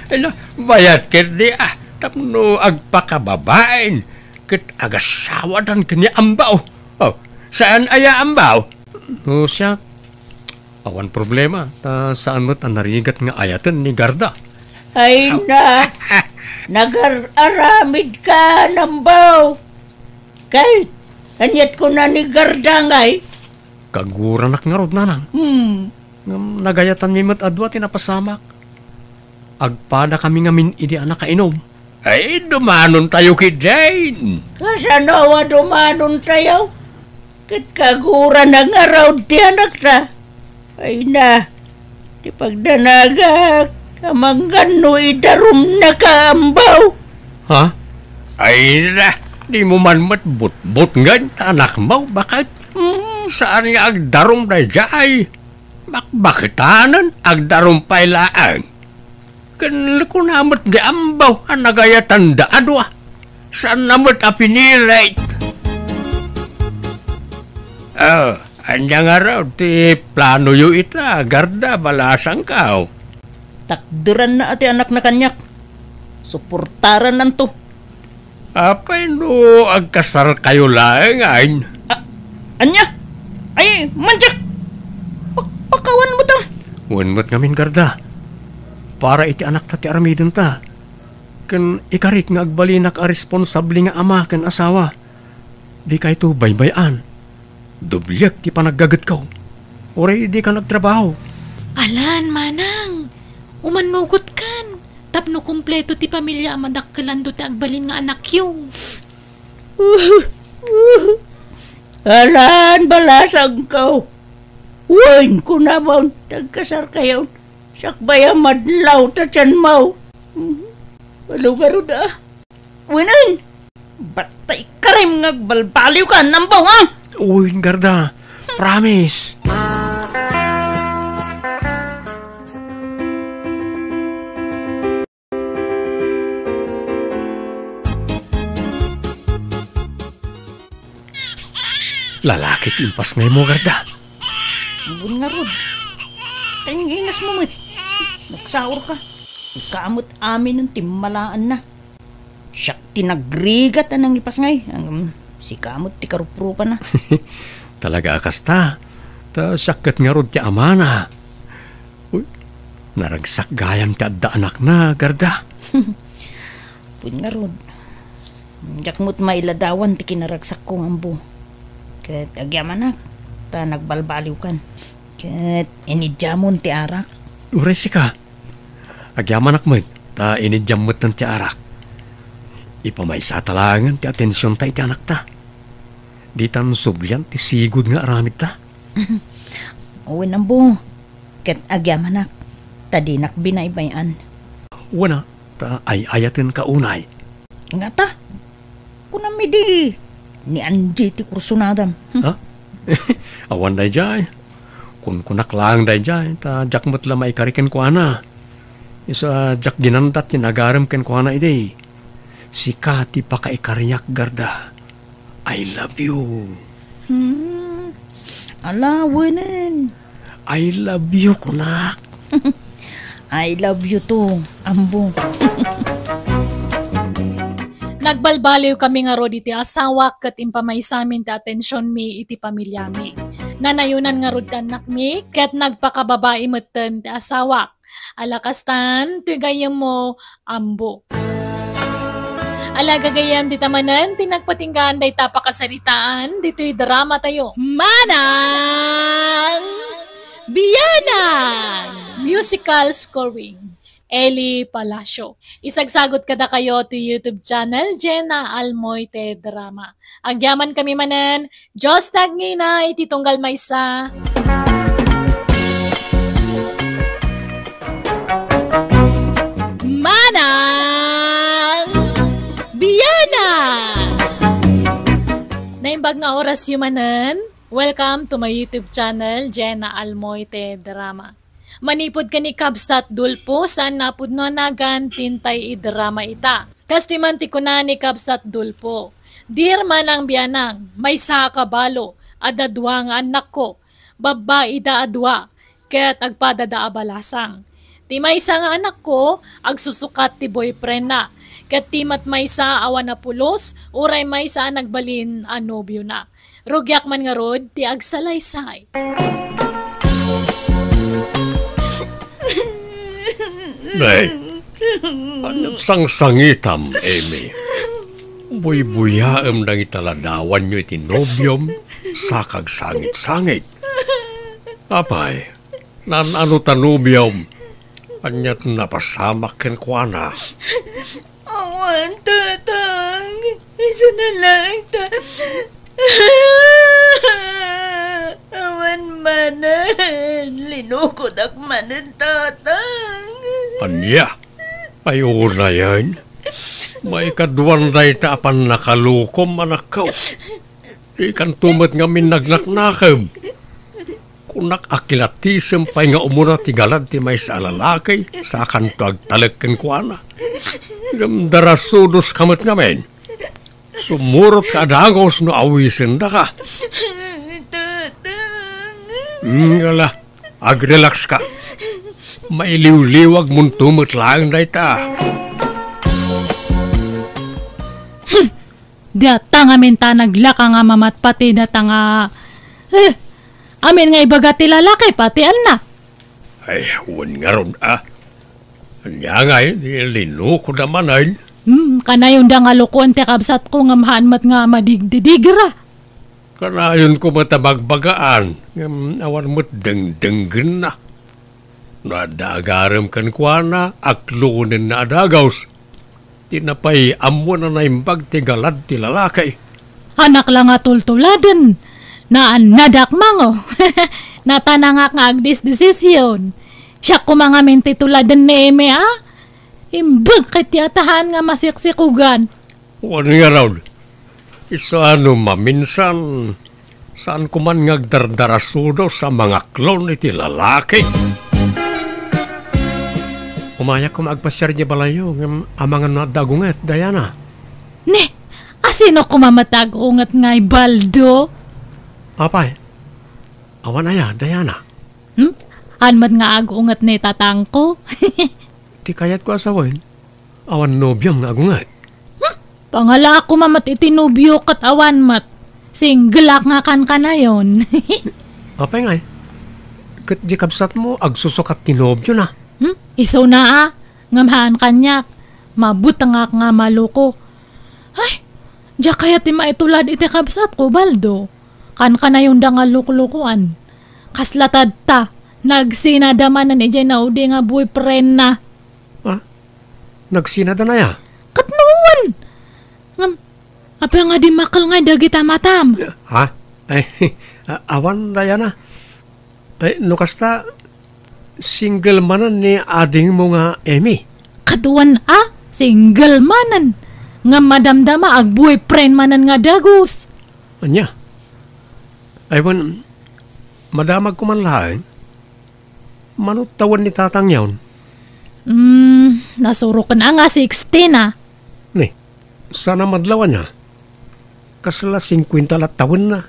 Ano, bayat kit di tapno agpakababain. Kit agasawadan kanya ambaw. Oh, saan aya ambaw? No siya, awan problema. Saan mo't ang narigat nga ayatan ni Garda? Ay na! Nag-aramid ka, nambaw! Kahit, anyat ko na ni Garda ngay. Kaguranak nga rod nanang. Nagayatan mi mat adwa tinapasamak. Agpada kami nga idi anak kainom. Ay, dumanon tayo kid Jane. Kasanawa dumanon tayo? Kat kagura na nga raw di anak ta. Ay na, di pagdanagak, kamanggan no idarum na kaambaw. Ha? Ay na, di mo man matbut-but nga anak mo, bakit? Saan nga agdarum na jay? Bakitanan agdarum pailaan. Kanila ko namot di ambaw ang nagayatan da adwa. Saan namot apinilit? Oh, anya nga raw, ti plano yu ita, Garda, balasang ka. Takduran na ati anak na kanyak. Suportaran nanto. Apay no, agkasar kayo lang, ay. Anya? Ay, manjak! Pakawan mo tam. Wanmat ngamin, Garda. Para iti anak ta ti aramidon ta. Kan ikarik nga agbalinak a responsable nga ama kan asawa. Di ka ito baybayan. Dublyak ti panaggagat ka. Oray di ka nagtrabaho. Alan, manang. Umanugot kan. Tapno kumpleto ti pamilya amadakkalan do ti agbalin nga anak yung. Alan, balasang ka. Uwain ko naman. Tagkasar kayo. Sakbaya madlaw ta tiyan mau. Balugaro da. Winan! Basta ikarim nga balbaliw ka, nambaw ha? Uy, Garda. Promise. Lalaki timpas ngay mo, Garda. Ambun nga rod. Kayong ingas mo mat. Nagsaur ka. Ikamot amin ng timmalaan na. Siyak tinagrigat anang ipas ngay. Si kamot ti karuprupa na. Talaga akasta. Ta sakit nga rod ti amana. Uy, naragsak gayam ti adda anak na, Garda. Pun nga rod. Jakmot mailadawan ti kinaragsak kong ambo. Kat agyaman na. Ta nagbalbaliw kan. Kat inidyamon ti arak. Uresi ka. Agyaman akmet. Ta inidyamot ng ti arak. Ipamaysa talangan ti atensyon ta iti anak ta. Di tan sublyan ti sigud nga aramid ta. Uwin ambo. Kat agyaman na. Ta di nakbinaybayan. Wana, ta ay ayatin ka unay. Nga ta. Kunami di. Ni Anji ti kursunadam. Ha? Awan day jay. Kun kunak lang day jay. Ta jakmot la maikariken ko ana. Isa jak ginandat tinagaram ken ko ana ide. Si Kati pakaikariyak, Garda. I love you. Alawanan. I love you, kunak. I love you too, ambo. Nagbalbaliw kami nga rod iti asawa kat impamay sa amin ti atensyon mi iti pamilya mi. Nanayunan nga rod anak mi kat nagpakababae meten ti asawa. Alakastan, tuy gayam mo, ambo. Alaga gayam di tamanan, tinagpatinggaan day tapakasaritaan, dito'y drama tayo. Manang Biyanan! Musical scoring. Eli Palacio. Isagsagot kada kayo to YouTube channel, Jenna Almoite Drama. Agyaman kami manan, Diyos tagngina, ititunggal maysa. Manang Biyanan! Naimbag nga oras yumanan, welcome to my YouTube channel, Jenna Almoite Drama. Manipod ka ni Kabsat Dulpo, saan napud no nagan tintay idrama ita. Kastimanti ko na ni Kabsat Dulpo. Dear Manang Biyanang, may sa kabalo, adadwa nga anak ko, babae da adwa, kaya't agpadada abalasang. Ti may sa nga anak ko, agsusukat ti boyfriend na, kat timat may sa awan na pulos, uray may sa nagbalin anobyo na. Rugyak man nga rod, ti agsalaysay. Nay, anong sang-sangitam, Amy? Buy-buyaam nang italadawan nyo iti nobyom sa kagsangit-sangit. Apay, ano tanubyom, anyat napasamak ken kuana. Awan, tatang. Isa na lang, awan manan. Linukod ak manan, tatang. Anya, ayaw na yan. May kaduan na itapan nakalukom, anak ko. Ikan tumat nga minagnaknakam. Kunak akilatisem pa'y nga umuna tigalad ti may sa alalakay sa kanto agtalagkan ko ana. Darasudos kamat ngamen. Sumurot ka adagos no awisin da ka. Ngala, agrelax ka. Mailiw-liwag mong tumot lang na ita. Data nga minta naglaka nga mamat pati data nga... amin nga ibaga ti lalaki pati na. Ay, huwag nga ron Anya nga lino ko naman ay. Kanayon da nga lukon ti Kabsat ko nga mahanmat nga madigdidigra. Kanayon ko matabagbagaan. Awan mo't deng-denggen na. Nadagaram kan kuana, aklunin na adagaws. Tinapay amo na naimbag tigalad ti lalakay. Anak lang nga tultuladen. Nadak mango. Natanangak nga agdis desisyon. Siya kumangamin tituladen ni Eme Imbag kay tiyatahan nga masiksikugan. Ano nga raw? Isa maminsan, saan kuman ngagdardarasudo sa mga klon iti lalaki. Umayak ko maagpasyar niya balayo, amangan na dagungat, Diana. Ne, asino kumamatagungat nga'y baldo? Apay, awan na ya, Diana. Anmat nga agungat ni tatang ko? Ti kayat ko asawin, awan nobyam nga agungat. Pangala ako mamat itinubyo kat awan mat. Singlak nga kan na yon. Apay nga, kat di Kabsat mo, agsusukat tinobyo na. Isaw na ngamahan kanyak. Mabutang nga maluko. Ay, diya kaya ti maitulad iti Kabsat ko, Baldo. Kan na yung da nga lukulukuan. Kaslatad ta, nagsinadamanan ijay na udi nga boyfriend na. Nagsinada na ya? Katnuan! Apa nga di makal nga dagita matam? Ha? Ay, awan na yan Ay, nukasta, single manan ni ading mo nga Amy. Katuan single manan. Nga madamdama ag boyfriend manan nga dagos. Anya? Aywan, madamag ko man lahat. Manot tawan ni tatang yawn. Nasuro ka na nga 16 Ni, sana madlawan niya. Kasala 50 taon na.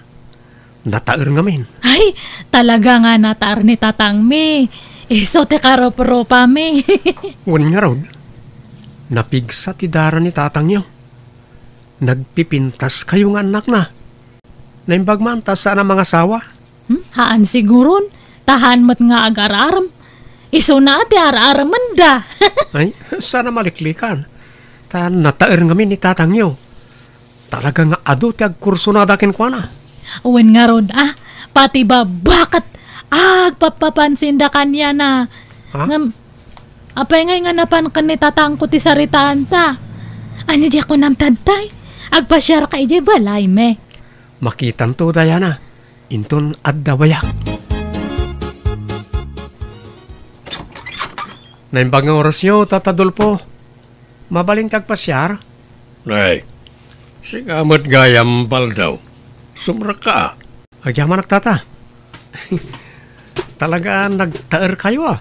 Nataer ngamin. Ay, talaga nga nataar ni tatang mi. So te karop-ropa mi. Wan nga raw. Napigsa ti dara ni tatang niyo. Nagpipintas kayo nga anak na. Naimbag man tas sana mga sawa. Haan siguron. Tahan mo't nga agar-aram. Iso na ati ar-araman da. Ay, sana maliklikan. nataer ngamin ni tatang nyo. Talaga nga ado ti agkurso na dakin kwa na. Uwan nga rod, pati ba bakit agpapapansin da kanya na. Ha? Ngam, apay nga napan kan ni tatang ko ti saritaan ta. Ano di ako namtadtay? Agpasyar ka ije balay me. Makitan to Diana. Inton adda wayak. Naimbag nga oras nyo, tatadol po. Mabalin kag pasyar? Nay, sigamat gayam baldaw. Sumra ka. Agyaman nagtata. Talaga nagtaer kayo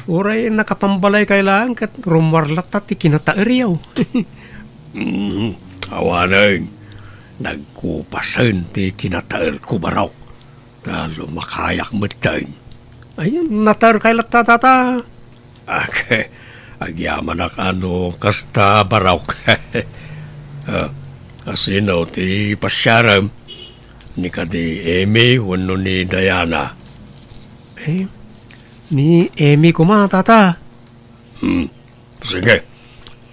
Uray nakapambalay kailangan kat rumarlat at ikinataer yaw. Awanay, nagkupasan ti kinataer ko baraw. Talo makayak matay. Ayun, nataer kay latata. Agyaman ak kasta baraw. Asino ti pasyaram ni kadi Amy wano ni Diana. Ni Amy ko tata. Sige.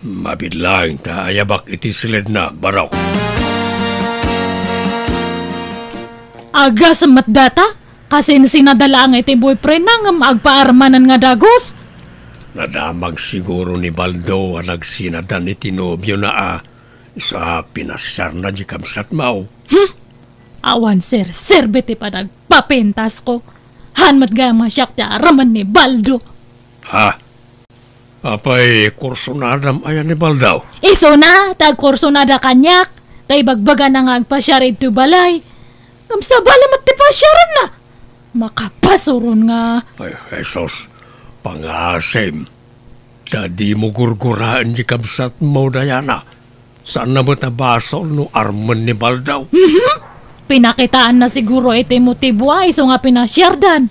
Mabidlang ta ayabak iti silid na baraw. Aga sa matdata? Kasi sinadala ang iti boyfriend na nga maagpaarmanan nga dagos. Nadamag siguro ni Baldo ang nagsinadan iti nobyo na sa pinasyar na di kamsat mau. Awan sir beti pa nagpapentas ko. Hanmat gaya masyak ti araman ni Baldo. Apay kursonadam ayan ni Baldaw. Iso na, tag-kursonada kanyak. Tay bagbaga na nga agpasyar ito balay. Kamsa balamat ti pasyaran na. Makapasuron nga. Ay, Jesus, pangasim. Dadi mo gurguraan di kamsat mo, Diana. Saan na ba't nabasol no arman ni Baldaw? Pinakitaan na siguro iti motibo iso nga pinasyardan.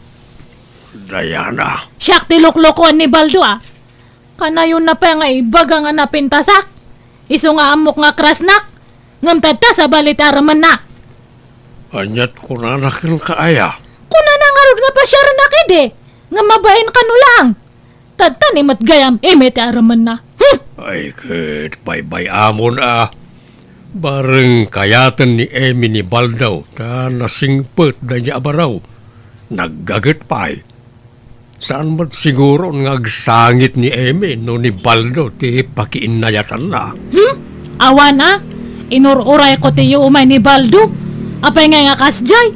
Diana. Siyak ti luklokoan ni Baldo Kanayon na pa nga ibaga nga napintasak. Iso nga amok nga krasnak. Ngamtad ta sa balit araman na. Anyat ko na nakil kaaya. Kuna na nga rod nga pasyaran na kide. Nga mabain ka no lang. Tadtan imat gayam imet araman na. Ay kit, baybay amon Bareng kayatan ni Amy ni Baldaw ta nasingpet da niya abaraw. Naggaget pa'y. Saan ba't siguro ngagsangit ni Amy no ni Baldo ti pakiinayatan na? Awa na? Inururay ko ti umay ni Baldo. Apay nga kasjay?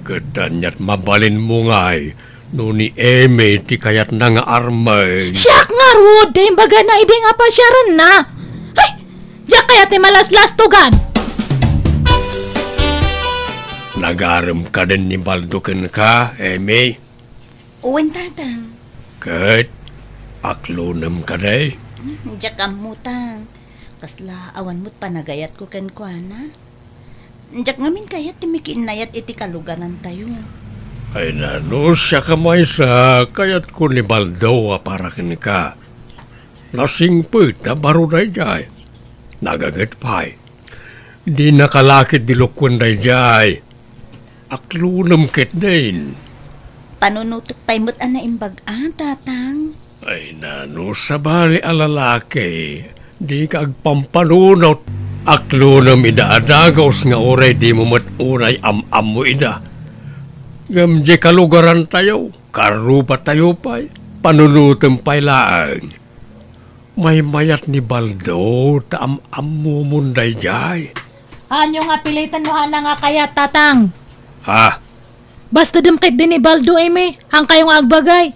Kadanya't mabalin mo nga'y no ni Amy ti kayat na nga armay. Siyak nga rod, baga na ibing apasyaran na. Ay, diyak kaya ti malas-lastugan. Nagaram ka din ni Baldo ka, Amy? Uwan tatang. Kat, aklonam ka day. Diyak amutang. Kasla awan mo't panagayat ko ken kuana. Diyak ngamin kayat timikinayat iti kaluganan tayo. Ay nano siya kamay sa kayat ko ni Baldo para ka. Nasingpit na baro day jay. Nagagat pa'y. Di nakalakit dilukwan day jay. Aklonam kit din. Panunutok pa'y mo't imbag tatang. Ay nano sa bali alalaki. Di ka agpampanunot. Aklonam idaadagos nga oray di mo matunay am-am mo ida. Gamje kalugaran tayo. Karupa tayo pa'y. Panunutom pa'y laang. May mayat ni Baldo ta am-am mo munday jay. Anyo nga pilitan mo nga kaya tatang. Ha? Basta dumkit din ni Baldo hang kayong agbagay.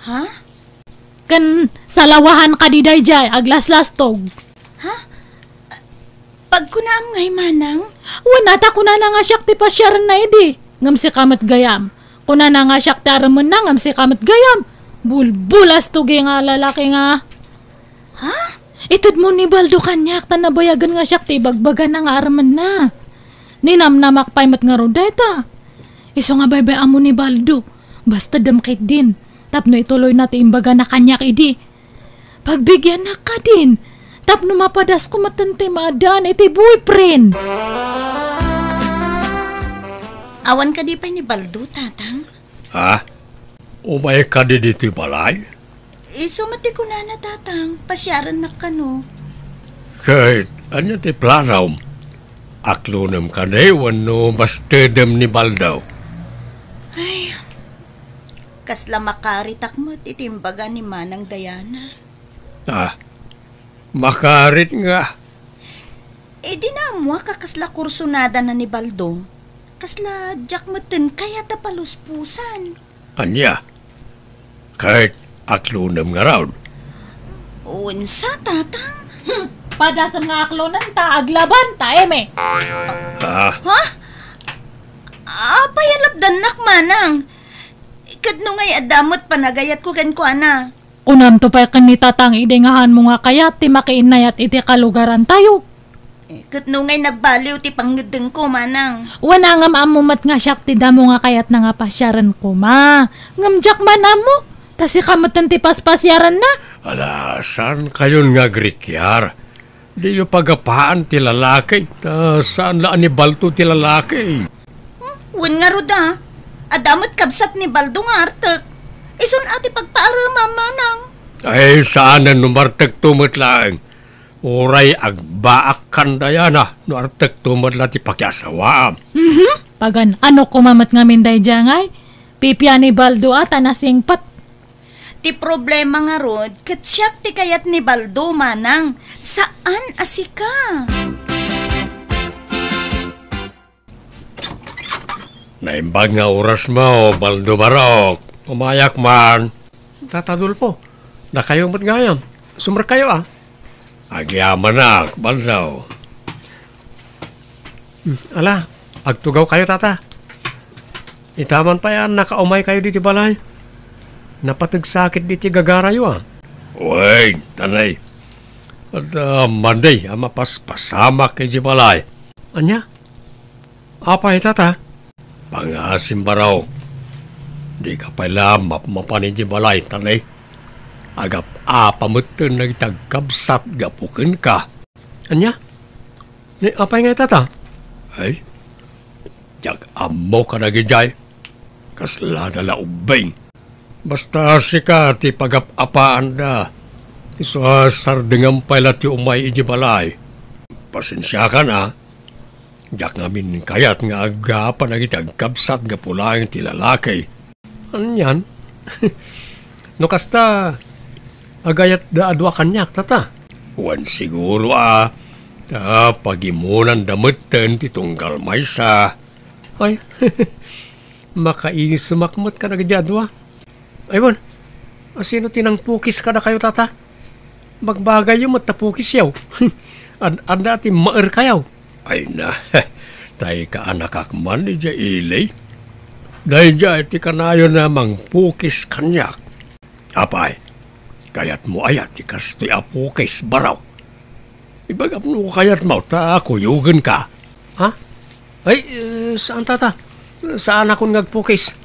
Ha? Kan salawahan ka di dayjay aglas-lastog. Pagkunaam ngay manang? Wanata kuna na nga siyak ti pasyaran na idi. Ngam si kamat gayam. Kuna na nga siyak ti araman na ngam si kamat gayam. Bulbulas tugi nga lalaki nga. Ha? Itad mo ni Baldo kanyak ta nabayagan nga siyak ti bagbagan na nga araman na. Ninamnamak pa'y mat nga roday ta. Iso nga baybay amo ni Baldo. Basta damkit din. Tapno ituloy natin imbaga na kanyak idi. Pagbigyan na ka din. Tapno mapadas ko matante maadaan iti boyfriend. Awan ka di pa ni Baldo, tatang? Ha? Umay ka di dito balay? Iso mati ko na tatang. Pasyaran na ka no. Kahit anya ti planaw, aklunam ka na wano bastedem ni Baldaw. Kasla makaritak mo titimbaga ni Manang Dayana. Makarit nga. Di na mo kakasla kursunada na ni Baldo. Kasla jak meten kaya tapaluspusan. Anya, kahit aklunam nga raw. Unsa tatang? Padasam nga aklonan ta, aglaban ta, eme. Payalapdan nak Manang. Kadno ngay adamot panagayat ko kan ko ana. Unam to pa kan ni tatang idengahan mo nga kayat ti makiinayat iti kalugaran tayo. Kadno ngay nagbaliw ti panggedeng ko Manang. Wana nga maamumat nga siyak ti damo nga kayat na nga pasyaran ko ma. Ngamjak man amo. Tasi kamutan ti paspasyaran na. Saan kayon nga grikyar? Di yung pagapaan ti lalaki. Saan laan ni Balto ti lalaki? Wan nga ruda. Adamot kabsat ni Baldo nga artek. Isun ati pagpaarama Manang. Ay saan na numartek tumot lang. Uray agbaak kandayana. Nuartek tumot lang ti pakyasawaam. Pagan ano kumamat nga minday jangay. Pipya ni Baldo ata nasingpat. Ti problema nga rod, katsyak ti kayat ni Baldo Manang. Saan asika? Naimbag nga oras mo, Baldo Barok. Umayak man. Tatadul po. Na kayo matgayam. Sumar kayo Agyaman na, Baldo. Ala, agtugaw kayo tata. Itaman pa yan, nakaumay kayo diti balay. Napatagsakit diti gagarayo Uy, tanay. At manday, mapaspasama kay di balay. Anya? Apa tata? Pangasim baraw. Di ka pala mapanin di balay, tanay. Agap apamutin na itagkabsat gapukin ka. Anya? Apa nga tata? Ay, jak amo ka na gijay. Kasla na laubing. Basta sika ti pagapapaan na. Sa sardengam pala ti umay iji balay. Pasensya ka na. Jak ngamin kayat nga agapan na itagkabsat nga pulang ti lalaki. Anyan? No kasta agayat da adwa kanyak tata. Wan siguro pagimunan damutan ti tunggal maysa. Ay, makainis sumakmat ka na gajadwa. Aywan, sino tinang pukis ka na kayo tata? Magbagay yung matapukis yaw. Anda ti maer kayaw. Ay na, tayo ka anakakman ni Jay Ilay. Dahil dyan ti kanayo namang pukis kanyak. Apay, kayat mo ayat ti kastoy apukis baraw. Ibagap mo kayat mo ta kuyugan ka. Ha? Ay, saan tata? Saan akong nagpukis?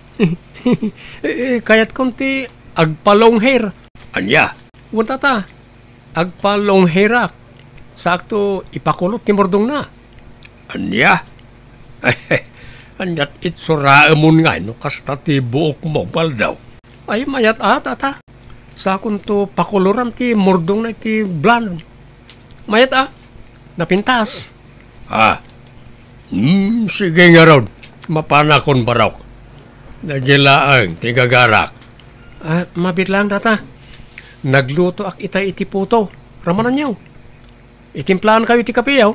Kayat konti agpalong hair. Anya? Wala tata. Agpalong hairak. Sakto ipakulot ni Mordong na. Anya? Anyat itsuraemon nga no kasta ti buok mo baldaw. Ay mayat tata. Sakon to pakuluran ti Mordong na ti blonde. Mayat napintas. Sige nga raw. Mapanakon baraw. Nagilaang ti gagarak. Mabit lang tata. Nagluto ak itay iti puto. Ramanan niyo. Itimplaan kayo iti kapiyaw.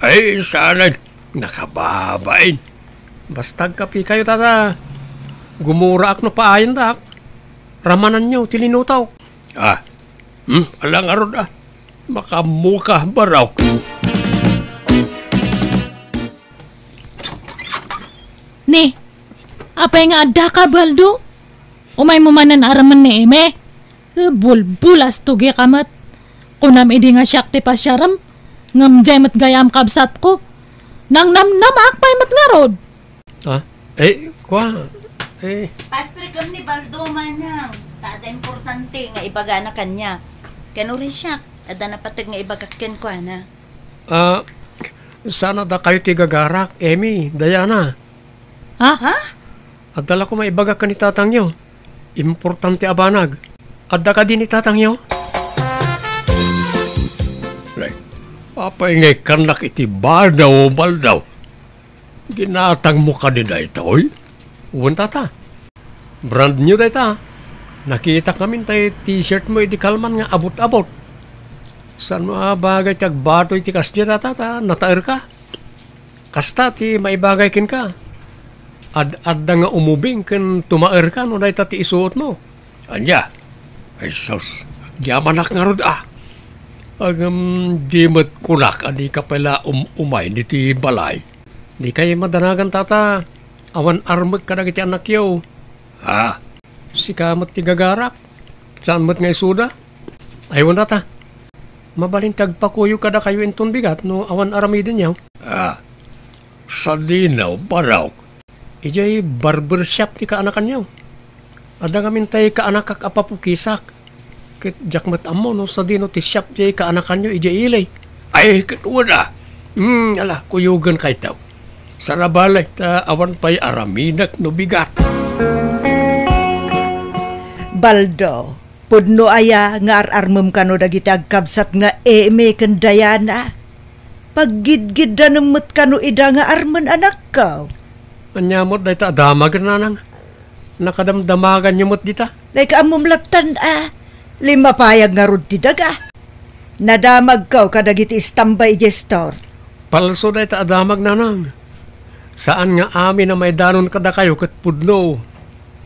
Ay sana nakababain. Basta kapi kayo tata. Gumura ak no paayan dak. Ramanan niyo tilinutaw. Alang arod makamuka baraw. Ni, apay nga adda ka, Baldo? Umay mo manan araman ni Eme? Bulbulas tugi kamat. Kunam idi nga siyak ti pasyaram. Ngamjay mat gayam kabsat ko. Nang namnamak pay mat nga rod. Pastrikam ni Baldo Manang. Tada importante nga ibagana kanya. Kanuri siyak. Ada na patag nga ibagakken ko ana. Sana da kayo ti gagarak, Emi, Diana. Ha? Adala ko maibagak ka ni tatang nyo. Importante abanag. Adda ka din ni tatang nyo. Apay ngay kanak iti bardaw baldaw. Ginatang mo ka din ito, oy. Uwan tata. Brand new data. Nakita kami tayo t-shirt mo iti kalman nga abot-abot. San mga bagay tag bato iti kasya tata, nataer ka. Kasta ti maibagay kin ka. Ad-adda nga umubing ken tumaer ka no dahil ti isuot mo. Anya, ay sus, gyamanak nga rod Agam di mat kulak, adi ka pala umay niti balay. Di kayo madanagan tata, awan armag ka na kiti anak yaw. Ha? Si kamat ti gagarak. Saan mat nga isuda? Ayaw tata. Mabalin tagpakuyo kada kayo inton bigat no awan aramidin yaw. Ha? Sa dinaw, baraw. Ijay barbershop ti kaanakan yaw. Ada ngamin tayo kaanak kak apapukisak. Kit jakmat amo no sa dino ti shop jay kaanakan nyo ijay ilay. Ay, katwada. Ala, kuyugan kay tao. Sarabalay ta awan pa'y araminak no bigat. Baldo, pudno aya nga ararmem kano dagiti agkabsat nga eme ken Diana. Paggidgid da nemut kano ida nga armen anak ka. Anyamot dahi ta adamagan na nang. Nakadamdamagan nyamot dita. Like amom laptan 5 payag nga rod ti daga. Nadamag ka kadagiti istambay gestor. Palso dahi ta adamag na nang. Saan nga amin na may danon kada kayo kat pudno.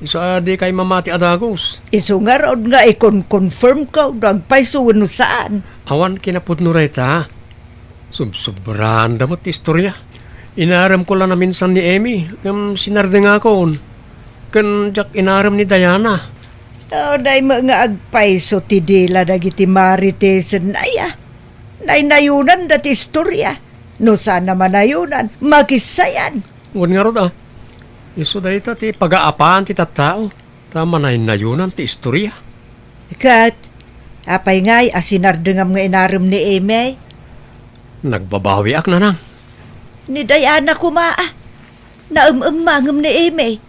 Iso adi kay mamati adagos. Iso nga rod nga ikon-confirm ka nagpayso no saan. Awan kinapudno ray ta. Subsobrahan damot istorya. Inaram ko lang na minsan ni Amy. Sinarde nga ko. Kan jak inaram ni Diana. Day mga agpayso ti dila dagiti maritesen aya. Nayunan dati istorya. No sana manayunan, makisayan. Wan nga rod Iso dahi ta ti pag-aapaan ti tattao. Tama na nayunan ti istorya. Kat, apay ngay asinardengam nga inaram ni Amy. Nagbabawi ak na nang. Ni Diana kumaa. Naumangam ni Amy.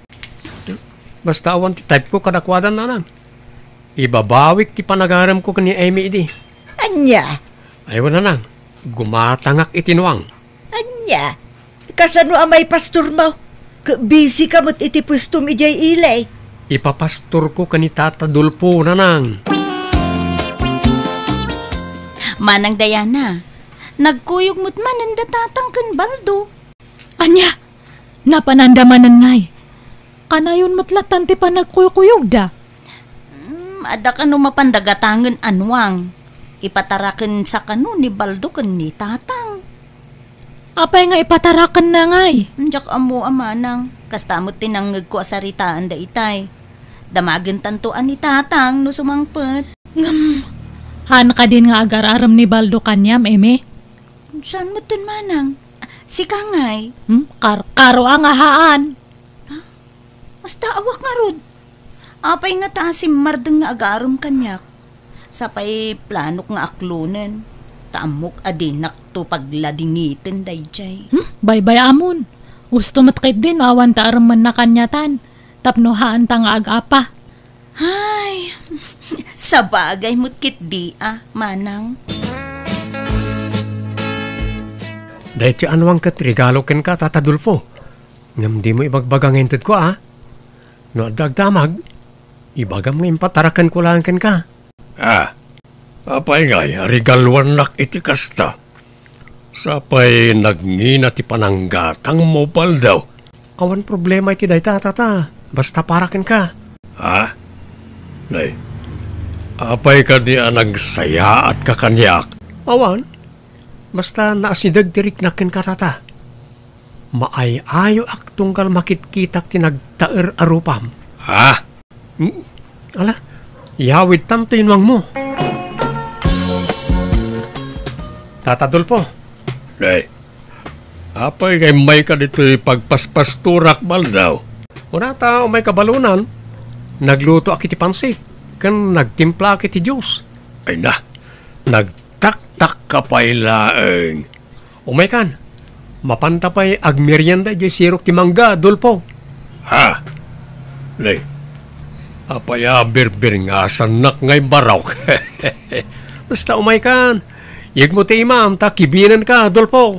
Basta awan ti type ko kadakwadan na nang. Ibabawik ti panagaram ko kani Amy idi. Anya? Ayaw na nang. Gumatangak itinuang. Anya? Kasano amay pastor mo? Busy ka mo't iti pwesto mi jay ilay. Ipapastor ko kani Tata Dulpo na nang. Manang Diana, nagkuyog mo't manan datatang kan baldo. Anya, napanandamanan ngay. Kanayon matlatan ti pa nagkuyog da. Ada ka no mapandagatangan anwang. Ipatarakan sa kanu ni baldo kan ni tatang. Apay nga ipatarakan na ngay. Jak amo amanang, kastamot tinangag ko asaritaan da itay. Damagan tantuan ni tatang no sumangpet. Han ka din nga agar-aram ni Baldo kanyam, Eme. Saan mo dun manang? Si Kangay. Karo ang ahaan. Basta awak nga rod. Apay nga taasim mardeng nga agarom kanyak. Sapay planok nga aklunan. Taamok adinak to pagladingitin dayjay. Bye-bye amon. Gusto matkit din awan ta araman na kanyatan. Tapnohaan ta nga agapa. Ay, sa bagay mo't kit di manang. Dahil ti anwang kat regalo ken ka Tata Dulpo. Ngam di mo ibagbagang hinted ko No dagdamag, ibagam nga impatarakan ko lang ken ka. Apay ngay, regalwan nak iti kasta. Sapay nagngina ti pananggatang mo daw. Awan problema iti day tata. Basta parakin ka. Nay, apay ka di nagsaya at kakanyak. Awan, basta naasidag tirik nakin ka tata. Maay-ayo ak tunggal makitkitak ti nagtaer arupam. Ala, yawid tam to yunwang mo. Tata Dulpo. Nay, apay kay may ka dito pagpaspasturak baldaw. Una ta may kabalunan, nagluto akiti pansit, kan nagtimpla akiti juice. Ay na, nagtaktak ka pa'y laeng. Umay kan, mapantapay agmerienda di sirok ti mangga, Dulpo. Nay, apay berbir nga sanak ngay baraw. Basta umay kan, Yag mo ti imam, ta kibinan ka, Adolfo.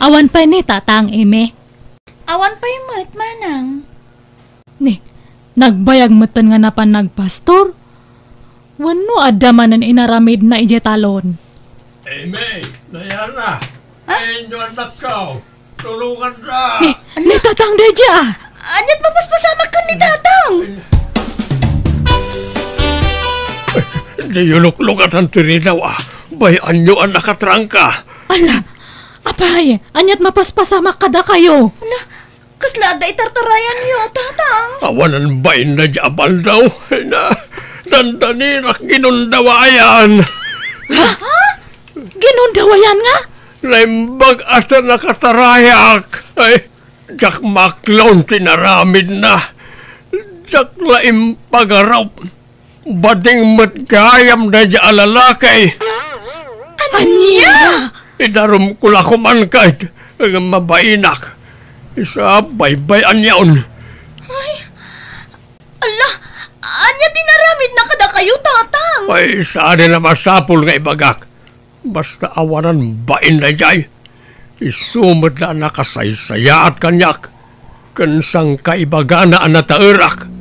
Awan pa ni tatang ime. Awan pa'y mo't manang. Ni, nagbayag matan nga na pa nagpastor. Wano adamanan inaramid na ijetalon. May, nayara. Ayun yung anak ko. Tulungan na. Ni tatang deja. Anyat mapaspasama ka ni tatang. Di yulok-lukat ang tirinaw Bayan nyo ang nakatrangka. Ala, apay, anyat mapaspasama kada kayo. Ala, kasla da itartarayan niyo, tatang. Awanan bayin na jabal daw. Na, dandanirak ginundawayan. Ginundawayan nga? Laimbag ata nakatarayak. Ay, jak maklon tinaramid na. Jak laim pagaraw. Bading matgayam na dya alalakay. Anya? Idarum kula kuman kahit ang mabainak. Isa baybayan yaon. Ala, anya tinaramid na kada kayo, tatang. Ay, saan na masapul nga ibagak. Basta awanan bain na jay. Isumad na nakasaysaya at kanyak. Kansang kaibagana ang natairak.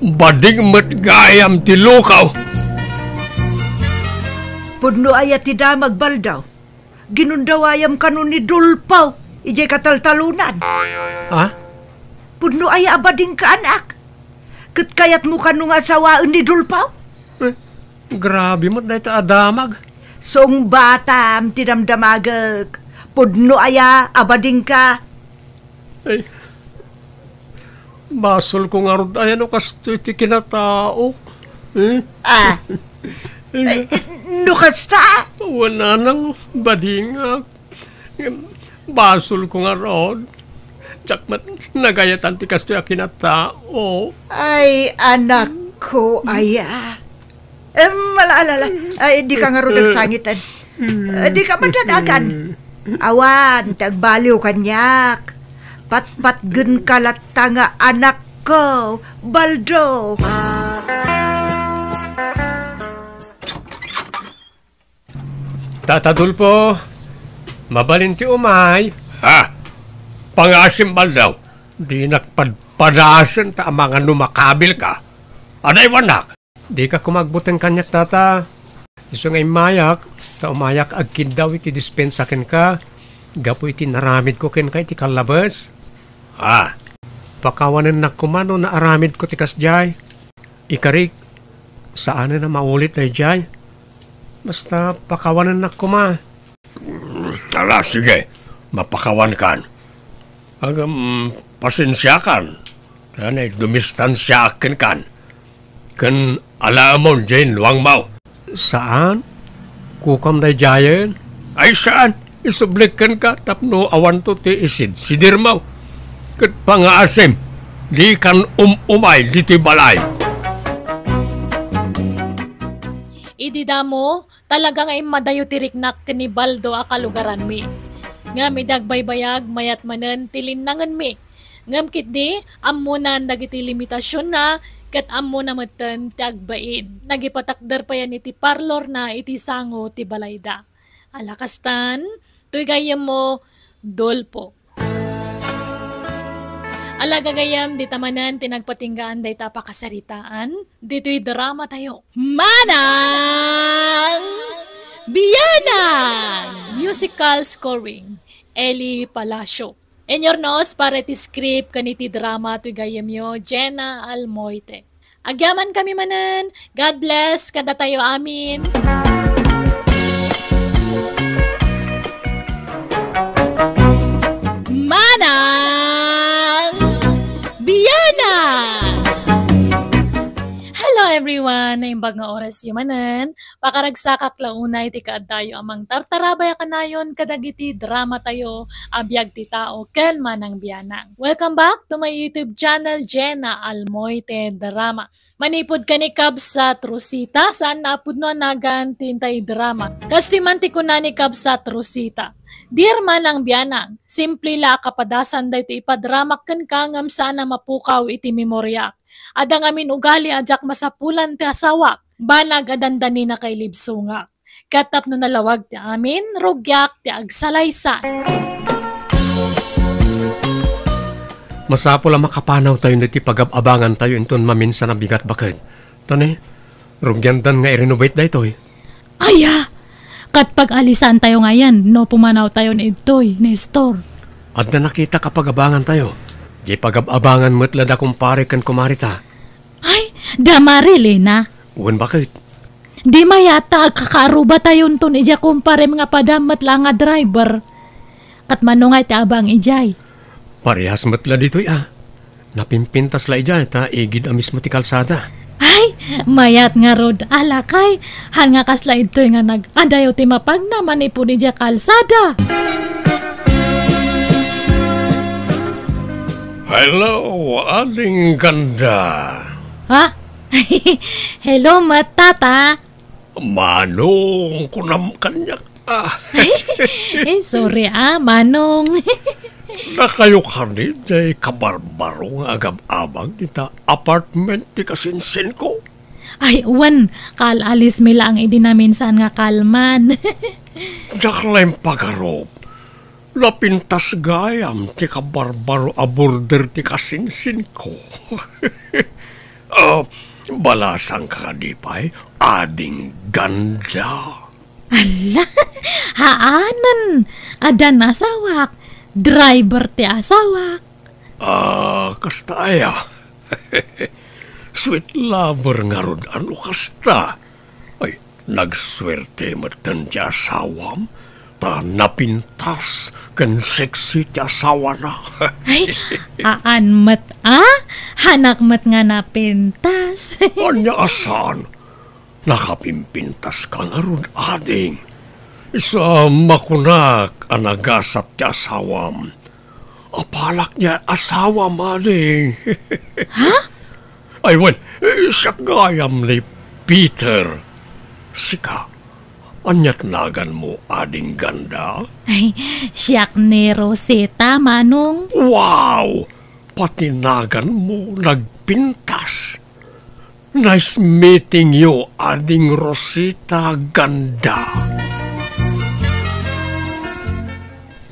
Bading matgayam ti lukaw. Pudno aya ti damag baldaw. Ginundawayam kanon ni Dulpaw. Ijay kataltalunan. Ha? Pudno aya abading ka anak. Kat kayat mo kanong asawaan ni Dulpaw? Grabe mo na ito adamag. Song batam tinamdamagag. Pudno aya abading ka. Ay, basol ko nga rin ayan o kasto iti kinatao. Nukasta? Wala nang badingak. Basol ko nga rin. Tsak nagayatan ti kasto yung kinatao. Ay, anak ko, aya. Malaalala. Ay, di ka nga rin nagsangitan. Di ka madadagan. Awan, tagbaliw kanyak. Patpatgen kalata nga anak ko, Baldo. Tatadulpo, mabalin ti umay. Ha? Pangasim baldaw. Di nakpadpadasan ta mga numakabil ka. Aday wanak. Di ka kumagbutang kanyak tata. Iso ngay mayak, ta umayak agkid daw iti dispensakin ka. Gapo iti naramid ko ken kay ti kalabas. Ha? Pakawanan na kumano na aramid ko ti kasjay. Ikarik, saan na maulit na jay? Basta pakawanan na kuma. Ala, sige. Mapakawan kan. Agam pasensya kan. Kanay dumistansya akin kan. Kan alamon dyan luang mau. Saan? Kukam na jayan? Ay saan? Isublikan ka tapno awan to ti isid. Sidir mau. Kat pangaasim. Di kan umay dito balay. Ididamo, talaga nga imadayo tiriknak ni Baldo akalugaran mi. Nga mi dagbaybayag mayat manen tilinangan mi. Ngam kit di, amunan dagiti limitasyon na, kat amu na matan ti agbain. Nagipatakdar pa yan iti parlor na iti sango ti balayda. Alakastan, tuy gayam mo, Dolpo. Alagagayam di tamanan tinagpatinggaan day tapakasaritaan, dito'y drama tayo. Manang Biyanang! Musical scoring, Eli Palacio. Enyornos para ti script kaniti drama to'y gayam yo, Jenna Almoite. Agyaman kami manan, God bless, kada tayo amin. Manang Biyana! Hello everyone! Naimbag nga oras yumanan. Pakaragsakak launay ti kaadayo amang tartarabaya kanayon kadagiti drama tayo abiyag ti tao ken Manang Biyanang. Welcome back to my YouTube channel, Jenna Almoite Drama. Manipod ka ni Kabsat Rosita, saan naapod no nagan tintay drama. Kastimanti ko na ni Kabsat Rosita. Dear Manang Biyanang, simple la kapadasan da ito ipadramak ken kangam sana mapukaw iti memoryak. Adang amin ugali ajak masapulan ti asawak. Banag adandani na kay libsunga. Katap no nalawag ti amin, rugyak ti agsalaysan. Masapo lang makapanaw tayo na ti pag-abangan tayo inton maminsan na bigat bakit. Tani, rugyandan nga i-renovate da ito eh. Aya! Kat pag-alisan tayo ngayon, no pumanaw tayo ni Itoy, Nestor. At na nakita kapag abangan tayo. Di pag-abangan mo't lada kumpare kan kumarita. Ay, damari, Lena. Uwan bakit? Di mayata kakaaruba tayo ton ija kumpare mga padamat lang nga driver. Kat manungay ti abang ijay. Parehas mo't la dito Napimpintas la ija ta igid amis mo ti kalsada. Ay, mayat nga rod alakay. Han nga kasla ito nga nag-adayo ti mapag naman ipo ija kalsada. Hello, aling ganda. Ha? Hello, matata. Manong, kunam kanyak. Sorry Manong. Na kayo kanit ay kabarbaro nga agam-abang dita apartment ti kasinsin ko. Ay, uwan, kalalis mi lang idinaminsan nga kalman. Diyak lang pagarob. Lapintas gayam ti kabarbaro a border ti kasinsin ko. Balasang kadipay, ading ganda. Ala, haanan, adan asawak, driver ti asawak. Kasta aya. Sweet lover nga rod, ano kasta? Ay, nagswerte matan ti asawam, ta napintas kan sexy ti asawa na. Ay, aan mat hanak mat nga napintas. Anya asan? Nakapimpintas ka nga ron, ading. Isa makunak anagasat ti asawam. Apalak niya asawam, ading. Ha? Aywan, siya gayam ni Peter. Sika, anyat nagan mo, ading ganda? Ay, siyak ni Rosita, Manong. Wow! Patinagan mo nagpintas. Nice meeting you, ading Rosita ganda.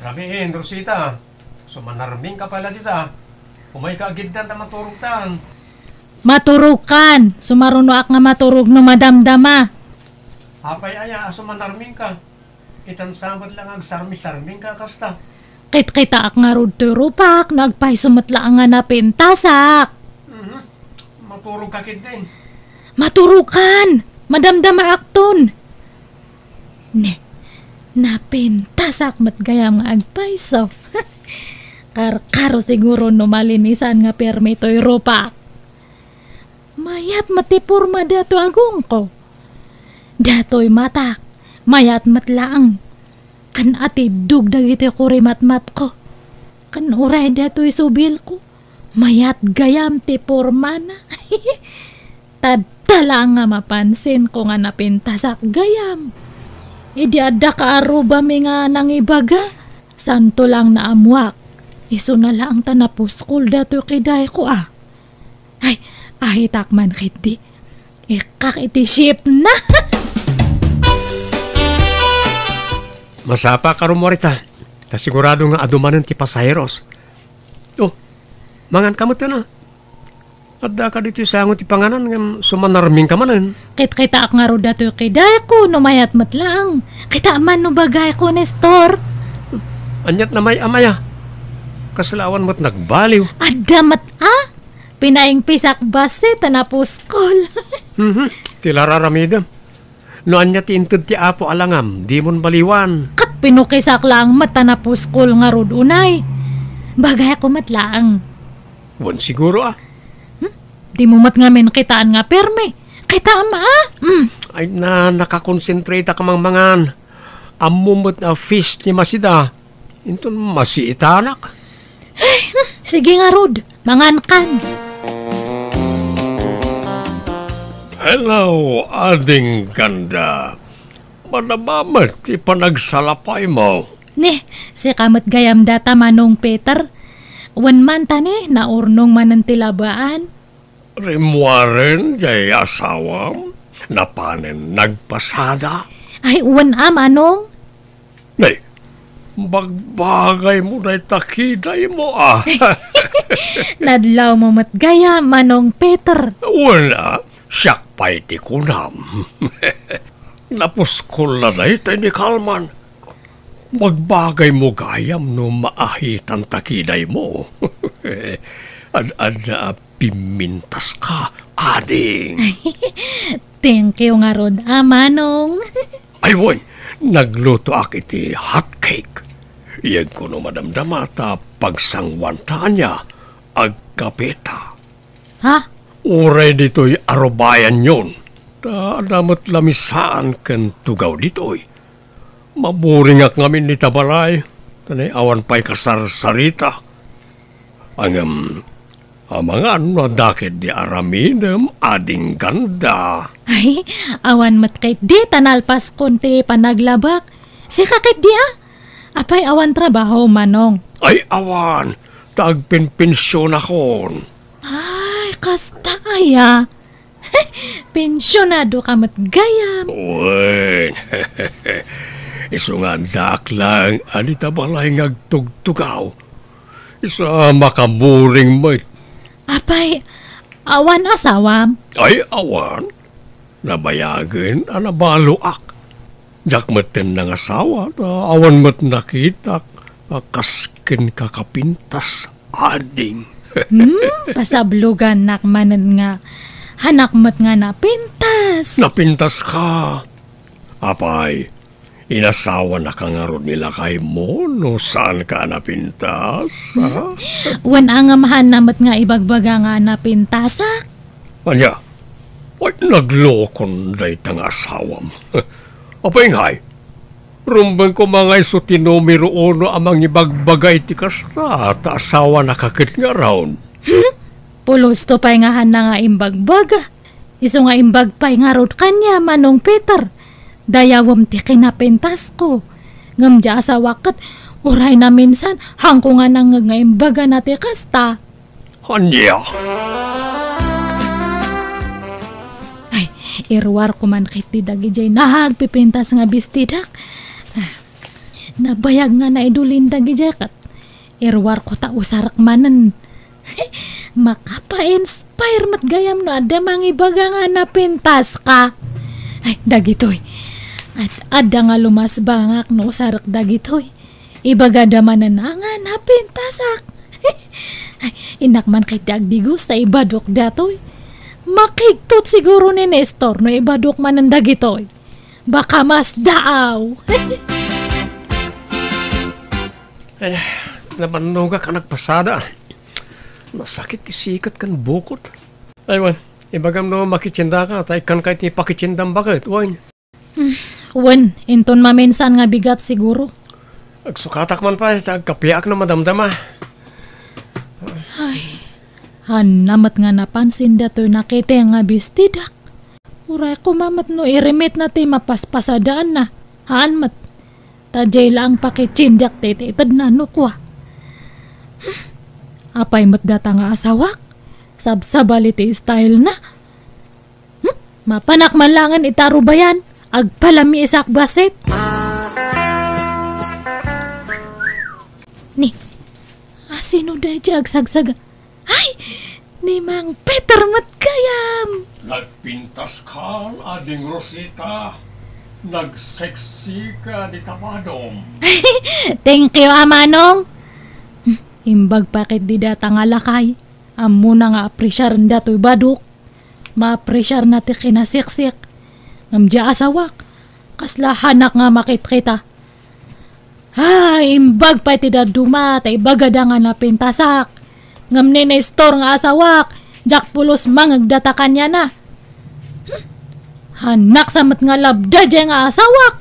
Rabihin, Rosita. Sumanarming ka pala dita. Umay ka agiddan ta maturugtan. Maturukan. Sumaruno ak nga maturog no madamdama. Hapay aya, sumanarming ka. Itan samad lang agsarmi-sarming ka kasta. Kit-kita ak nga rod turupak. Nagpay sumatla nga napintasak. Maturog ka kid din. Maturukan! Madamdama akton! Napintasak mat gayam nga agpaiso. Karo siguro no malinisan nga permito'y rupak. Mayat matipurma dato agong ko. Dato'y matak, mayat matlaang. Kan ati dug dagiti kuri matmat ko. Kan uray dato'y subil ko. Mayat gayam ti porma na. Tadtala nga mapansin ko nga napintasak gayam. Idi adda ka aruba mi nga nangibaga. Santo lang na amwak. Iso na lang tanapuskol dato kiday ko Ay, ahitakman kiti. Ikak iti ship na. Masapa ka rumorita. Ta sigurado nga adumanan ti pasayeros. Mangan kamot na. Adda ka dito sa angon ti panganan nga sumanarming ka manan. Kit-kita ak nga ro dato kiday ko no mayat matlang. Kita man no bagay ko, Nestor. Anyat na may amaya. Kaslawan mo't nagbaliw. Adamat Pinaing pisak base tanapuskol. Tilararamida. No anya ti intud ti apo alangam, di mon baliwan. Kat pinukisak lang matanapuskol nga rod unay. Bagay ako matlaang. Wan siguro Di mo mat ngamin kitaan nga perme. Kita ama Ay nakakonsentrate ka mang mangan. Amumot na fish ni masida. Inton masiitanak. Sige nga rod, mangan kan. Hello, ading ganda. Manabamat ti panagsalapay mo. Si kamat gayam data Manong Peter. Wan man tani na urnong manantilabaan. Rimwaren jay asawam. Napanen nagpasada. Ay, uwan manong. Nay, bagbagay mo na takiday mo Nadlaw mo matgaya, manong Peter. Wala, siyak pa'y ti kunam. Napuskol na ito ni Kalman. Magbagay mo gayam no maahitan takiday mo. Ad pimintas ka, ading. Thank you nga rod, manong. Aywan, nagluto ak iti hot cake. Iyan ko no madamdamata pagsangwantaan niya agkapeta. Ha? Uray dito'y arobayan yon. Damot lamisaan kan tugaw dito'y. Maburing ak ngamin ni tabalay. Tanay awan pa'y kasarsarita. Ang mga dakit di aramidem ading ganda. Ay, awan mat kay di tanalpas konti panaglabak. Si kakit di Apay awan trabaho, manong. Ay awan, tagpinpensyon akon. Ay, kasta aya. Pensyonado ka matgayam. Uwen, iso nga daklang anita balay ngagtugtugaw. Isa makaburing mo. Apay, awan asawam. Ay awan, nabayagin anabaluak. Jak maten ng asawa, awan mat nakita, kaskin kakapintas, ading. Pasablugan nakmanan nga, hanak mat nga napintas. Napintas ka. Apay, inasawa na kangarod nila kay mo, no saan ka napintas? Wan angamahan namat nga ibagbaga nga napintasak. Anya, ay naglokon day tang asawam. Apay ngay, rumbang ko mga iso tinomero ono amang ibagbagay ti kasta at asawa nakakit nga raon. Pulos to pa'y nga na nga imbagbaga. Iso nga imbagpay nga rod kanya, manong Peter. Dayawam ti kinapintas ko. Ngam di asawa kat, uray na minsan, hangko nga nang nga imbaga na ti kasta. Anya? Irwar ko man kay ti dagijay nahagpipintas nga bistidak. Nabayag nga na idulin dagijay kat. Irwar ko ta usarak manen. Makapa-inspire mat gayam no ada mangibaga nga napintas ka. Ay, dagitoy. At ada nga lumas bangak no usarak dagitoy. Ibaga damanan na nga napintasak. Ay, inak man kay ti agdigos ta ibadok datoy. Makigtot siguro ni Nestor no ibadok man ang dagitoy. Baka mas daaw. Ay, nabanuga ka nagpasada. Nasakit isikat kan bukot. Aywan, ibagam no makitsinda ka, tay kan kahit ni pakitsindam bakit, wan. Wan, inton maminsan nga bigat siguro. Agsukatak man pa, kapiak na madamdama. Namat nga napansin datoy nakita nga bistidak. Uray ko mamat no irimit na ti mapaspasadaan na. Haan mat. Tajay lang pakitsindak tete itad na nukwa. Apay mat data nga asawak. Sabsabaliti style na. Mapanak malangan itaro bayan. Agpalami isak basit. Ni, sino dahi agsagsaga? Ay! Ni Mang Peter matkayam! Nagpintas ka, ading Rosita. Nagseksi ka di tamadong. Thank you, Amanong. Imbag pakit di data nga lakay. Amo na nga apresyar dato'y baduk. Ma-apresyar na ti kinasiksik. Ngamdya asawak. Kaslahanak nga makit kita. Imbag pa ti daduma. Tay bagada nga napintasak. Ngam ni Nestor nga asawak, jak pulos mangagdatakan niya na. Hanak samat nga labda dya nga asawak.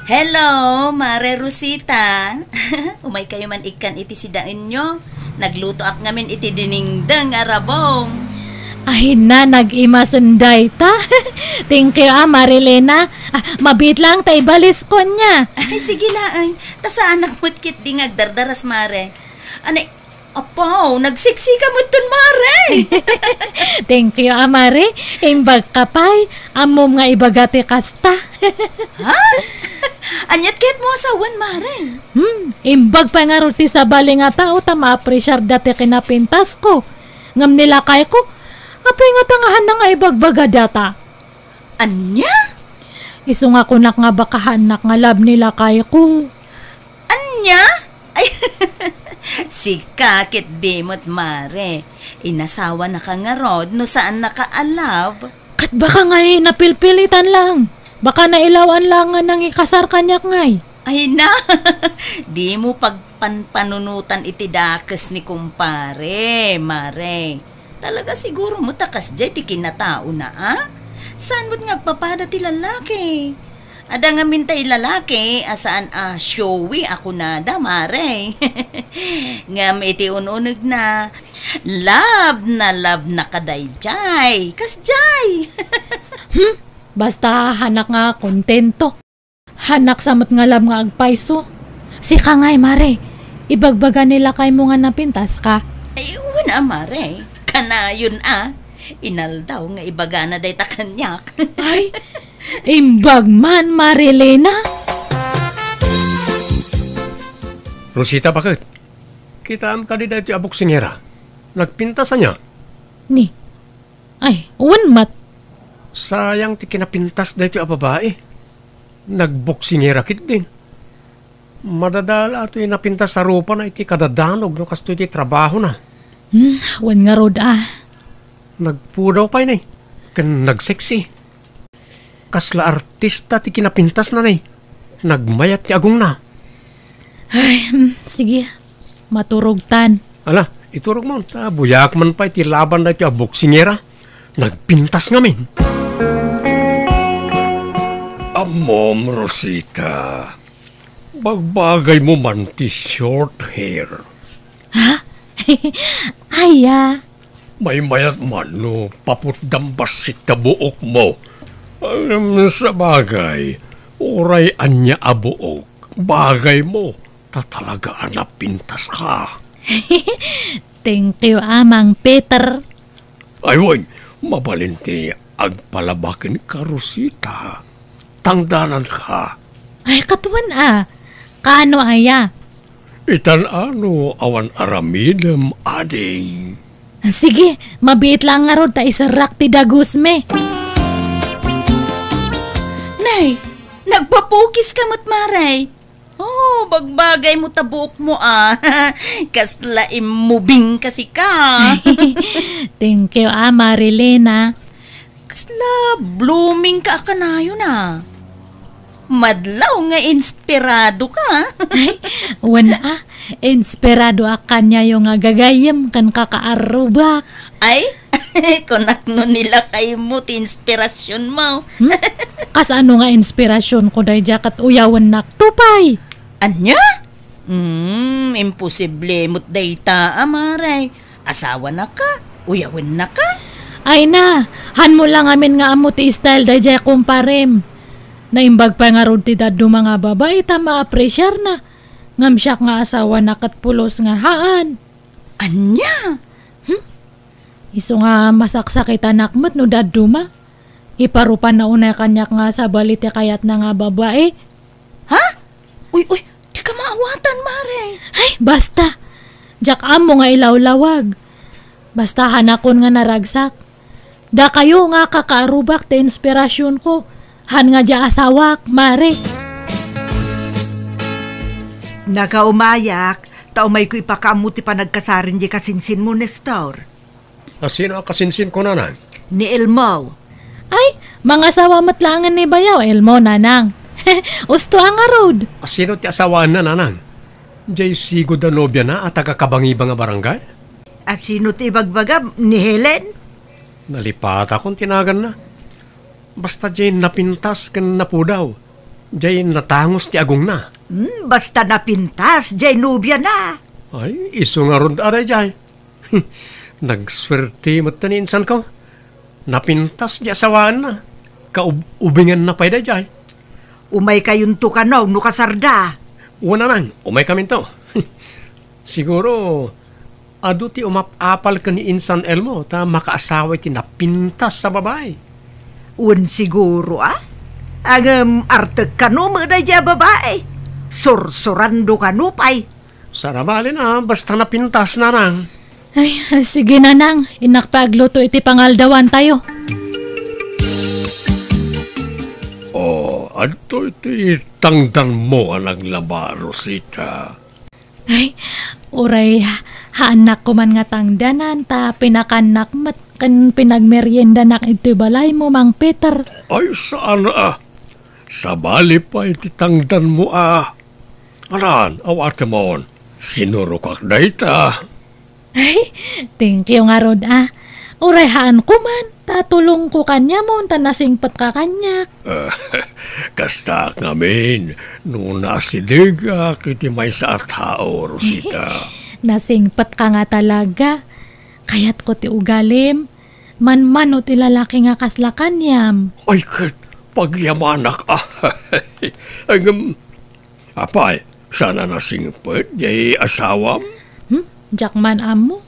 Hello, Mare Rosita. Umay kayo man ikan iti sidain nyo. Nagluto ak ngamin iti diningdang arabong. Ay na, nag-imasunday ta. Thank you, Marilena. Mabit lang tay balis ko niya. Ay, sige lang. Ta sa anak mo't kit di ngagdardaras, Mare. Anay, Apaw, nagsiksi ka mo dun, Mare. Thank you, Mare. Imbag kapay. Amom nga ibagati kasta. Ha? Anyat kahit mo asawan, Mare. Imbag pa nga ruti sa bali nga tao ta ma-appreciate dati kinapintas ko. Ngam nila kay ko. Apay nga tangahan na nga ibagbaga data. Anya? Isu nga kunak nga bakahanak nga lab nila kay ko. Anya? Ay, si kakit dimot, Mare. Inasawa na ka nga rod no saan nakaalav. Kat baka nga napilpilitan lang. Baka nailawan lang nga nang ikasar kanyak ngay. Ay na, di mo pagpanpanunutan iti dakes ni kumpare, Mare. Talaga siguro mo takas jay ti kinatao na, Saan mo't ngagpapada ti lalaki? Ada nga mintay lalaki, asaan showy ako na da, Mare. Ngam iti ununag na, love na kaday jay, kas jay. Basta hanak nga kontento. Hanak samot nga lab nga agpaiso. Si ka ngay, Mare. Ibagbaga nila kay mo nga napintas ka. Ay, wala, Mare. Kanayon, Inal daw nga ibaga na day takanyak. Ay, imbag man, Marilena. Rosita, bakit? Kita am ka di dati abok singera. Nagpintasan niya. Ni. Ay, unmat. Sayang ti kinapintas dati a babae. Nagboksingera kit din. Madadala ito yung napintas sa rupa na iti kadadanog no kasto iti trabaho na. Wan nga rod Nagpudaw pa yun kan nagseksi. Kasla artista ti kinapintas na nagmayat ti agong na. Ay, sige. Maturog-tan. Ala, iturog mo. Buyak man pa iti laban na iti boksingera. Nagpintas ngamin. Amom, Rosita. Bagbagay mo man ti short hair. Ha? Aya. May mayat man no, paputdambas si tabuok mo. Sa bagay, oray anya abuok, bagay mo, tatalagaan na pintas ka. Thank you, Amang Peter. Aywan, mabalinti agpalabakin ka, Rosita. Tangdanan ka. Ay, katuan Kaano aya? Itan ano awan aramidem ading. Sige, mabiit lang nga rod ta isarak ti dagusme. Nay, nagpapukis ka mo't, Maray. Oh, bagbagay mo tabuok mo, Kasla imubing kasi ka. Thank you, Marilena. Kasla blooming ka kanayo na. Madlaw nga inspirado ka. Ay, wana inspirado akan niya yung gagayam kan kakaarubak. Ay, kunak no nila kay mo ti inspirasyon mo. Kas ano nga inspirasyon ko day jakat uyawan naktupay. Anya? Imposible mo't dayta, Maray. Asawa na ka, uyawan na ka. Ay na, han mo lang amin nga amo ti style day jay kumparem. Naimbag pa nga rod ti daddo mga babae ta ma-appreciate na. Ngam siya nga asawa na katpulos nga haan. Anya? Iso nga masaksakit anak mo't no daddo ma. Iparupan na unay kanyak nga sa balite kayat na nga babae. Ha? Uy, di ka maawatan, Mare. Ay, basta. Jak amo nga ilawlawag. Basta hanakon nga naragsak. Da kayo nga kakaarubak ti inspirasyon ko. Han nga dya asawak, Mare. Nagaumayak, taumay ko ipakamuti pa nagkasarin di kasinsin mo, Nestor. Sino kasinsin ko nanan? Ni Elmo. Ay, mga asawa matlangan ni Bayaw, Elmo, nanang. Usto ang road. Sino ti asawaan na nanang? Jay sigo da nobya na at taga-kabangiba nga barangay? Sino ti ibagbaga ni Helen? Nalipat akong tinagan na. Basta jay napintas kan napudaw. Jay natangos ti agong na. Basta napintas, jay nubya na. Ay, iso nga ron aray jay. Nagswerte mataninsan ko. Napintas di asawaan na. Kaubingan na payda jay. Umay kayong tukanaw, no kasarda. Una nang, umay kami to. Siguro, Ado ti umapapal ka ni Insan Elmo, ta makaasawa ti napintas sa babae. Un siguro Agam arteg kano mga dya babae. Sursurando kano pay. Sarabali na, basta napintas na nang. Ay, sige na nang. Inakpagluto iti pangaldawan tayo. Adto iti tangdan mo ang naglaba, Rosita. Ay, uray, haanak ko man nga tangdanan, ta pinakanak mat kan pinagmerienda nak iti balay mo, Mang Peter. Ay, saan Sa bali pa iti tangdan mo Aran, awate mo, sinurukak na ita. Ay, thank you nga rod Uray, haan ko man, tatulong ko kanya mo, tanasingpat ka kanyak. Kasta ngamin, nung nasilig kiti may sa tao, Rosita. Nasingpat ka nga talaga. Kaya't ko ti ugalim. Man-man o ti lalaki nga kaslakanyam. Ay, kat, pagyamanak apay, sana nasingpat, jay asawam? Jak man amo.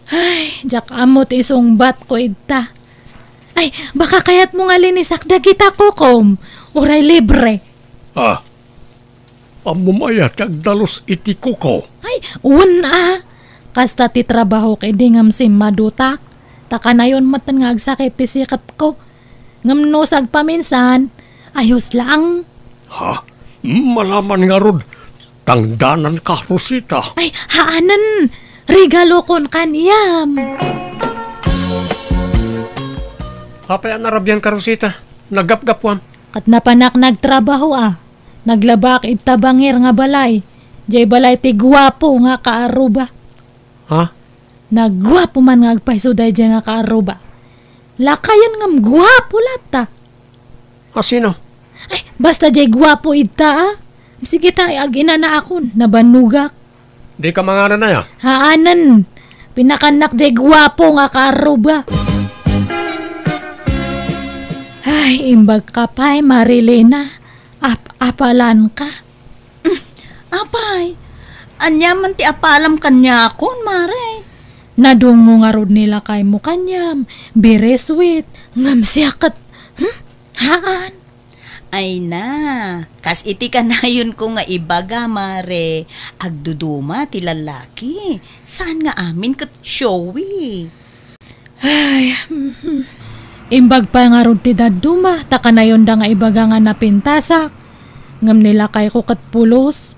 Ay, jak amo ti isungbat ko ita. Ay, baka kayat mo nga linisak dagita ko, kom. Uray libre. Pamumayat agdalos iti kuko. Ay, kasta ti trabaho kay di ngam sim madutak. Taka na yun matan nga agsakit ti sikat ko. Ngam no sag paminsan, ayos lang. Malaman nga rod, tangdanan ka, Rosita. Ay, haanan, regalo kon kaniyam. Kapaya narabyan ka, Rosita. Nagapgapwam. Kat napanak nagtrabaho Naglabak itabangir nga balay. Jay balay ti guwapo nga kaaruba. Nagguwapo man nga agpaiso day nga kaaruba. Lakayan ngam guwapo lata. Sino? Ay, basta jay guwapo ita Sige ta, agina na akon, nabanugak. Di ka mangaran na ya? Haanan, pinakanak jay guwapo nga kaaruba. Ay, imbag ka pa'y Marilena. Apalan ka. Apay, anyaman ti apalam kanya akon, Mare. Nadungo nga rod nila kay mo kanyam. Very sweet. Ngam siyakat. Haan? Ay na, kas iti kanayon ko nga ibaga, Mare. Agduduma ti lalaki. Saan nga amin kat showy? Ay, imbag pa nga rod ti daduma. Taka na yun da nga ibaga nga napintasak. Ngam nila kay ko kat pulos.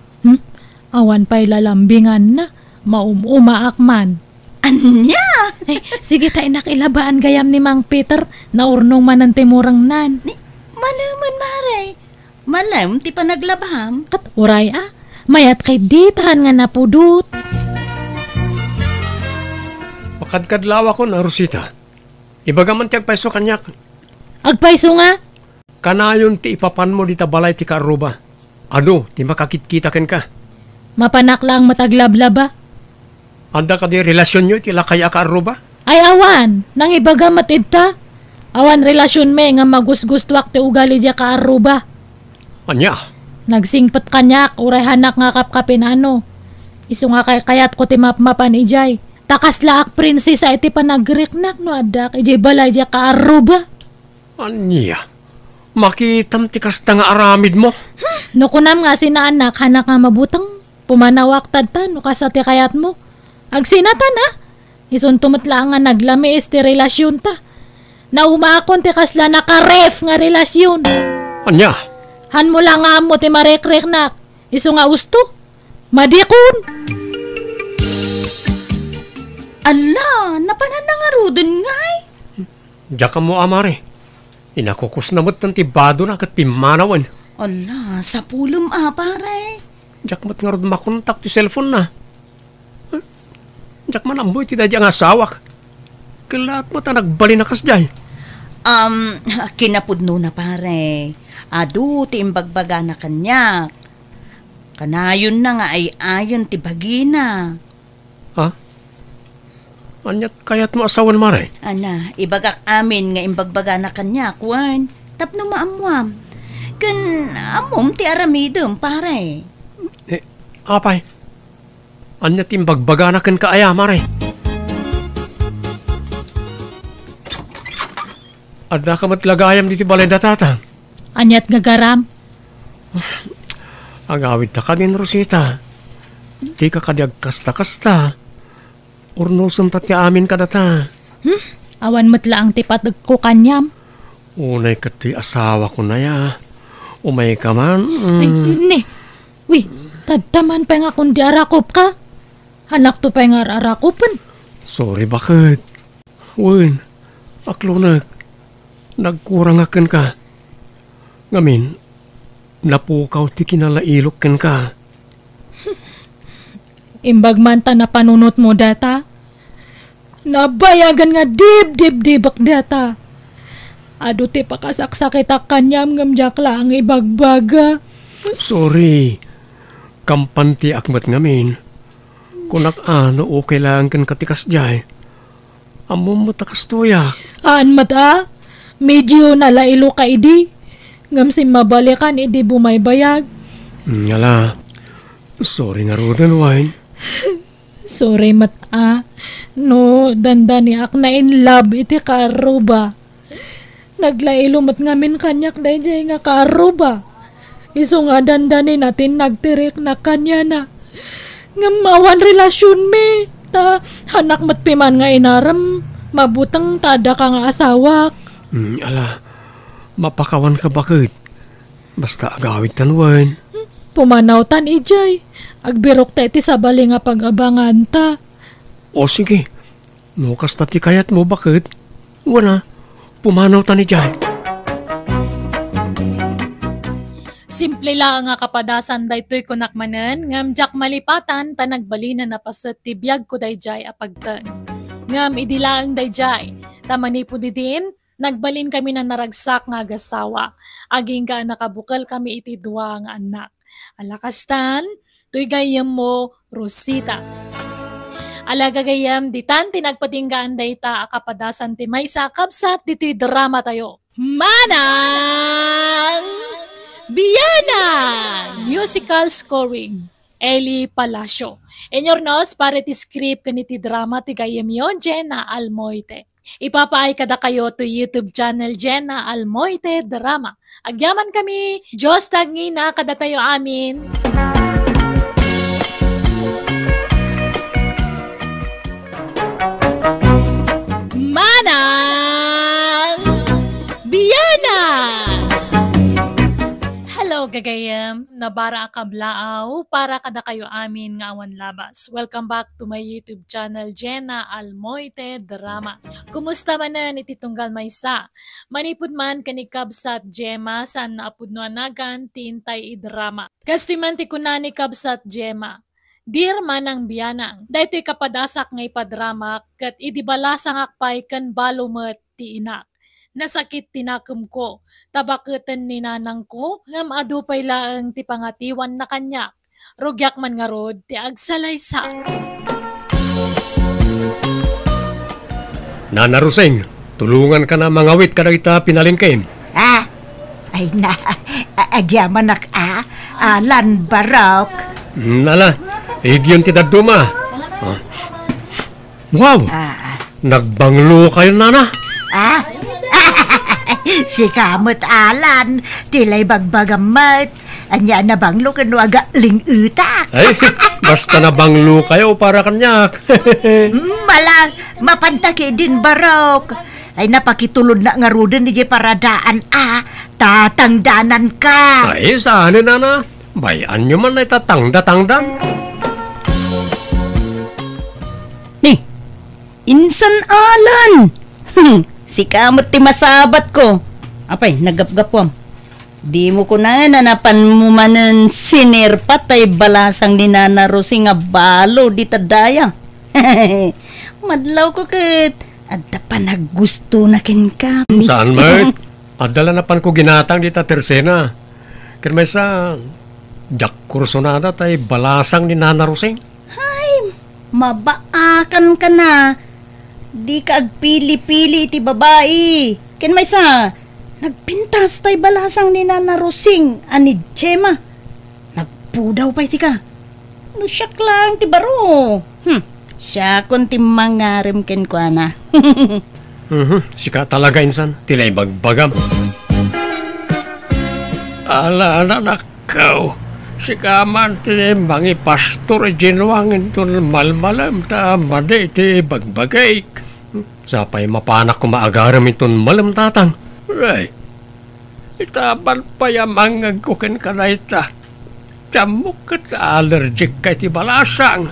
Awan pa'y lalambingan na. Maumaakman. Anya? Ay, sige tayo nakilabaan gayam ni Mang Peter na urnong man ang timurang nan. Malaman, Mare. Malam ti panaglabham. Kat uray mayat kay ditahan nga napudut. Makadkadlawa ko na, Rosita. Ibagaman ti agpaiso kanyak. Agpaiso nga? Kanayon ti ipapan mo dita balay ti kaaruba. Ti makakit-kita ken ka. Mapanak lang mataglablaba. Anda ka di relasyon nyo ti lakay kaaruba? Ay awan, nang ibaga matidta. Awan relasyon me nga magusgustwak ti ugali dya kaaruba. Anya? Nagsingpat kanyak, uray hanak nga kapkapin Iso nga kayat ko ti mapmapan ijay. Takas laak prinsesa iti panagriknak no adak ijay balay dya kaaruba. Anya? Makitam ti kasta nga aramid mo? No kunam nga sina anak, hanak nga mabutang. Pumanawak tadta no kasati kayat mo. Agsinatan Ison tumatla nga naglamiis ti relasyon ta. Naumakon ti kasla nakaref nga relasyon. Anya? Han mo lang nga mo ti marekrek nak. Iso nga usto. Madikon. Ala, napanan na nga rudon nga Diya ka mo, amare. Inakukus na mo't ng tibado na kat pimanawan. Ala, sa pulom pare. Diyak mo't nga rin makontak ti cellphone na. Diyak man amboy ti dadya nga asawak. Kilaat mo ta nagbali na kas jay. Kinapudno na pare. Adu, ti imbagbaga na kanyak. Kanayon na nga ay ayon ti bagina. Anyat kayat mo asawan, mare? Ana, ibagak amin nga imbagbaga na kanyak, wan. Tapno maamwam. Kan amom ti aramidom, pare. Apay. Anya timbagbaga na kan kaaya, mare. Ada ka matlagayam diti balay datata. Anyat gagaram. Agawid ta kanin, Rosita. Di ka kadiag kasta-kasta. Urnusun ta ti amin ka data. Awan matla ang tipatag ko kanyam. Unay ka ti asawa ko na ya. Umay ka man. Ay, ne. Uy, tadtaman pa nga kung di arakop ka. Hanak to pa nga arakopan. Sorry, bakit? Wen, aklunag. Nagkurang akan ka. Ngamin, napukaw ti kinalailok ken ka. Imbag man ta na panunot mo data. Nabayagan nga dib-dib-dibak data. Ado ti pakasaksakit ak kanyam ngamjak lang ibagbaga. Sorry. Kampanti akmat ngamin. Kunak ano okay lang kan katikas jay. Amom matakas tuyak. Aan mata? Medyo nalailo ka idi. Ngam si mabalikan idi bumaybayag. Ngala. Sorry nga rodan wine. Sorry mata. No, dandani ak na in love iti karuba. Naglailo mat ngamin kanyak na jay nga karuba. Iso nga dandani natin nagtirik na kanya na. Ngamawan relasyon me. Ta, hanak matpiman nga inaram. Mabutang tada ka nga asawak. Ala, mapakawan ka bakit? Basta agawid tanwan. Pumanaw tan ijay. Agbirok ta iti sabali nga pag-abangan ta. O sige, nukas tati kayat mo bakit? Wala, pumanaw tan ijay. Simple lang nga kapadasan daytoy kunakmanen, ngam jak malipatan tanagbalinan na paset tibiyag ko dayjay apagtan. Ngam idilaang dayjay, tamani po din, nagbalin kami na naragsak nga agasawa, aging ka nakabukal kami iti dua nga anak. Alakastan, tuy gayam mo, Rosita. Alaga gayam, ditan tinagpatinggaan dayta akapadasan ti may sakabsat dito'y drama tayo. Manang! Biyana! Musical scoring. Eli Palacio. Enyornos, para ti script kaniti drama ti gayam yon, Jenna Almoite. Ipapaay kada kayo to YouTube channel Jenna Almoite Drama. Agyaman kami, Diyos tagni na kada tayo amin. Manang! Biyana! Hello gagayam, nabara kablaaw para kada kayo amin nga awan labas. Welcome back to my YouTube channel Jenna Almoite Drama. Kumusta man na ititunggal maysa? Manipod man kanikabsat Gemma san naapudno anagan tintay idrama. Kastiman ti kunani kabsat Gemma. Dear manang biyanang, daytoy kapadasak ngay padrama kat idibalasang akpay kan balumet ti inak. Nasakit tinakem ko, tabaketan ni nanang ko, ngam adupay laeng ti pangatiwan na kanyak. Rugyak man nga rod, ti agsalaysa. Nana Roseng, tulungan ka na mangawit ka na kita pinalingkin. Ay na, agyaman ak Alan Barok. Nala, igyon ti daduma. Wow! Nagbanglo kayo, nana. Si kamot Alan, tilay bagbagamat. Anya na banglo kano aga ling-utak. Ay, basta nabanglo kayo para kanyak. Malang, mapantaki din Barok. Ay napakitulod na nga ruden ni paradaan tatangdanan ka. Ay, saan nana? Bayan nyo man ay tatangda-tangdan. Ni, insan Alan! Si kamot ti masabat ko. Apay, nagapgapwam. Di mo ko na nanapan mo manen sinirpat ay balasang ni Nana Rosie nga balo di tadaya. Madlaw ko kat. Adda pa naggusto na kin ka. Saan, Mert? Adala na pan ko ginatang di ta tersena. Kaya may sa Jack Cursonada tay balasang ni Nana Rosie. Ay, mabaakan ka na. Di ka agpili-pili iti babae. Ken may sa, nagpintas tay balasang ni Nana Rosing ani Gemma. Nagpudaw pa si ka. No siyak lang ti baro. Siya kun ti mangarim ken kwa na. Sika talaga insan, tilay bagbagam. Ala anak kau, sika man tinimbangi pastor ginwangin tun malmalam ta made iti bagbagay. Sapay mapanak ko maagaram itun malam tatang. Right. Itaban pa yamangag ko ken kanayta. Camuk ket allergic kay ti balasang.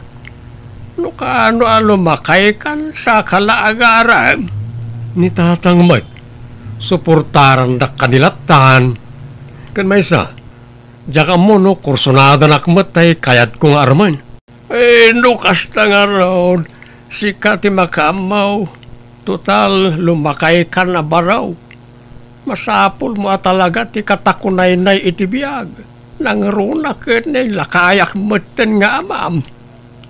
No kaano lumakay kan sa kalaagaran. Ni tatang mat, suportaran da kanilatan. Kan may isa, Jaka mo no, kursonada nakmatay kayat kong arman. No kasta nga ron, sika ti makamaw. Total, lumakay ka na baraw. Masapol mo talaga ti katakunay-nay itibiyag. Nangruna ket ni lakayak maten nga amam.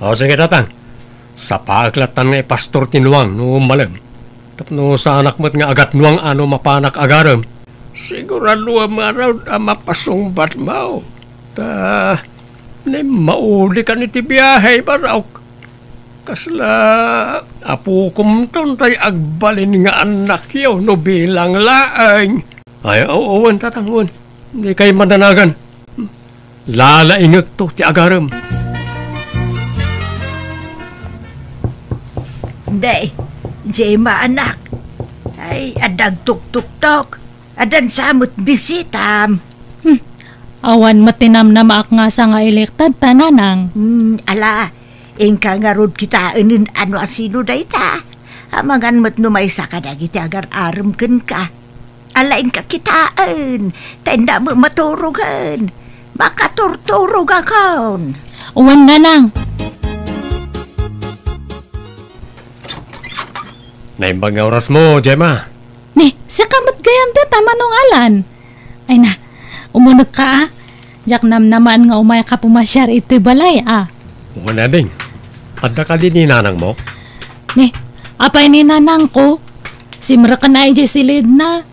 O sige tatang, sa paglatan nga pastor tinuang no malam. Tapno sa anak mo't nga agat nuang ano mapanak agaram. Sigurado amaraw mapasungbat mo. Ta, ni mauli ka ni ti biyahe baraw. Kasla, apo kumton tay agbalin nga anak yaw no bilang laang. Ay, owan tatangon. Hindi kayo madanagan. Lalaingag to ti agaram. Hindi. Jema anak. Ay, adag tuk-tuk-tok. Adan samot bisitam. Awan matinam na maak nga sa nga elektad tananang. Ala, ingka nga rod kita inin ano asino da ita. Amangan mat numaysa ka na kita agar aramken ka. Ala ingka kitaan. Tenda mo maturugan. Makaturturug akon. Awan nanang. Naimbang nga oras mo, Gemma. Ni, siya kamot gayam da tamanong alan. Ay na, umunag ka ah. Jak naman nga umaya ka pumasyar ito'y balay ah. Wala ding. Adda ka din ni nanang mo? Ni, apay ni nanang ko. Simra ka na ay silid na.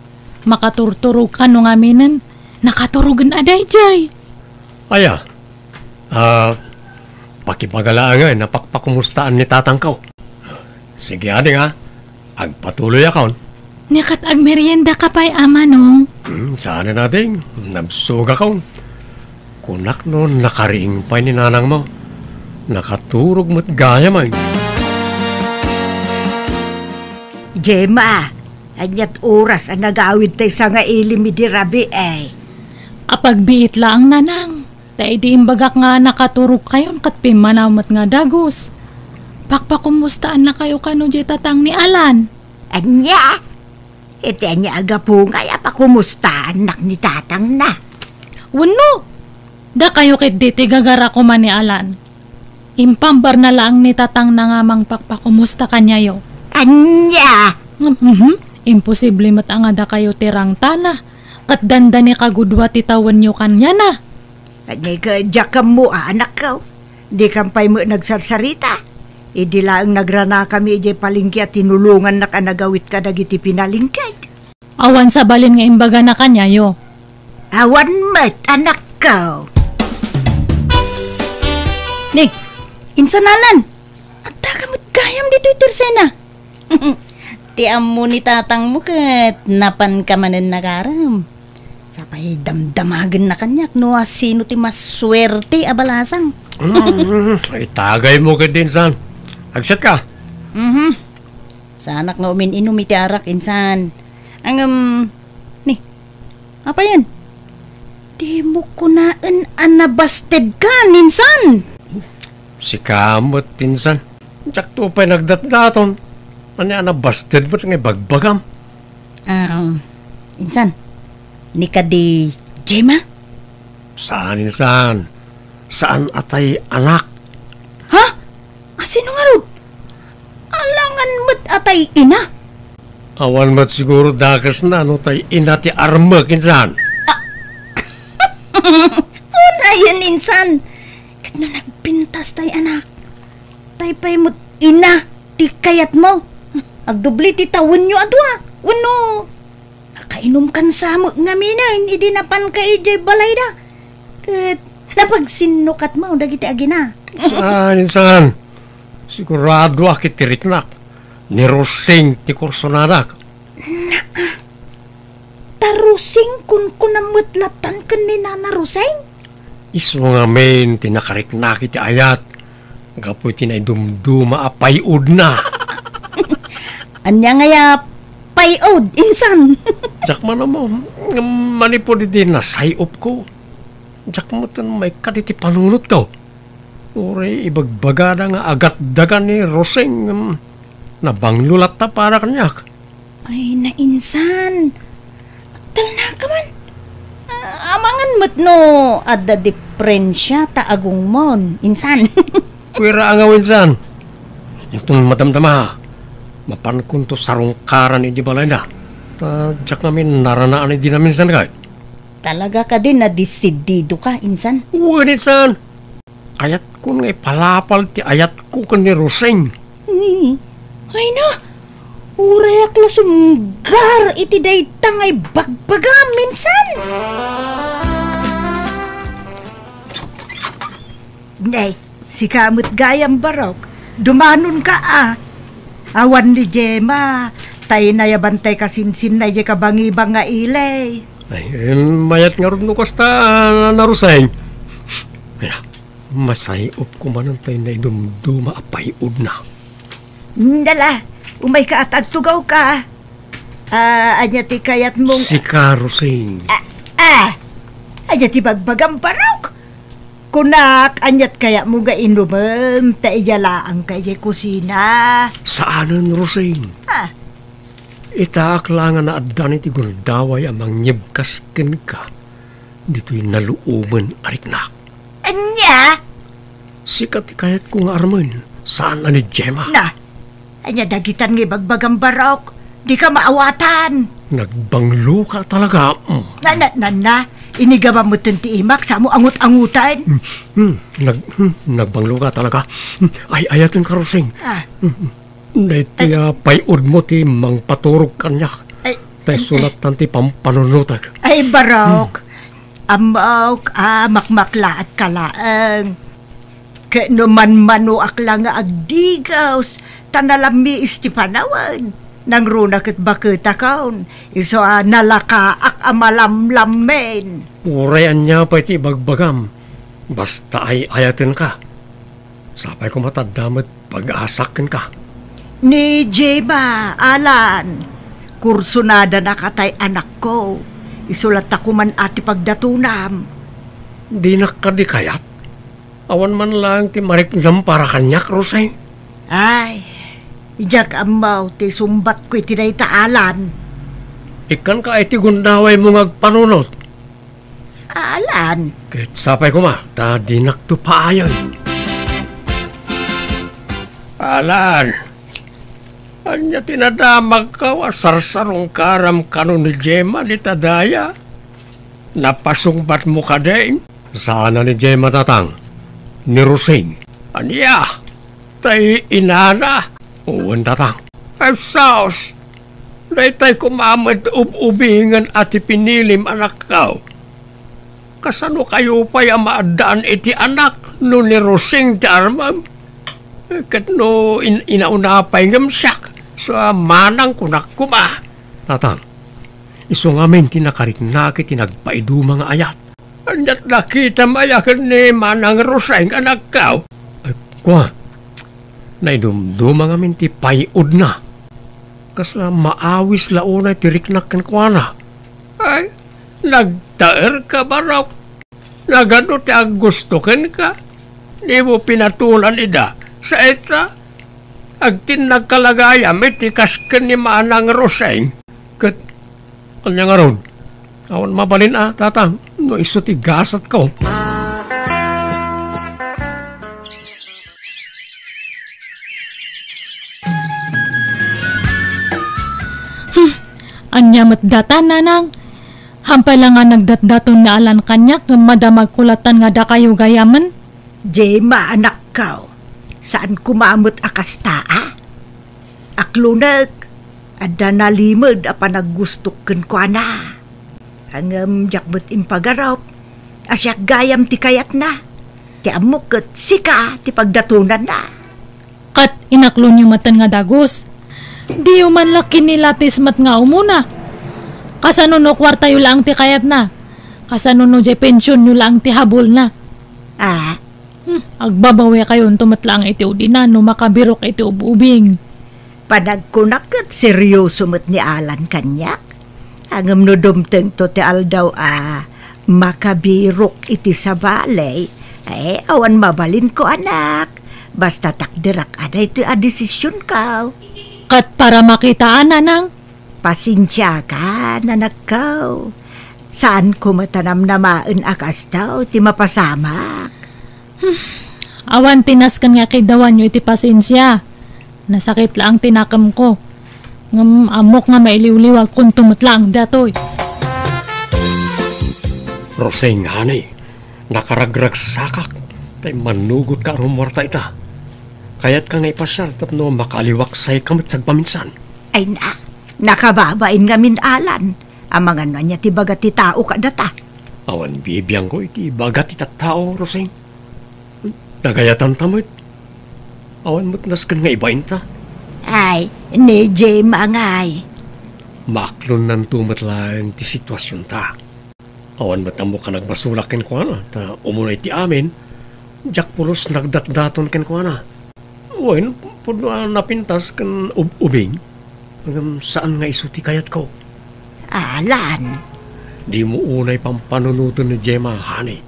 Makaturturog ka nung aminin. Nakaturugan aday jay. Aya. Pakipagalaan nga, napakpakumustaan ni tatang ko. Sige ading ha. Agpatuloy akon. Nikat agmerienda ka pa'y ama nung. Sana natin, nabsuga ko. Kunak noon nakariing pa ni nanang mo. Nakaturog mo't gaya man. Jema, anyat oras ang nagawid tayo sa nga ilimidi rabi eh. Apagbiit lang nanang. Tay di imbagak nga nakaturog kayon kat pimanamot nga dagos. Pakpakumustaan na kayo kano di tatang ni Alan. Anya? Iti anya aga po nga pa kumusta anak ni tatang na. Wano? Da kayo kit diti gagara ko man ni Alan. Impambar na lang ni tatang na nga mang pakpakumusta kanya yo. Anya? Imposible mat ang ada kayo tirang tana. Kat danda ni kagudwa titawan nyo kanya na. Anya ka dyan mo anak ko. Di kampay mo nagsarsarita. Idi lang nagrana kami ije palingki at tinulungan na ka nagawit ka dagiti pinalingkay. Awan sa balin nga imbaga na kanya yo. Awan mat anak ko. Ni, insanalan. At takamot gayam dito itursena. Ti amo ni tatang mo kat napan ka manen nagaram. Sapay damdamagan na kanyak no sino ti maswerte abalasang. Ay tagay mo ka din san. Agset ka. Sanak nga umin-inom iti arak insan. Ang ni, apa yan? Di mo kunaan anabasted ka, ninsan. Si kamot tinsan. Tsak to pa'y nagdatdaton. Ano yan na busted ba't nga bagbagam? Insan, ni ka di Jema? Saan insan? Saan atay anak? Ha? Sino nga ro? Alangan mo't atay ina? Awan mat siguro dakas na no tay ina ti armag insan. Una yun insan. Kat na nagpintas tay anak. Tay pa'y mo't ina ti kayat mo. Agdubli ti tawon nyo adwa. Uno. Nakainom kan sa mo nga mina. Hindi napan ka ijay balay da. Kat napagsinukat mo dagiti agina. Saan? Sigurado akit tiriknak. Ni Rosing ti kursonadak. Tarusing kun kunamutlatan kan ni Nana Roseng? Iso nga men, tinakariknak iti ayat. Gapoy tinay dumduma apayud na. Anya ngaya payod, insan. Jak man mo, manipod iti nasayop ko. Jak mo tan may kaditi panunot ko. Uri ibagbagada nga agat dagan ni Roseng. Nabanglulat ta para kanyak. Ay, nainsan. Tal na ka man. Amangan mo't no, ada diferensya ta agong mon, insan. Kuira ang awin san. Itong madamdama. Mapankun to sarungkaran iti balay na. Jak namin naranaan iti namin san kay. Talaga ka din na disidido ka, insan. Uwan san. Ayat ko nga ipalapal ti ayat ko kan ni Roseng. Ay na, urayak la sumgar iti daytang ay bagbaga minsan. Nay, si kamot gayam barok, dumanon ka Awan ni Gemma, tayo na yabantay kasinsin na yung kabangibang nga ilay. Ay, mayat nga rin kasta na Roseng. Ay, masayop ko man ang tayo na idumduma apayod na. Ndala, umay ka at agtugaw ka. Anya ti kayat mong... Si Roseng. Anya ti bagbagang parok. Kunak, anyat kaya mo ga inumem, ta iyalaang kaya kusina. Saanan, Roseng? Itaaklangan na adan iti gundaway amang nyebkasken ka. Dito'y naluuman ariknak. Anya? Sikat kayat kong arman. Saan na ni Gemma? Na, anya dagitan nga bagbagang barok. Di ka maawatan. Nagbanglo ka talaga. Na, inigaba mo ti imak sa mo angut-angutan. Nagbanglo ka talaga. Ay, ayatan ka, Roseng. Dahiti payod mo ti mang paturog kanyak. Tay sulat tanti pampanunutag. Ay, barok. Amaw makmakla at kalaang. Kano man akla nga agdigaws. Tanalami istipanawan. Nang runak at bakita kaon, iso nalakaak amalamlamen. Urayan niya pa iti bagbagam. Basta ay ayatin ka. Sapay ko matadamat pag-asakin ka. Ni Gemma, Alan, kursunada na katay anak ko. Isulat ako man ati pagdatunam. Di nakadikayat. Awan man lang ti mariknam para kanyak, Roseng. Ay, ijak amaw ti sumbat ko iti taalan. Ikan ka iti gundaway mo ngagpanunot. Alan. Kahit sapay ko ma, ta di naktupayan. Alan, anya tinadamag ka sarsarong karam kanon ni Gemma ni Tadaya. Napasungbat mo ka din. Sana ni Gemma tatang? Ni Roseng. Anya, tay inana. Uwan tatang. Ay saos. Daytay kumamad ubingan at ipinilim anak kao. Kasano kayo pa'y maadaan iti anak no ni Roseng ti armam. Kat no inaunapay ngamsyak. So manang kunak kuma. Tatang, iso ngamin tinakarik na tinagpaidu mga ayat. Anyat nakita mayakan ni manang Roseng anak kao. Ay kwa. Naidumduma nga minti payod na. Kasla maawis launay tiriknak kan kuana. Ay, nagtaer ka barok. Nagano ti agustukin ka. Di mo pinatulan ida. Sa ita, agtin nagkalagayam iti kasken ni manang Roseng. Kat, anya nga ron. Awan mabalin tatang. No iso ti gasat ko. Anya matdata nanang. Hampay lang nga nagdatdaton na alan kanyak ng madamag kulatan nga da kayo gayaman. Gemma, anak kao. Saan kumamot akastaa? Aklunag. Ada nalimod apa naggustukin ko na. Ang jakbot impagarop. Asyak gayam ti kayat na. ti amukot sika ti pagdatunan na. Kat inaklon yung matan nga dagos. Di man laki nilatis mat nga umuna. Kasano no kwarta yu lang ti kayat na. Kasano no jay pensyon yu lang ti habol na. Ah, Agbabawi kayo tumatlang iti udina no makabirok iti ububing. panagkunakot seryoso mo't ni Alan kanyak. Angam no dumteng to ti aldaw makabirok iti sa balay. Awan mabalin ko anak. Basta takdirak ada ito desisyon ka. Kat para makitaan nanang. Pasensya ka, nanak ka. Saan ko matanam na maan akas daw, ti mapasamak. Awan tinas kan nga kidawan nyo iti pasensya. Nasakit lang tinakam ko. Ngam amok nga mailiw-liwag kung tumutlang datoy. Roseng, hanay, nakaragrag sakak, tay manugot ka rumwarta ita. Kaya't kang naipasar tapno makaliwaksay kamit sagpaminsan. Ay na, nakababain nga Alan. Amangan na niya ti bagat ti tao ka data. Awan bibiyang ko iti bagat ita tao, Roseng. Nagayatan tamit. Awan mo't naskan nga ibain ta. Ay, ni Jay mangay. Maklon nan tumatlaan ti sitwasyon ta. Awan matamo ka nagbasulak ken ko ana, ta umunay ti amin, jak pulos nagdatdaton ken ko ana. Uwain, puno napintas kan ubing. Hanggang saan nga isuti kayat ko? Alan. Di mo unay pang panunutan ni Gemma, honey.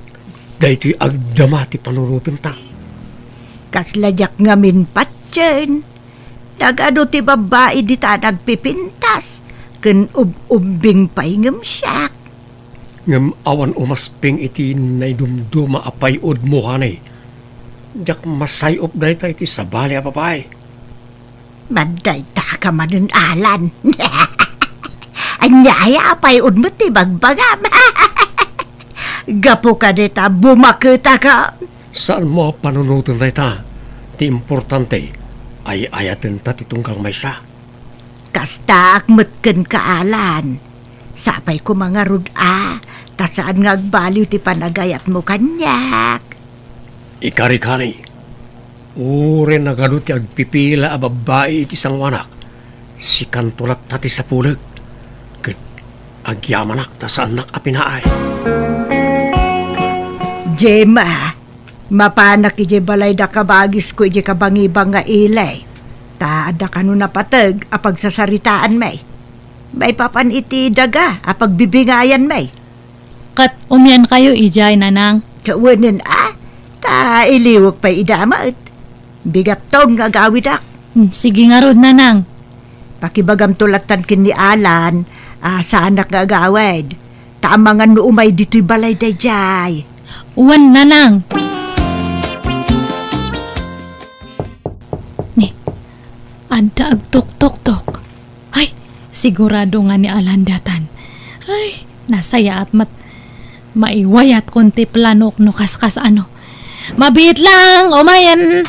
Dahil agdama ti panunutan ta. Kasladyak nga patyen. Nagado ti babae di ta nagpipintas. Ken ubing paingam siya. Ngam awan umasping iti naidumduma apay od mo, honey. Jak masayop na ita iti sabali apapay. Maday ta ka manin Alan. Anyaya apay od mo ti bagbagam. Gapo ka dita bumakita ka. Saan mo panunutan na ita? Ti importante ay ayaten ta ti tungkang maysa. Kasta akmetken ka Alan. Sapay ko mga ruda. Ta saan nga agbaliw ti panagayat mo kanyak. Ikari-kari, ure na gano ti agpipila a babae iti sangwanak, si kantulat tati sa pulag, ket agyamanak ta sa anak a pinaay. Gemma, mapanak ije balay da kabagis ko ije kabangibang nga ilay. Taada ka nun napatag a pagsasaritaan may. May papan iti daga a pagbibingayan may. Kat umyan kayo ijay nanang. Kawanin ta iliwag pa idamaat. Bigat taon nga gawidak. Sige nga rod nanang. Pakibagam tulatan kin ni Alan, sa anak nga gawid. Taamangan no umay dito'y balay dayjay. Uwan nanang. Ni, anda agtok-tok-tok. Ay, sigurado nga ni Alan datan. Ay, nasaya at maiwayat kunti planok no kaskas ano. Mabit lang, umayan.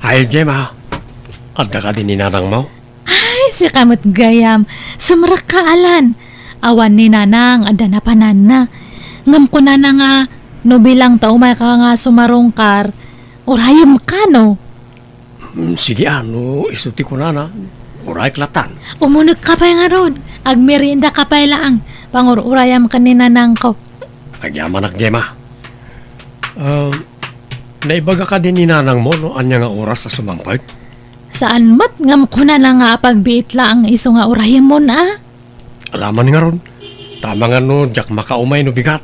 Ay, Gemma, adda ka din ni nanang mo? Ay, si kamot gayam. Sumrak ka, Alan. Awan ni nanang, adda na panan na. Ngam ko na nga, no bilang tao may ka nga sumarongkar. Orayam ka, no? Sige ano, isuti ko na. Uray klatan. Umunag ka pa nga rod. Agmerinda ka pa lang. Pangururayam ka ni nanang ko. Agyamanak, Gemma. Naibaga ka din ni nanang mo, no? Anya nga oras sa sumampag? Saan mat ngam ko na lang nga pagbiit lang iso nga urayam mo na. Alaman nga ron. Tama nga no, jak makaumay no bigat.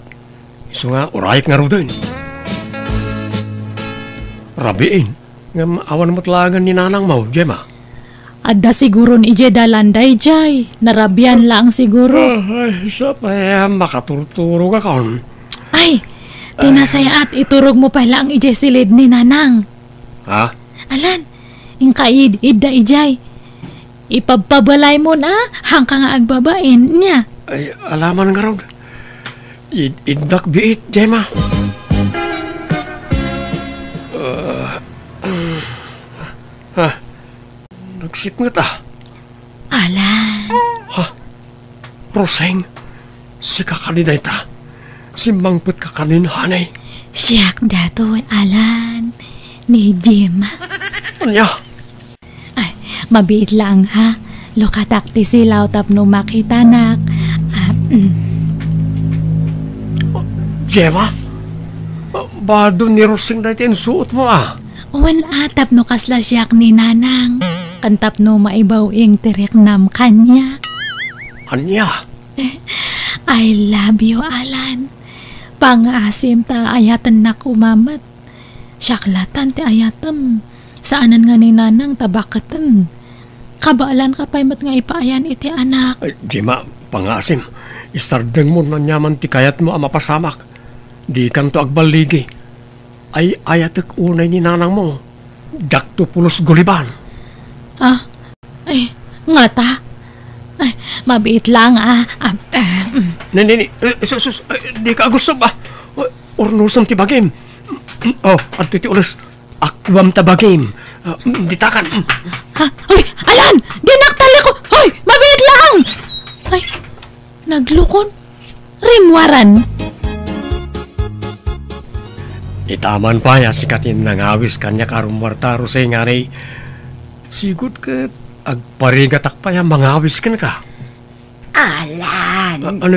Iso nga, urayit nga ron din. Rabiin, nga awan mo talagan ni nanang mo, Gemma. Adda siguro ni ije dalanday jay. Narabian lang siguro. Ay, isa pa makaturturo ka kon. Ay, tinasaya at iturog mo pa lang ije silid ni nanang. Ha? Alan, ingkaid idda ijay. Ipagpabalay mo na, hangka nga agbabain niya. Ay, alaman nga ron. Idak biit, Gemma. Nagsip nga ta. Alan. Ha? Roseng, si kakaliday ta. simbangput ka kanin, hanay. Siyak daton, Alan. Ni Jim. Anya? Ay, mabiit lang ha. Lokatakti silaw tapno makita nak. Gemma? Bado ni Rosing na ito suot mo Uwan atap no kasla siyak ni Nanang. Kantap no maibaw ing tirek nam kanya. Anya? I love you, Alan. Pangasim ta ayatan na kumamat. Syaklatan ti ayatem. Saanan nga ni Nanang tabakatem. Kabaalan ka pa'y mat nga ipaayan iti anak. Ay, Gemma, pangasim. Isardeng mo na nyaman ti kayat mo mapasamak. Di kan to agbaligi. Ay ayatek unay ni Nanang mo. Dakto pulos guliban. Ay, nga ta. Ay, mabiit lang Nini, sus, di ka gusto ba? Ornusam ti bagim. At ti ulis, akwam ta bagim. Ditakan. Ha? Hoy, Alan! Dinaktali ko! Hoy, mabiit lang! Ay, naglukon. Rimwaran. Itaman pa ya sikatin nangawis kanya karumwarta rusay nga rin. Sigud ka agparigatak pa ya mangawis kan ka. Alan! Ano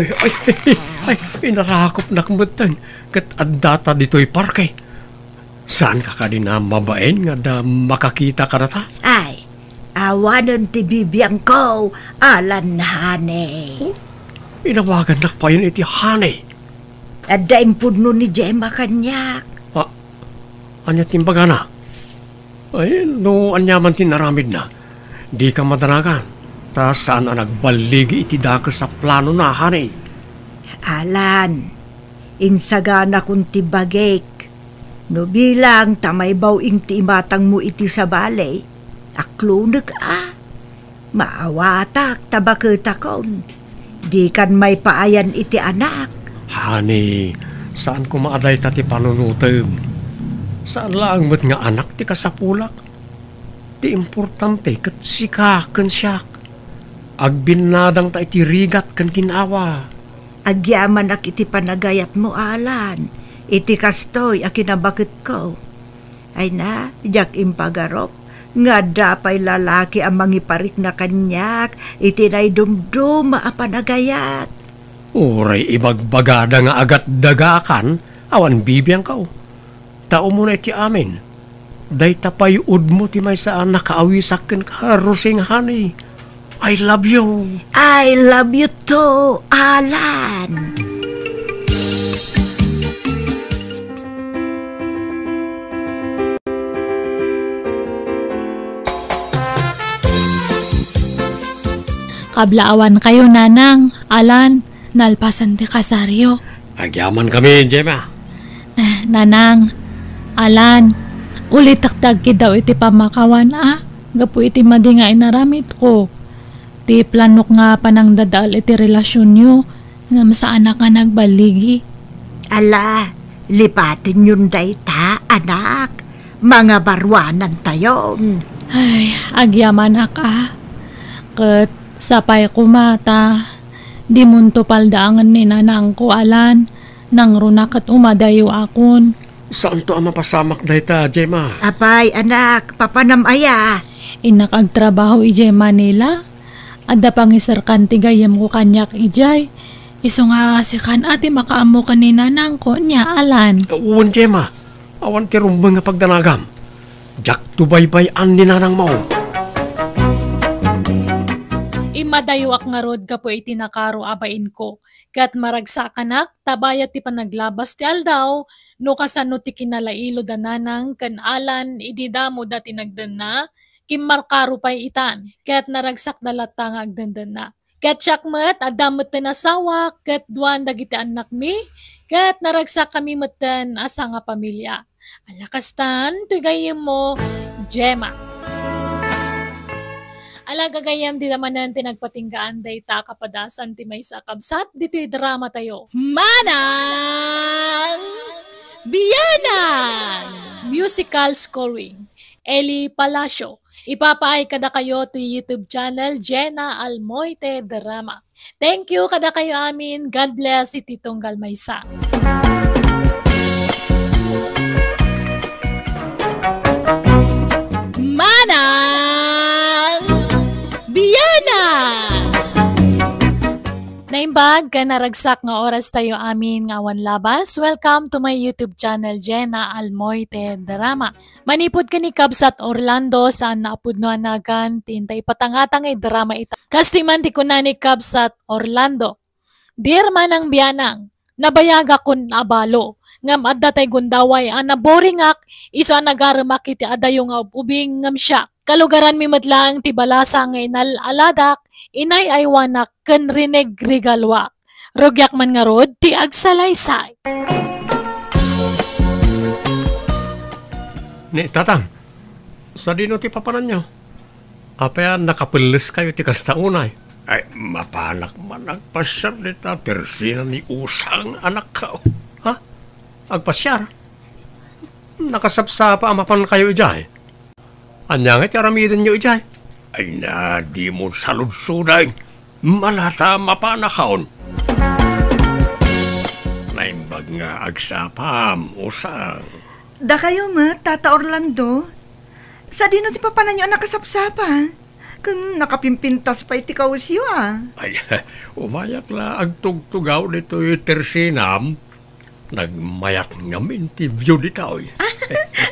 ay, inarakop na kumutan. Kat adata dito'y parke. Saan ka na mabain nga da makakita ka na ta? Ay, awanan ti bibiyang ko, Alan hane. Inawagan na pa yun iti hane. Adda impud no ni Gemma kanyak. Anya timbaga na. Ay, no anyaman tinaramid na. Di ka madanagan. Ta saan ang nagbaligi iti dako sa plano na, hane? Alan, insagana kung ti bagek. No bilang tamay bawing ti imatang mo iti sa balay. Aklunag Maawatak tabaketakon. Di kan may paayan iti anak. Hane, saan ko maaday ta ti panunutem? Saan lang mo't nga anak ti kasapulak? Ti importante kat sikaken siyak. Agbinadang ta iti rigat kan kinawa. Agyaman ak iti panagayat mo, Alan. Iti kastoy a kinabakit ko. Ay na, jak impagarop. Nga dapay lalaki ang mangiparik na kanyak. Iti na'y dumdum a panagayat. Uray ibagbagada nga agat dagakan. Awan bibiyang kao. Tao mo na iti amin. Day tapay mo ti may saan nakaawisakin ka, Rosing honey. I love you. I love you too, Alan. Kablaawan kayo, Nanang. Alan, nalpasan ti kasaryo. Agyaman kami, Gemma. Nanang, Alan, ulit takdag daw iti pamakawan Gapu iti madi nga inaramit ko. Ti planok nga panang dadal iti relasyon nyo. Nga masaanak nga nagbaligi. Ala, lipatin yun day ta, anak. Mga barwanan tayon. Ay, agyaman Kat sapay kumata. Di munto paldaangan ni Nanang ko, Alan. Nang runak at umadayo akon. Saan to ang mapasamak na ita, Gemma? Apay, anak, papanamaya. Inakagtrabaho ijay Manila. Adda pangisarkan ti gayam ko kanyak ijay. Iso nga si kan ati makaamo ka ni Nanang ko niya, Alan. Uwan, Gemma. Awan ti rumbang nga pagdanagam. Jak tubaybay-an ni Nanang mo. Imadayo ak nga rod ka po iti nakaro abain ko. Kat maragsakannak, tabayat ti panaglabas ti aldaw, no kasano ti kinalailo da Nanang, kan Alan, ididamo da tinagdan na, kimmarkaro pa'y itan, kat naragsak dalata nga agdandan na. Kat syakmat, adamot na nasawa, kat duwan dagiti anak mi, kat naragsak kami matan asa nga pamilya. Alakastan, tugayim mo, Gemma. Alagagayam di naman natin nagpatinggaan day ta kapadasan ti may sakabsat dito'y drama tayo. Manang Biyanan! Musical scoring. Eli Palacio. Ipapaay kada kayo to YouTube channel Jenna Almoite Drama. Thank you kada kayo amin. God bless iti Tunggal Maysa. Manang Biyana! Naimbag ka naragsak nga oras tayo amin nga awan labas. Welcome to my YouTube channel Jenna Almoite Drama. Manipod ka ni Kabsat Orlando saan naapudno anagan tintay patangatang ay drama ita. Kastiman ti kuna ni Kabsat Orlando. Dear manang biyanang, nabayaga kun abalo. Ngam adda tay gundaway anaboringak iso nagaramak iti adayong ubing ngam siya. Kalugaran mi madlaang ti balasa nga inalaladak inay aywanak ken rinig rigalwak. Rogyak man nga rod ti agsalaysay. Ni tatang, sa dino ti papanan nyo? Apaya nakapilis kayo ti kastaunay. Ay, mapanak man agpasyar nita tersina ni usang anak ka. Ha? Agpasyar? Nakasapsapa amapan kayo ijay. Anyang iti aramidin nyo ijay. Ay na, di mo saludsuday. Malata mapanakaon. Naimbag nga agsapam, usang. Da kayo ma, Tata Orlando. Sa dino ti papanan nyo nakasapsapa. Kung nakapimpintas pa iti kausyo Ay, umayak la agtugtugaw dito yung tersinam. Nagmayak ngamin ti view dito.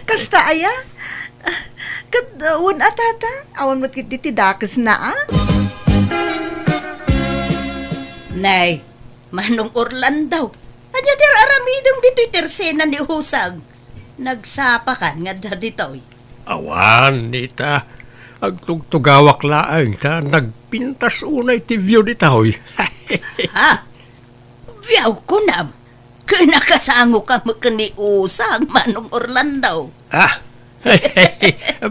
Kasta aya? Kadawon tata. Awan mo't kiti dakas na Nay, Manong Orlando. Anya ter aramidong dito'y tersena ni Husag. Nagsapa ka nga dito'y. Awan, nita. Agtugtugawak laang ta. Nagpintas unay ti view dito. Ha? Viyaw ko na. Kinakasango ka mo kani Usag, Manong Orlando.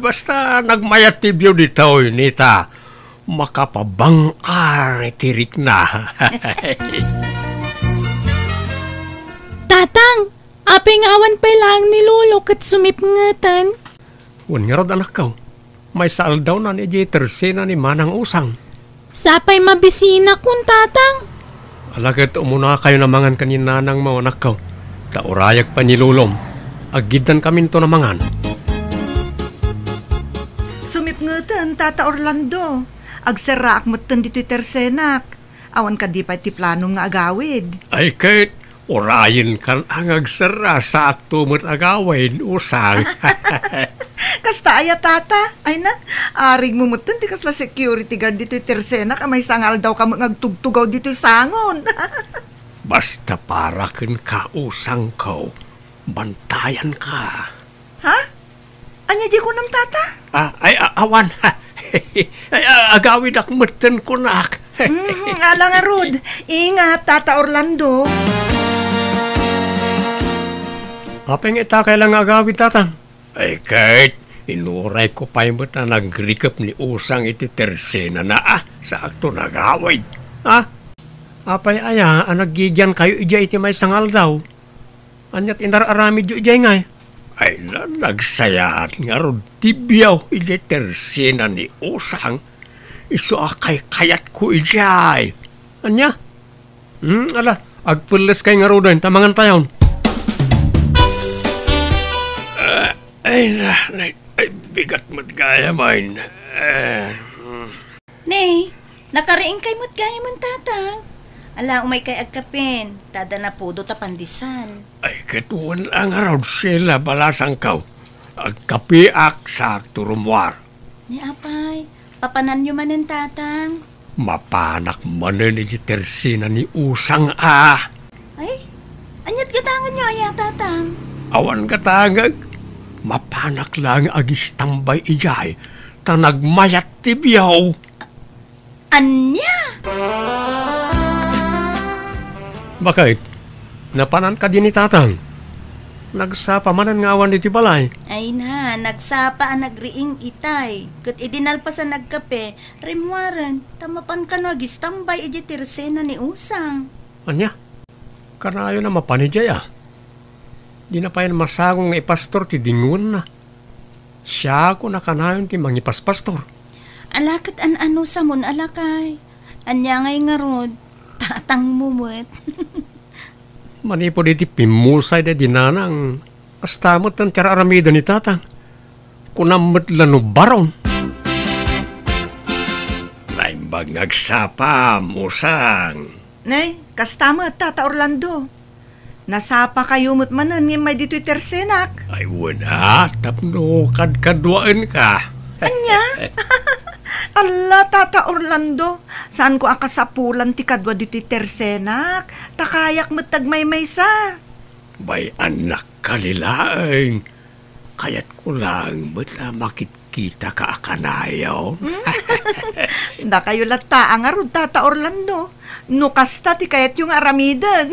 Basta nagmayat ti view dito, nita. Makapabangar tirik na. Tatang, aping awan pa lang nilulok at sumipngatan. Wan nga rod anak ka. May saal daw na ni Tersena ni Manang Usang. Sapay mabisina kun tatang. Alagad umuna kayo namangan kaninanang mga anak ka. Taurayag pa nilulom. Agidan kami to namangan. Sumipngatan, Tata Orlando. Agsara akmutan dito'y tersenak. Awan ka di pa iti planong nga agawid. Ay kahit orayin kan ang agsara sa atumot agawin, Usang. Kasta aya tata. Ay na, aring mumutan di kasla security guard dito'y tersenak. May sangal daw ka magtugtugaw dito'y sangon. Basta para kin ka, Usang ko. Bantayan ka. Ha? Anya di ko nam tata? Awan. Ay, agawid akmutan ko nak. Ala nga Rod. Ingat, Tata Orlando. Apeng ita kailang agawid tatang. Ay kahit inuray ko pa yung na nagrikap ni Usang iti tersena na sa akto nagawid. Apay aya, nagigyan kayo ija iti may sangal daw. Anyat inararamid yu ija ngay. Ay nagsayaan nga ron tibyaw iti tersena ni Usang. Iso akay kayat ko ijay. Anya? Ala, agpulis kay nga ron tamangan tayon. Ay, bigat mo't gaya man. Nay, nakariing kay mo't gaya man tatang. Ala, umay kay agkapin. Tada na pudo tapandisan. Ay, katuwan lang araw sila balasang kaw. Agkapiak sa turumwar. Ni apay, papanan nyo manin tatang. Mapanak manin iti tersina ni Usang Ay, anyat gatangan nyo aya tatang. Awan katangag. Mapanak lang agistambay ijay. Ta nagmayat tibyaw. Anya? Bakit? Napanan ka din ni tatang. Nagsapa manan nga awan iti balay. Ay na, nagsapa ang nagriing itay. Kat idinal pa sa nagkape, rimwaran, tamapan ka no agistambay iji tirsena ni Usang. Anya? Kanayo na mapanijay Di na pa yan masagong nga ipastor ti dingun na. Siya ko nakanayon ti mangipaspastor. Alakat ano sa mon alakay. Anya ngay nga rod, tatang mumut. Manipo di ti pimusay de dinanang kastamot ng tira aramida ni tatang. Kunamot lano baron. Naimbag ngagsapa, musang. Nay, kastama Tata Orlando. Nasapa kayo mo't manan ng may dito'y tersenak. Ay wala, tapno kadkadwaan ka. Anya? Allah, Tata Orlando. Saan ko akasapulan ti kadwa dito'y tersenak? Takayak mo't tagmay-may sa. Bay anak kalilaeng. Kaya't ko lang ba't makikita ka akanayaw? Da kayo lata ang arod, Tata Orlando. Nukasta ti kayat yung aramidan.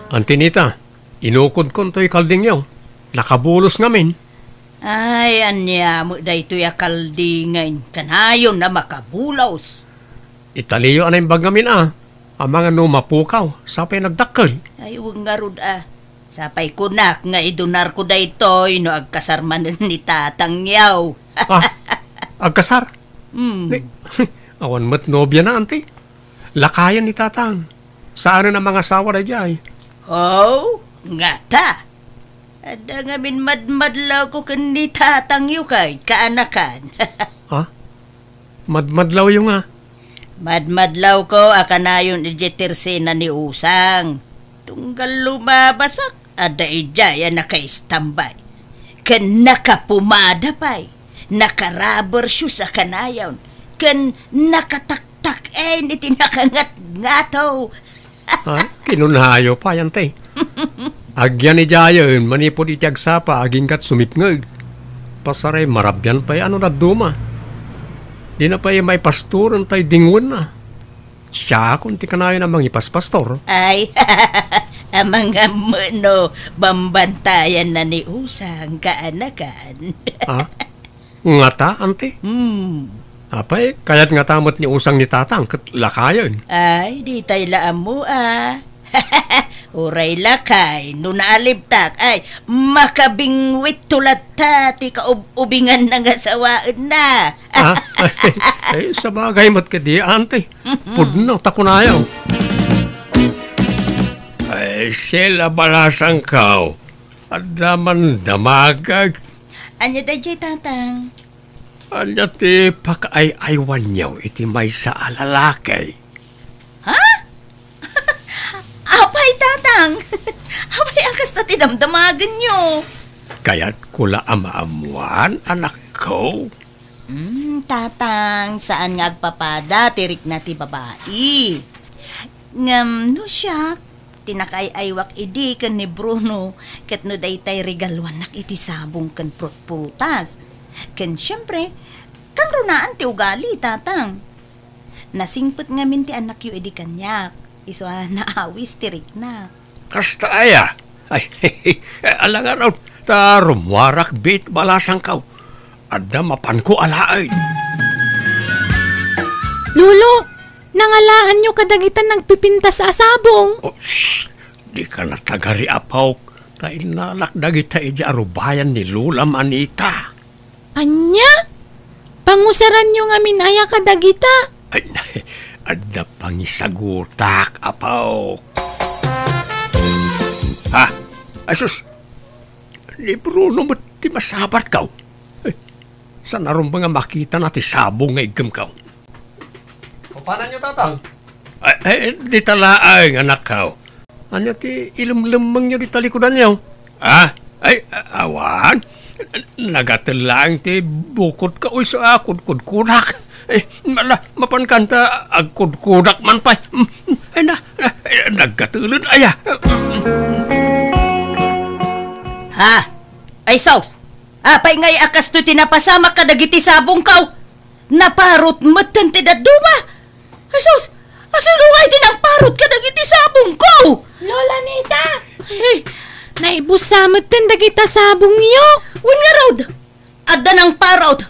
Antinita, inukod ko to'y kalding yaw. Nakabulos ngamin. Ay, anya mo dayto ya kaldingan. Kanayon na makabulaos. Italiyo anay bagamin ang mga numapukaw, sapay nagdakkel. Ay, huwag nga rod Sapay kunak nga idunar ko dayto, no agkasarman ni tatang yaw. Agkasar? Hmm. Awan mat nobya na, ante. Lakayan ni tatang. Saan na mga asawa na dyan? Oh, nga ta. Ada nga min madmadlaw ko kan ni tatang yu kay kaanakan. Ha? Madmadlaw yung Madmadlaw ko akanayon ijetirse na ni Usang. Tunggal lumabasak, ada ijaya na kay stambay. Kan nakapumada pa'y, nakarubber shoes akanayon. Kan nakataktak iti nakangat-ngataw. Kinunhayo pa yan, te. Agyan ni Jayon, manipod iti agsapa, aging kat sumipngag. Pasaray, marabyan pa'y ano na duma. Di na pa'y may pastoran tay dingon na. Siya kung ti kanayo namang ipaspastor. Ay, amang no, bambantayan na ni Usang kaanakan. Nga ta, ante? Apay, kaya't nga tamot ni Usang ni tatang, kat lakayon. Ay, di tayo laam mo Uray lakay, no naalibtak, ay, makabingwit tulad ta, ti kaubingan ng asawaan na. Ay, sa bagay mat ka di, ante. Pudno, takunayaw. Ay, sila balasang kaw. At daman damagag. Anya da jay tatang? Anya ti pakaay-aywan niyaw iti may sa alalakay. Ha? Apay tatang? Apay akas na tinamdamagan nyo. Kaya't kula amaamuan, anak ko. Tatang, saan nga agpapada, tirik na ti babae. Ngam, no siya, tinakay-aywak idi kan ni Bruno, kat no daytay regalwan nak iti sabong kan prutprutas. Kan siyempre, kan runaan ti ugali, tatang. Nasingput nga min ti anak yu idi kanyak, iso naawis tirik na. Kasta aya, ay, alangan raw, tarumwarak bit balasang kaw. Ada mapan ko alaay. Lulo, nangalaan nyo kadagitan nagpipinta sa asabong. Oh, shh, di ka na tagari apaw. Kainalak dagita ija arubayan ni Lula Manita. Anya? Pangusaran nyo nga minaya kadagita. Ay, ada pangisagutak apaw. Ha? Asus, ni Bruno mo di masabat kaw. Saan naroon ba nga makita natin sabong nga igam kaw? O paano nyo tatang? Ay, di talaang anak kaw. Ano ti ilumlumang nyo di talikudan nyo? Ay, awan. Nagatilang ti bukod ka uy sa kudkudak. Mapankanta agkudkudak man pa. Ay nagkatulad aya. Ha? Ay saus! Apay ngay akas to tinapasama ka dagiti sabong kaw. Naparot matan ti daduma. Ay sus! Asulungay din ang parot ka dagiti sabong kaw. Lola Nita! Ay, naibusamot din dagita sabong niyo. wan nga raud. Adda ng parot.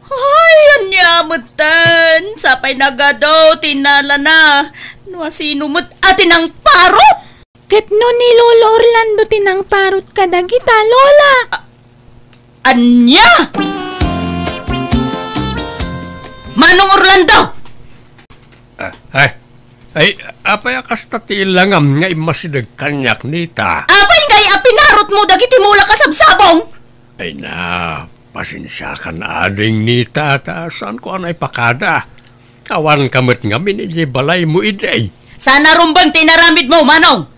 Ay, anyamatan. Sapay nagadaw, tinala na. Nuasino mo't atin ang parot. Ket no ni Lolo Orlando tinang parot ka dagita, Lola. Anya? Manong Orlando! Ay, apay kasta ti ilangam nga imasidag kanyak nita. Apay ngay apinarot mo dagiti mula kasabsabong? Ay na, pasensya ka na ading nita, ta saan ko anay pakada. Awan kamot nga minili balay mo iday. Sana rumbang tinaramid mo, Manong.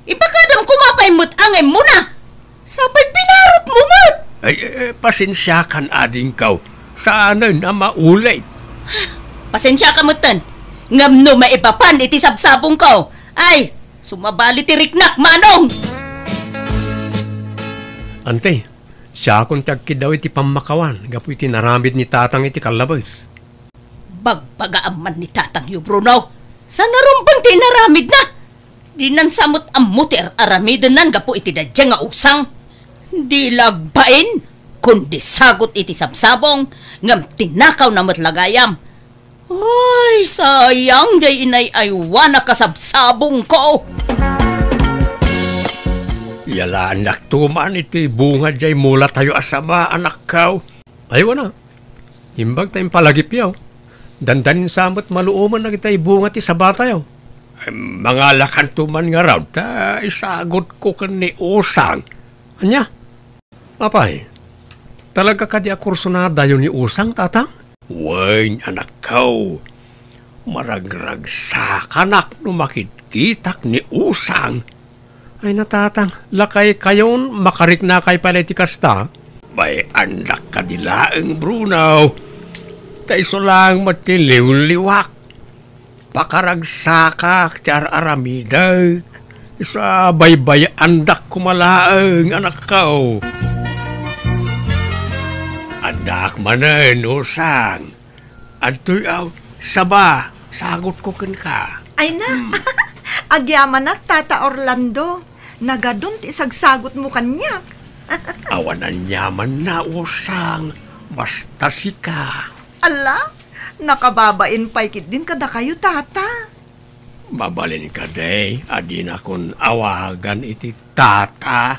Ipakadam kumapay mo't angay mo na. Sabay pinarot mo mo't. Ay, pasensya kan ading kaw. Sana na maulay. Pasensya ka mo't tan. Ngam no maipapan iti sabsabong ko. Ay, sumabali ti riknak, Manong. Ante, siya akong tagkidaw iti pamakawan. Gapu iti naramid ni tatang iti kalabas. Bagpagaaman ni tatang yu, Bruno. Sana rumbang tinaramid na. Di nan samot ang muter aramidan nan gapu iti dadya nga usang. Di lagbain, kundi sagot iti sabsabong, ngam tinakaw na matlagayam. Ay, sayang jay inay aywan na kasabsabong ko. Yala anak tuman iti bunga jay mula tayo asama anak kaw. Ayaw na. Imbag tayong palagipyaw. Dandanin samot maluuman na kita ibunga ti sabatayaw. Mga lakan tuman nga raw, ta isagot ko kan ni Usang. Anya? Apay, talaga ka di akursunada yun ni Usang, tatang? Wain, anak kaw. Maragrag sa kanak no makitkitak ni Usang. Ay natatang, lakay kayon makarik na kay paleti kasta. Bay anak ka dilaeng Bruno. Taiso lang matiliw-liwak. Pakaragsaka tiar aramidag. Isa baybay andak kumalaeng anak kaw. Anak manen, Usang. Adto'y saba, sagot ko ken ka. Ay na, agyaman na, Tata Orlando. Nagadun ti sagsagot mo kanyak. Awanan yaman na, Usang. Basta sika. Ala, nakababain paikit din kada kayo, Tata. Mabalin ka day, adin akong awagan iti tata.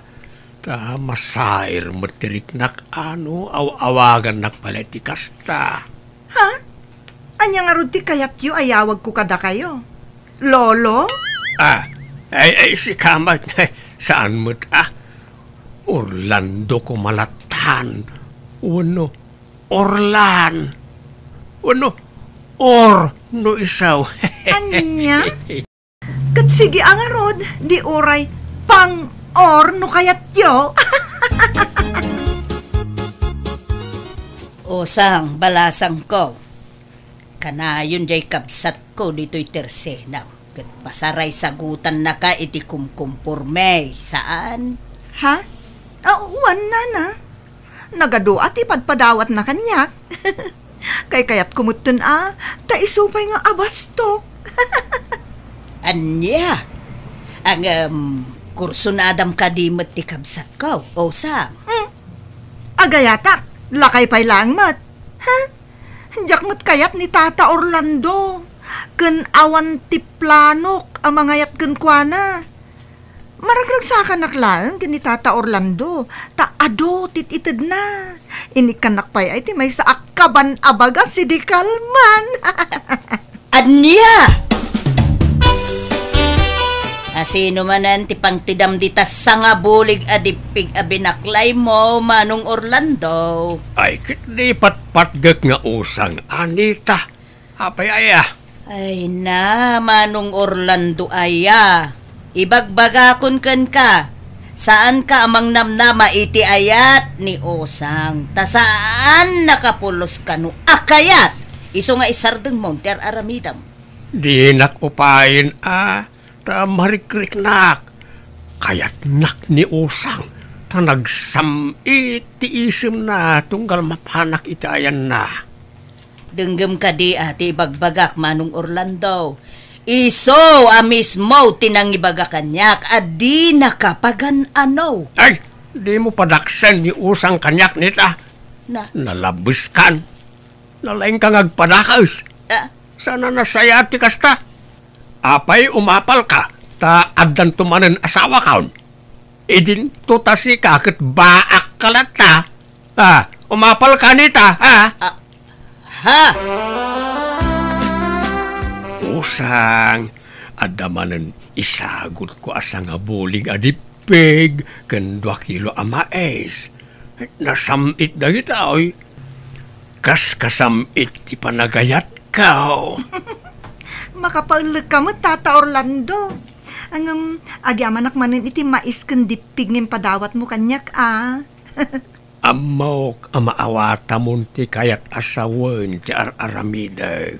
Ta masair matiriknak ano, awagan nakpaleti kasta. Ha? Anya nga ti kayat yu ayawag ko kada kayo. Lolo? Ay, si kamat, saan mo't Orlando ko malatan. Uno, Orlan. Uno, no isaw. Anya? Kat sige ang arod, di oray, pang-or no kayat yu. Usang, balasang ko. Kanayon jay kabsat ko dito'y tersenam. Kat pasaray sagutan na ka iti kumkumpurme. Saan? Ha? Uwan na. Nagaduat ipadpadawat na kanyak. Kay kayat kumutun ta isupay nga abastok. Anya? Ang kurso na adam kadimot ti kabsat ko, Usang. Agayatak, lakay pay lang mat. Ha? Jakmut kayat ni Tata Orlando. Ken awan ti planok ang mangayat ken kuana. Maragragsakan naklaan ken ni Tata Orlando. Ta ado tititid na. Ini kanak pay ay ti may sa akaban abaga si di kalman. Anya? Asino manan ti pangtidam ditas sa nga bulig adipig abinaklay mo, Manong Orlando. Ay, kitlipat patgak nga Usang, Anita. Apay aya. Ay na, Manong Orlando aya. Ibagbagakon ken ka. Saan ka amang namnama iti ayat ni Usang? Ta saan nakapulos ka no akayat? Iso nga isardeng monter aramidam. Di nakupain ta marikriknak. Kayat nak ni Usang. Ta nagsam iti isim na tunggal mapanak iti ayan na. Denggem ka di ati bagbagak, Manong Orlando. Iso mismo tinangibaga kanyak at di nakapagan ano. Ay, di mo padaksan ni Usang kanyak nita. Na? Nalabis kan. Nalaing kang agpadakas. Sana nasaya ti kasta. Apay umapal ka. ta addan tumanen asawa kaon. Idin tutasi ka ket baak kalata. Umapal ka nita, ha? Ha? Usang, adamanen isagot ko asa nga bulig adipig, ken 2 kilo amais. Nasamit da kita, oy. Kasamit ti panagayat ka, Makapaulag ka mo, Tata Orlando. Ang agyamanak manin iti mais ken dipig ngem padawat mo kanyak, Amok amaawata mon ti kayat asawen ti aramidag.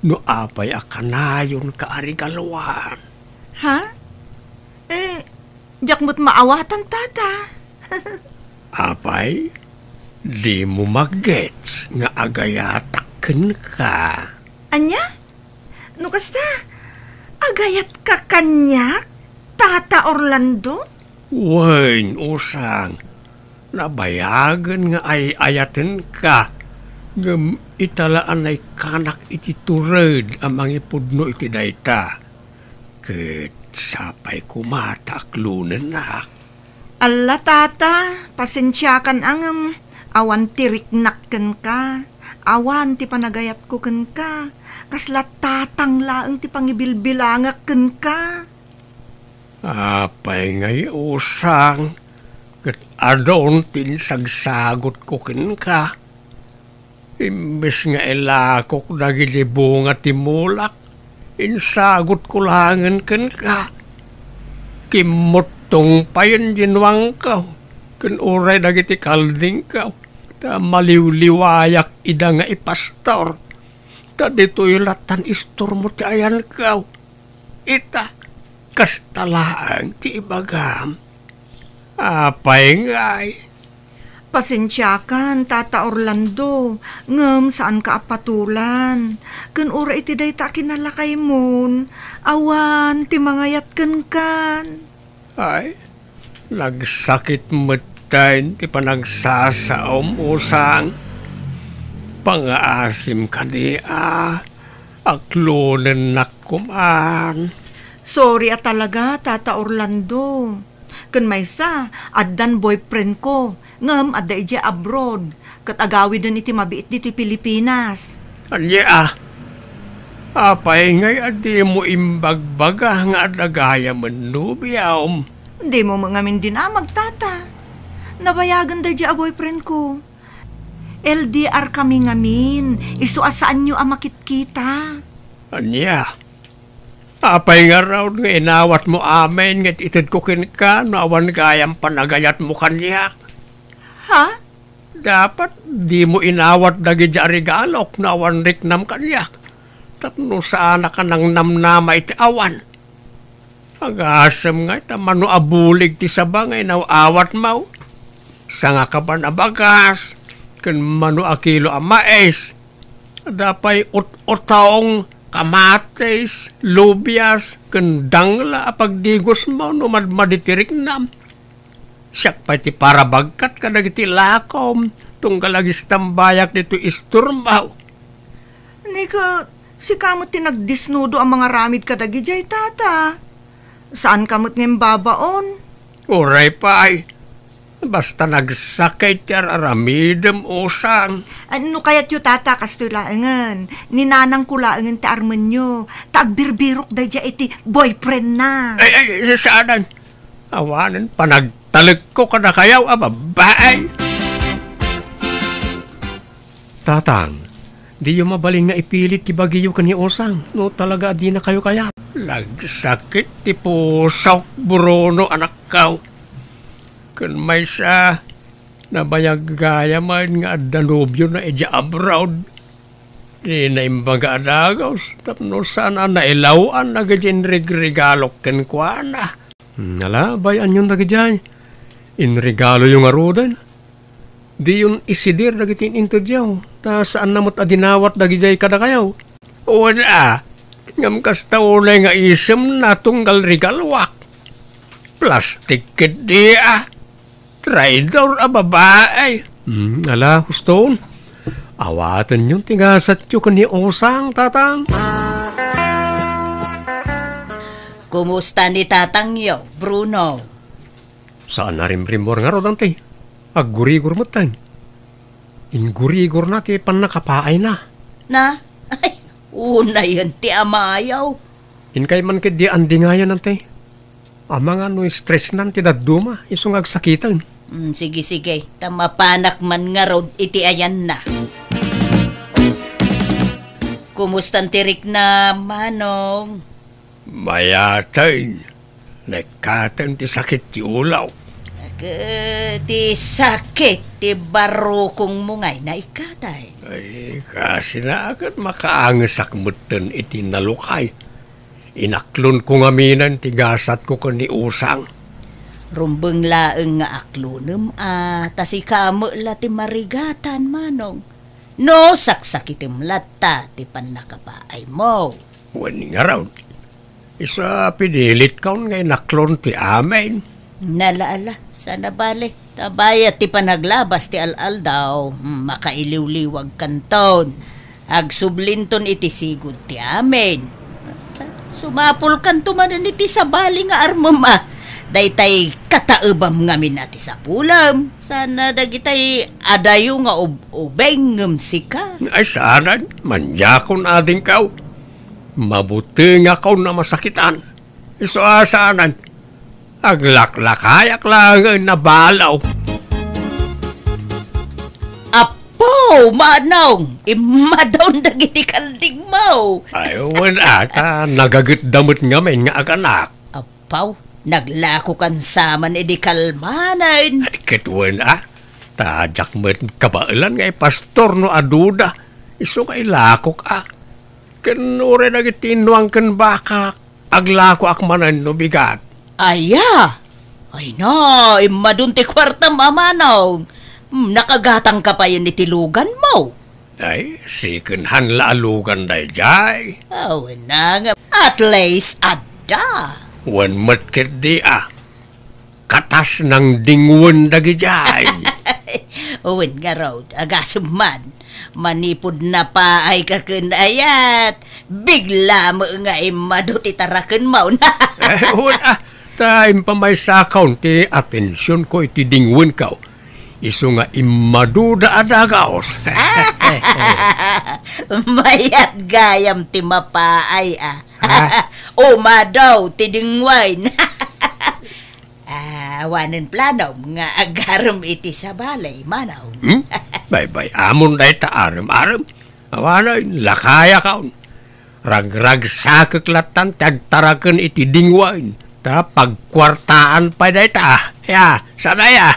No apay akanayon kaarigalwan. Ha? Diyak mo't maawatan, Tata. Apay, di mo mag-gets nga agayataken ka. Anya? No kasta, agayat ka kanyak, Tata Orlando? Wen, usang, nabayagan nga ay ayaten ka. Ngam italaan ay kanak iti tured amang ipudno iti dayta. Ket sapay kumata aklunen nak. Alla, Tata, pasensya kan ang awan tiriknak ken ka. Awan ti panagayat ko ken ka. Kasla tatang laeng ti pangibilbilangak ken ka. Apay ngay usang. Ket adon tin sagsagot ko ken ka. Imbes nga ilakok dagiti bunga ti mulak. Insagot ko langan ken ka. Kimotong payon ginwang ka. Ken uray dagiti kalding ka. Ta maliwliwayak ida nga ipastor. Ta dito'y latan istor mo ti ayan ka. Ita, kastalaang ti ibagam. Apay ngay. Pasensya kan, Tata Orlando. Ngem saan ka apatulan. Ken ura iti dayta kinalakay mon. Awan ti mangayat ken kan. Ay, nagsakit matayin ti panagsasaom usang. Pangaasim ka niya. Aklunen nakuman. Sorry talaga, Tata Orlando. Ken maysa, addan boyfriend ko. Ngem adda ija abroad. Ket agawi den iti mabiit dito Pilipinas. Anya apay ngay adi mo imbagbaga nga adagaya manubiyaw. Di mo mangamin din magtata. Nabayagan da ija a boyfriend ko. LDR kami ngamin. Isu asaan nyo amakit kita. Anya apay nga raw nga inawat mo amin nga itid ko kin ka no awan gayang panagayat mo kanyak. Ha? Dapat di mo inawat dagi ja regalok na awan riknam kanyak. Tapno sana ka nang namnama iti awan. Agasam nga ita mano abulig ti sabangay na awat mau. Sanga ka ba nabagas? Kan mano akilo amais. Dapay utaong kamates, lubias, kan dangla apagdigos mo no madmaditirik nam. Siyak pa iti para bagkat ka nagiti lakom. Tunggalagis tambayak dito isturmaw. Nika, si kamot tinagdisnudo ang mga ramid kadagi jay, Tata. Saan kamot ngem babaon? Uray pa ay. Basta nagsakay ti aramidem usang. Ano kaya't yu, Tata, kastoy laengan. Ninanang ko laengan ti armen nyo. Tagbirbirok da jay iti boyfriend na. Ay, saanan? Awanan, panagtalag ko ka na kayaw, babae. Tatang, di yung mabaling nga ipilit ti bagiyo ka ni usang. No talaga di na kayo kaya. Lagsakit ti pusaw, burono, anak kaw. Kan may siya, nabayag gaya man nga danubyo na eja abroad. Di na imbaga adagaws, tapno sana nailawan na gajin regalok ken kuana. Nala, bayan yun nagajay. Inregalo yung arudan. Di yun isidir nagitin into diyaw. Ta saan namot adinawat nagajay kada kayaw. Wala, ngam kasta unay nga isem na tunggal regalwak. Plastic kit dia. Traidor a babae. Ala, huston. Awatan yung tigasat yung kani osang, tatang. Kumusta ni Tatangyo, Bruno? Saan na rin primor nga ro, dante? Aggurigor mo tan. Ingurigor na ti pan nakapaay na. Na? Ay, una yun ti amayaw. Inkay man kid di andingayan nante. Amang ano stress nan ti daduma, isong agsakitan. Sige. Tamapanak man nga road iti ayan na. Kumustan tirik na, Manong? Mayatay. Nekatan ti sakit ti ulaw. Ti sakit, ti barukong mungay na ikatay. Ay, kasi na agad makaangasak mutan iti nalukay. Inaklon ko nga minan, tigasat ko ni usang. Rumbeng laeng nga aklunem tasi kamo la ti marigatan, Manong. No, saksakitim lata ti panakapaay mo. Wani nga raw. Isa pinilit kaun nga inaklon ti amin. Nalaala, sana bale. Tabayat ti panaglabas ti al-al daw, makailiw-liwag kanton. Agsublinton iti sigud ti amin. Sumapul kanto man iti sabali nga armama. Daytay kataebam ngamin ati sa pulam. Sana dagitay adayo nga ubeng ngumsika. Ay sana, manjakon ading kaw. Mabuti nga kaw na masakitan. Iso asanan. Aglaklakayak lang na balaw. Apo, Manong! Imadaw dagiti kalding mo. Ayawan ata, nagagat-damot nga may nga aganak. Apaw, naglako kan saman edi kalmanan. Ay katuan tajak met kabailan nga pastor no aduda. Iso kay lakok Kanure nagitinuang kan baka. Aglako akmanan no bigat. Aya! Ay na, imadunti kwarta Manong. Nakagatang ka pa yun ni tilugan mo. Ay, sikenhan laalugan day jay. Oh, na nga. At least, adda. Wan matkit di katas ng dingwan dagi jay. Uwin nga raw, agasuman. Manipod na pa ay kakunayat. Bigla mo nga imaduti tarakan mo na. Time pa may sakaw ti atensyon ko iti dingwan kaw. Iso nga imaduda adagaos. Mayat gayam ti mapaay Umadaw ti dingwain. Wanan plano nga agaram iti sa balay, Manaw. Bye-bye, amon day ta aram-aram. Awanay, lakaya kaon. Rag-rag sakeklatan tagtaraken iti dingwain. Ta pagkwartaan pa day ta. Ya, sana ya.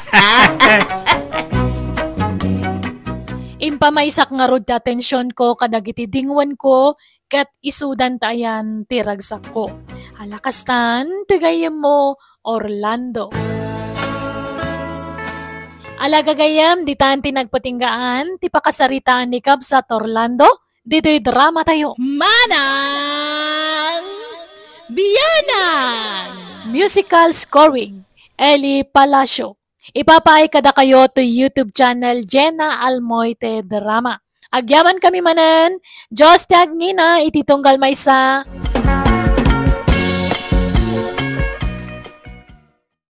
Impamaysak nga rod atensyon ko kadagiti dingwan ko kat isudan tayan tiragsak ko. Halakastan, tigayem mo, Orlando. Alagagayam, di tan tinagpatinggaan, ti pakasaritaan ni Kabsat Orlando, dito'y drama tayo. Manang Biyanan! Musical scoring, Eli Palacio. Ipapaay kada kayo to YouTube channel Jenna Almoite Drama. Agyaman kami manan, Diyos ti agnina, ititunggal maysa.